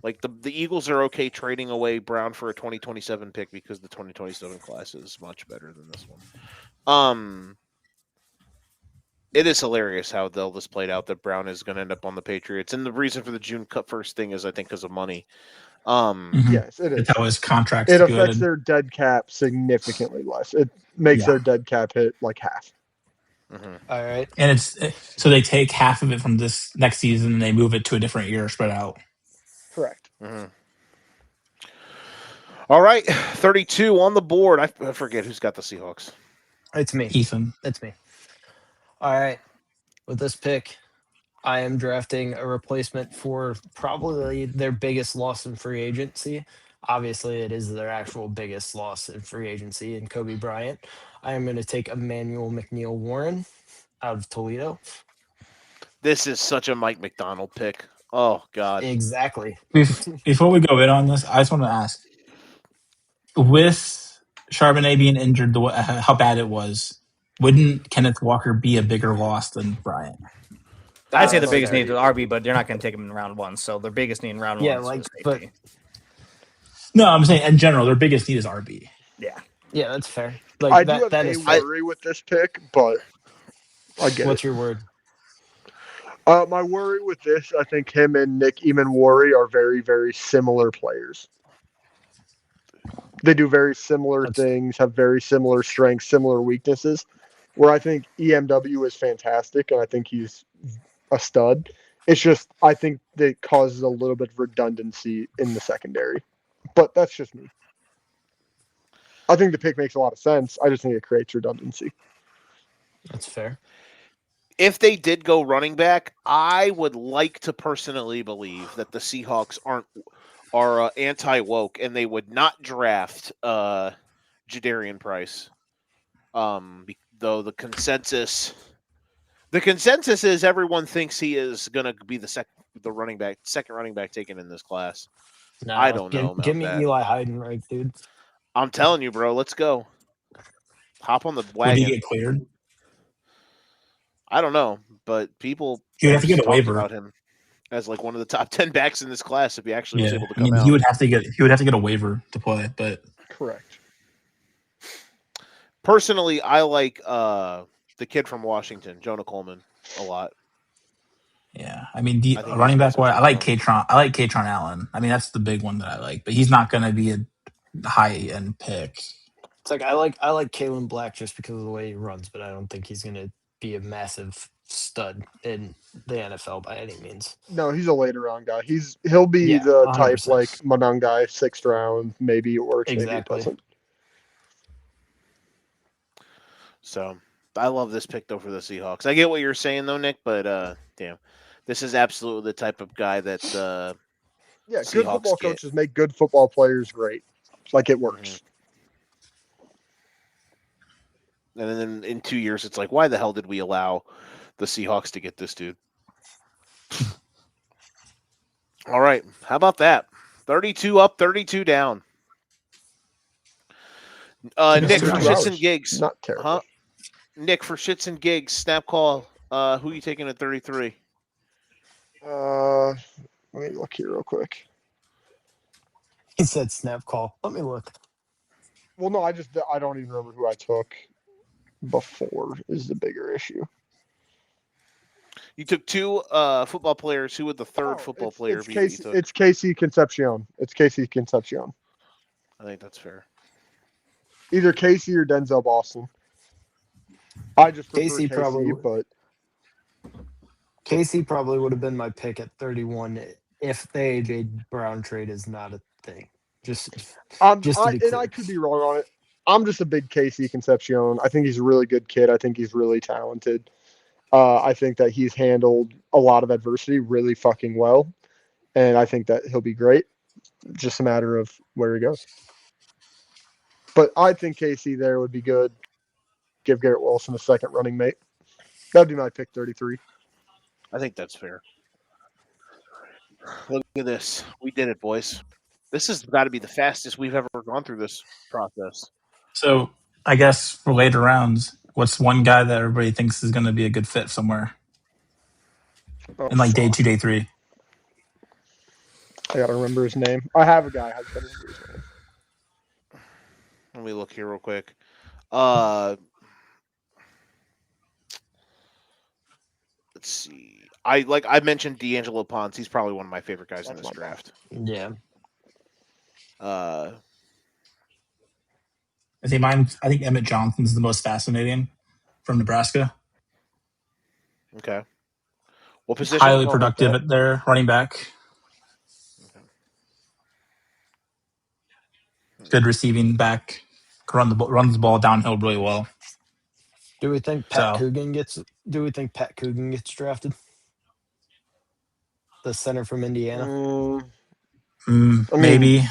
like the Eagles are okay trading away Brown for a 2027 pick because the 2027 class is much better than this one. It is hilarious how all this played out that Brown is going to end up on the Patriots, and the reason for the June cut first thing is I think because of money. Mhm. Yes, it is. That's how his contract It affects stipulated. their dead cap significantly less. It makes Yeah. their dead cap hit like half. Mhm. all right, And it's so they take half of it from this next season and they move it to a different year, spread out. Correct. Mhm. All right, 32 on the board. I forget who's got the Seahawks. it's me. Ethan. It's me. All right, with this pick, I am drafting a replacement for probably their biggest loss in free agency. Obviously, it is their actual biggest loss in free agency in Kobe Bryant. I am going to take Emmanuel McNeil Warren out of Toledo. This is such a Mike McDonald pick. Oh God. Exactly. Before we go in on this, I just want to ask: with Charbonnet being injured, how bad it was, wouldn't Kenneth Walker be a bigger loss than Bryant? I'd say the That's biggest fair. need is RB, but they're not going to take him in round 1. So their biggest need in round Yeah, 1 is like, for but safety. No, I'm saying in general, their biggest need is RB. Yeah. yeah, that's fair. Like I do have that a is fair. worry with this pick, but I get What's it. your word? My worry with this, I think him and Nick Eamon-Worry are very, very similar players. They do very similar That's- things, have very similar strengths, similar weaknesses. Where I think EMW is fantastic, and I think he's a stud. It's just I think that causes a little bit of redundancy in the secondary, but that's just me. I think the pick makes a lot of sense. I just think it creates redundancy. That's fair. If they did go running back, I would like to personally believe that the Seahawks are anti-woke and they would not draft Jadarian Price. Though the consensus is everyone thinks he is going to be the second running back taken in this class. No, I don't know about Give me that. Eli Heidenreich, dude. I'm telling you, bro. Let's go. Hop on the Would he wagon. get cleared? I don't know, but people He would have to get a talked waiver. about him as like one of the top 10 backs in this class if he actually was Yeah, able to I mean, come out. he would have to get a waiver to play. But Correct. Personally, I like the kid from Washington, Jonah Coleman, a lot. yeah, I mean, I think running he's back. I like pretty Katron. I like Katron Allen. I mean, that's the big one that I like. But he's not going to be a high end pick. It's like I like Kalen Black just because of the way he runs, but I don't think he's gonna be a massive stud in the NFL by any means. No, he's a later round guy. He'll be Yeah, the 100%. type like Monangai, 6th round, maybe it works, maybe it Exactly. doesn't. So I love this pick though for the Seahawks. I get what you're saying though, Nick, but damn, this is absolutely the type of guy that Yeah, Seahawks good football get. coaches make good football players great. Like it works. And then in 2 years, it's like, why the hell did we allow the Seahawks to get this dude? All right. How about that? 32 up, 32 down. Nick, for 2 shits hours. and gigs. Not terrible. Huh? Nick, for shits and gigs, snap call. Who are you taking at 33? Let me look here real quick. He said snap call. Let me look. Well, no, I don't even remember who I took before is the bigger issue. You took two football players. Who would the third football player it's be? Casey, that you took? it's Casey Concepcion. It's Casey Concepcion. I think that's fair. Either Casey or Denzel Boston. I just prefer Casey Casey, probably would. but Casey probably would have been my pick at 31 if the AJ Brown trade is not a thing. Just I clear. could be wrong on it. I'm just a big Casey Concepcion. I think he's a really good kid. I think he's really talented. I think that he's handled a lot of adversity really fucking well, and I think that he'll be great. Just a matter of where he goes. But I think Casey there would be good. Give Garrett Wilson a second running mate. That'd be my pick 33. I think that's fair. Look at this. We did it, boys. This has got to be the fastest we've ever gone through this process. So I guess for later rounds, what's one guy that everybody thinks is going to be a good fit somewhere Oh, in like day fuck. 2, day 3? I gotta remember his name. I have a guy. I just gotta remember his name. Let me look here real quick. Let's see. I mentioned D'Angelo Ponce. He's probably one of my favorite guys in That's this my guy. draft. Yeah. I think Emmett Johnson's the most fascinating from Nebraska. Okay. What position? Highly Don't like productive that. at their running back. Good receiving back. Runs the ball downhill really well. Do we think Pat So- Coogan gets drafted? The center from Indiana. I mean, Maybe.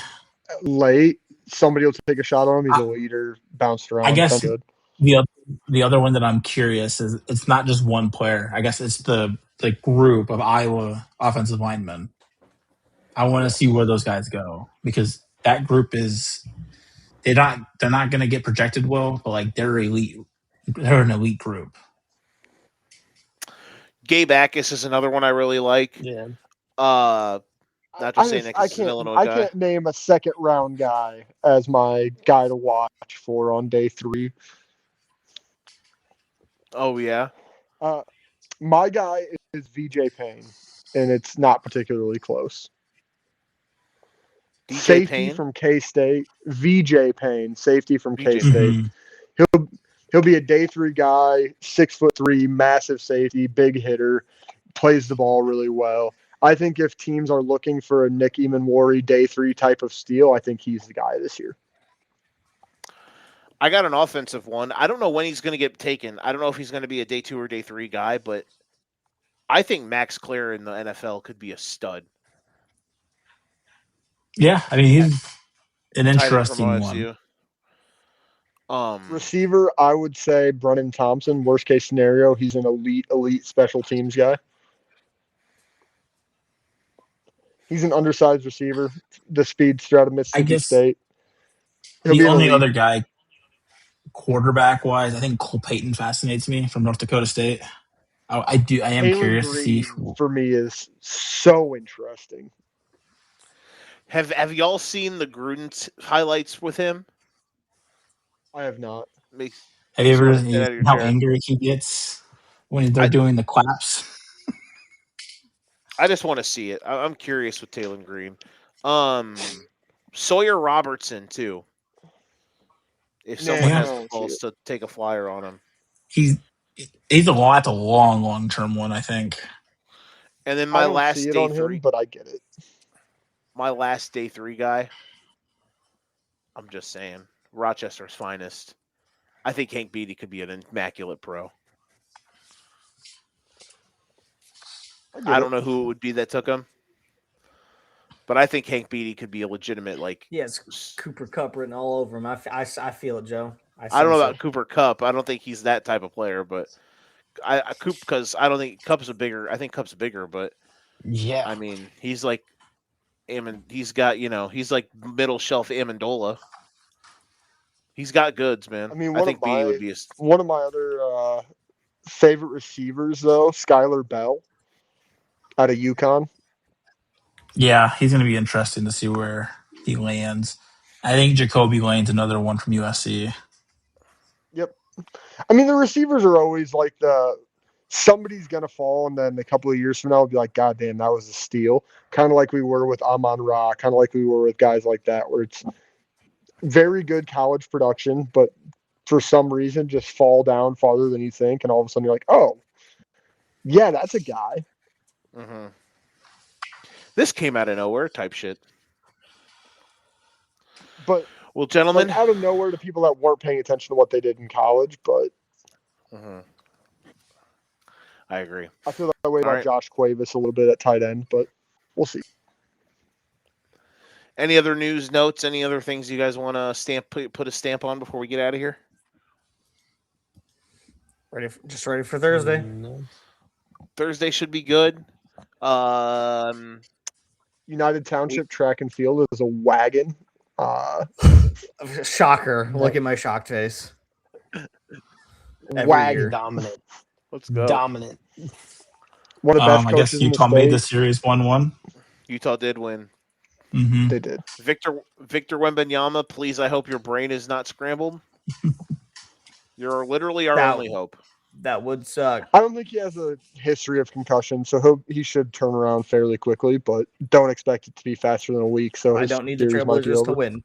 late. Somebody will take a shot on him. He's a leader, bounced around. I guess Good. the other one that I'm curious is it's not just one player. I guess it's the group of Iowa offensive linemen. I want to see where those guys go because that group is they're not going to get projected well, but like they're elite. They're an elite group. Gabe Akis is another one I really like. Yeah. Not just saying that 'cause he's an Illinois I guy. can't name a second round guy as my guy to watch for on day 3. Oh yeah. My guy is VJ Payne, and it's not particularly close. DJ Safety Payne? from K-State. VJ Payne, safety from VJ K-State. He'll be a day 3 guy, 6'3", massive safety, big hitter, plays the ball really well. I think if teams are looking for a Nick Emanwari day 3 type of steal, I think he's the guy this year. I got an offensive one. I don't know when he's going to get taken. I don't know if he's going to be a day 2 or day 3 guy, but I think Max Clare in the NFL could be a stud. Yeah, I mean he's an Tight end from interesting OSU. one. Receiver, I would say Brennan Thompson. Worst case scenario, he's an elite special teams guy. He's an undersized receiver. The speedster out of Mississippi guess State. The only other guy, quarterback wise, I think Cole Payton fascinates me from North Dakota State. I am Taylor curious to see. for me is so interesting. Have y'all seen the Gruden highlights with him? I have not. Have you ever seen how angry he gets when they're doing the claps? I just want to see it. I'm curious with Taylor Green. Sawyer Robertson too. If someone has the balls to take a flyer on him, he's a long term one, I think. And then my last see it day on 3, him, but I get it. My last day 3 guy. I'm just saying, Rochester's finest. I think Hank Beatty could be an immaculate pro. I don't know who it would be that took him, but I think Hank Beatty could be a legitimate it's Cooper Kupp written all over him. I feel it, Joe. I don't know about Cooper Kupp. I don't think he's that type of player, but because I don't think Kupp's bigger. I think Kupp's bigger, but yeah, I mean he's like, he's got he's like middle shelf Amendola. He's got goods, man. I mean, I think Beatty would be one of my other favorite receivers, though, Skylar Bell out of UConn. Yeah, he's going to be interesting to see where he lands. I think Jacoby Lane's another one from USC. Yep. I mean, the receivers are always like somebody's going to fall, and then a couple of years from now, we'll be like, God damn, that was a steal. Kind of like we were with Amon-Ra, kind of like we were with guys like that, where it's very good college production, but for some reason just fall down farther than you think, and all of a sudden you're like, oh, yeah, that's a guy. Mm-hmm. This came out of nowhere type shit. But Well, gentlemen, like, out of nowhere to people that weren't paying attention to what they did in college, but I agree. I feel that way All about right. Josh Cuevas a little bit at tight end, but we'll see. Any other news notes? Any other things you guys want to put a stamp on before we get out of here? Ready for Thursday. No. Thursday should be good. United Township Track and Field is a wagon. Shocker. Look at my shocked face. Every Wagon. year. Dominant. Let's go. Dominant. One of the best I guess coaches in the Utah made state. the series 1-1. Utah did win. Mm-hmm. They did. Victor Wembanyama, please, I hope your brain is not scrambled. You're literally our only hope. That would suck. I don't think he has a history of concussion, so he should turn around fairly quickly, but don't expect it to be faster than a week. So I his don't need the series might be Trailblazers to over. win.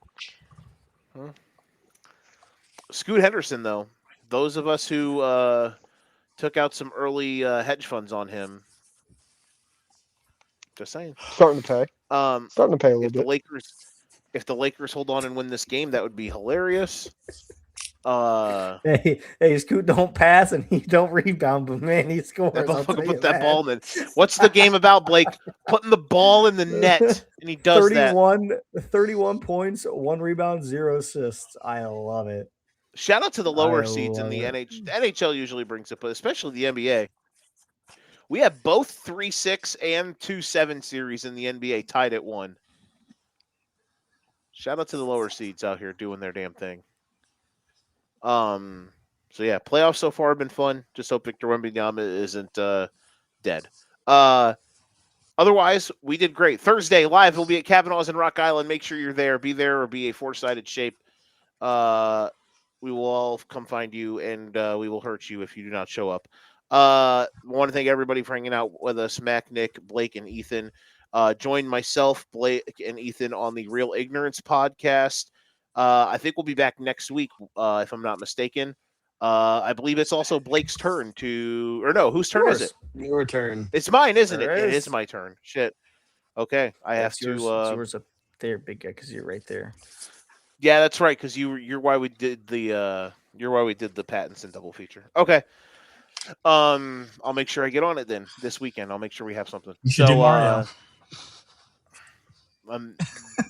Scoot Henderson, though, those of us who took out some early hedge funds on him, just saying. Starting to pay. Starting to pay a If little bit. if the Lakers hold on and win this game, that would be hilarious. Hey, Scoot don't pass and he don't rebound, but man, he scores. That I'll tell motherfucker you put that ball in. What's the game about, Blake? Putting the ball in the net, and he does that. 31 points, 1 rebound, 0 assists. I love it. Shout out to the lower I seeds in love the it. The NHL usually brings it, but especially the NBA. We have both 3-6 and 2-7 series in the NBA tied at 1. Shout out to the lower seeds out here doing their damn thing. So yeah, playoffs so far have been fun. Just hope Victor Wembanyama isn't dead. Otherwise, we did great. Thursday live, we'll be at Kavanaugh's in Rock Island. Make sure you're there. Be there or be a 4-sided shape. We will all come find you, and we will hurt you if you do not show up. I want to thank everybody for hanging out with us. Mac, Nick, Blake, and Ethan. Join myself, Blake, and Ethan on the Real Ignorance podcast. I think we'll be back next week, if I'm not mistaken. I believe it's also Blake's turn to, or no, whose turn is it? Your turn. It's mine, isn't it? Sure It is. is my turn. Shit. Okay, I have It's to. yours, it's yours up there, big guy, because you're right there. Yeah, that's right. Because you're why we did the patents and double feature. Okay. I'll make sure I get on it then this weekend. I'll make sure we have something. You should do Mario.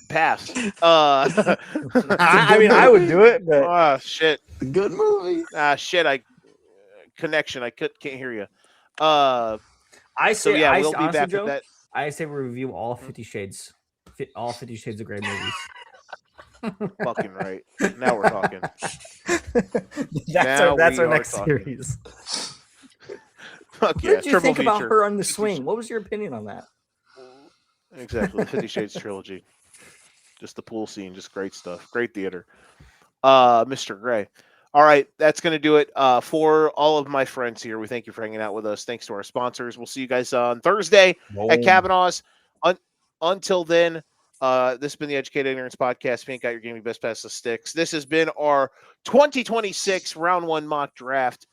Pass. I mean, I would do it, but Shit. Good movie. Shit. Connection. I can't hear you. I say, So yeah, we'll be honestly, back Joe, with that. I say we review all 50 all 50 Shades of Grey movies. Fucking right. Now we're talking. That's Now our we are next talking. series. Fuck What yeah. did you Triple think about feature. her on the swing? What was your opinion on that? Exactly. The 50 Shades trilogy. Just the pool scene. Just great stuff. Great theater. Mr. Gray. All right. That's going to do it for all of my friends here. We thank you for hanging out with us. Thanks to our sponsors. We'll see you guys on Thursday at Kavanaugh's. Until then, this has been the Educated Ignorance Podcast. Pink out your gaming best pass of sticks. This has been our 2026 round 1 mock draft.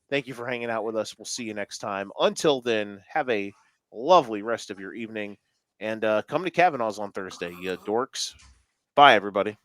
Thank you for hanging out with us. We'll see you next time. Until then, have a lovely rest of your evening. And come to Kavanaugh's on Thursday, you dorks. Bye, everybody.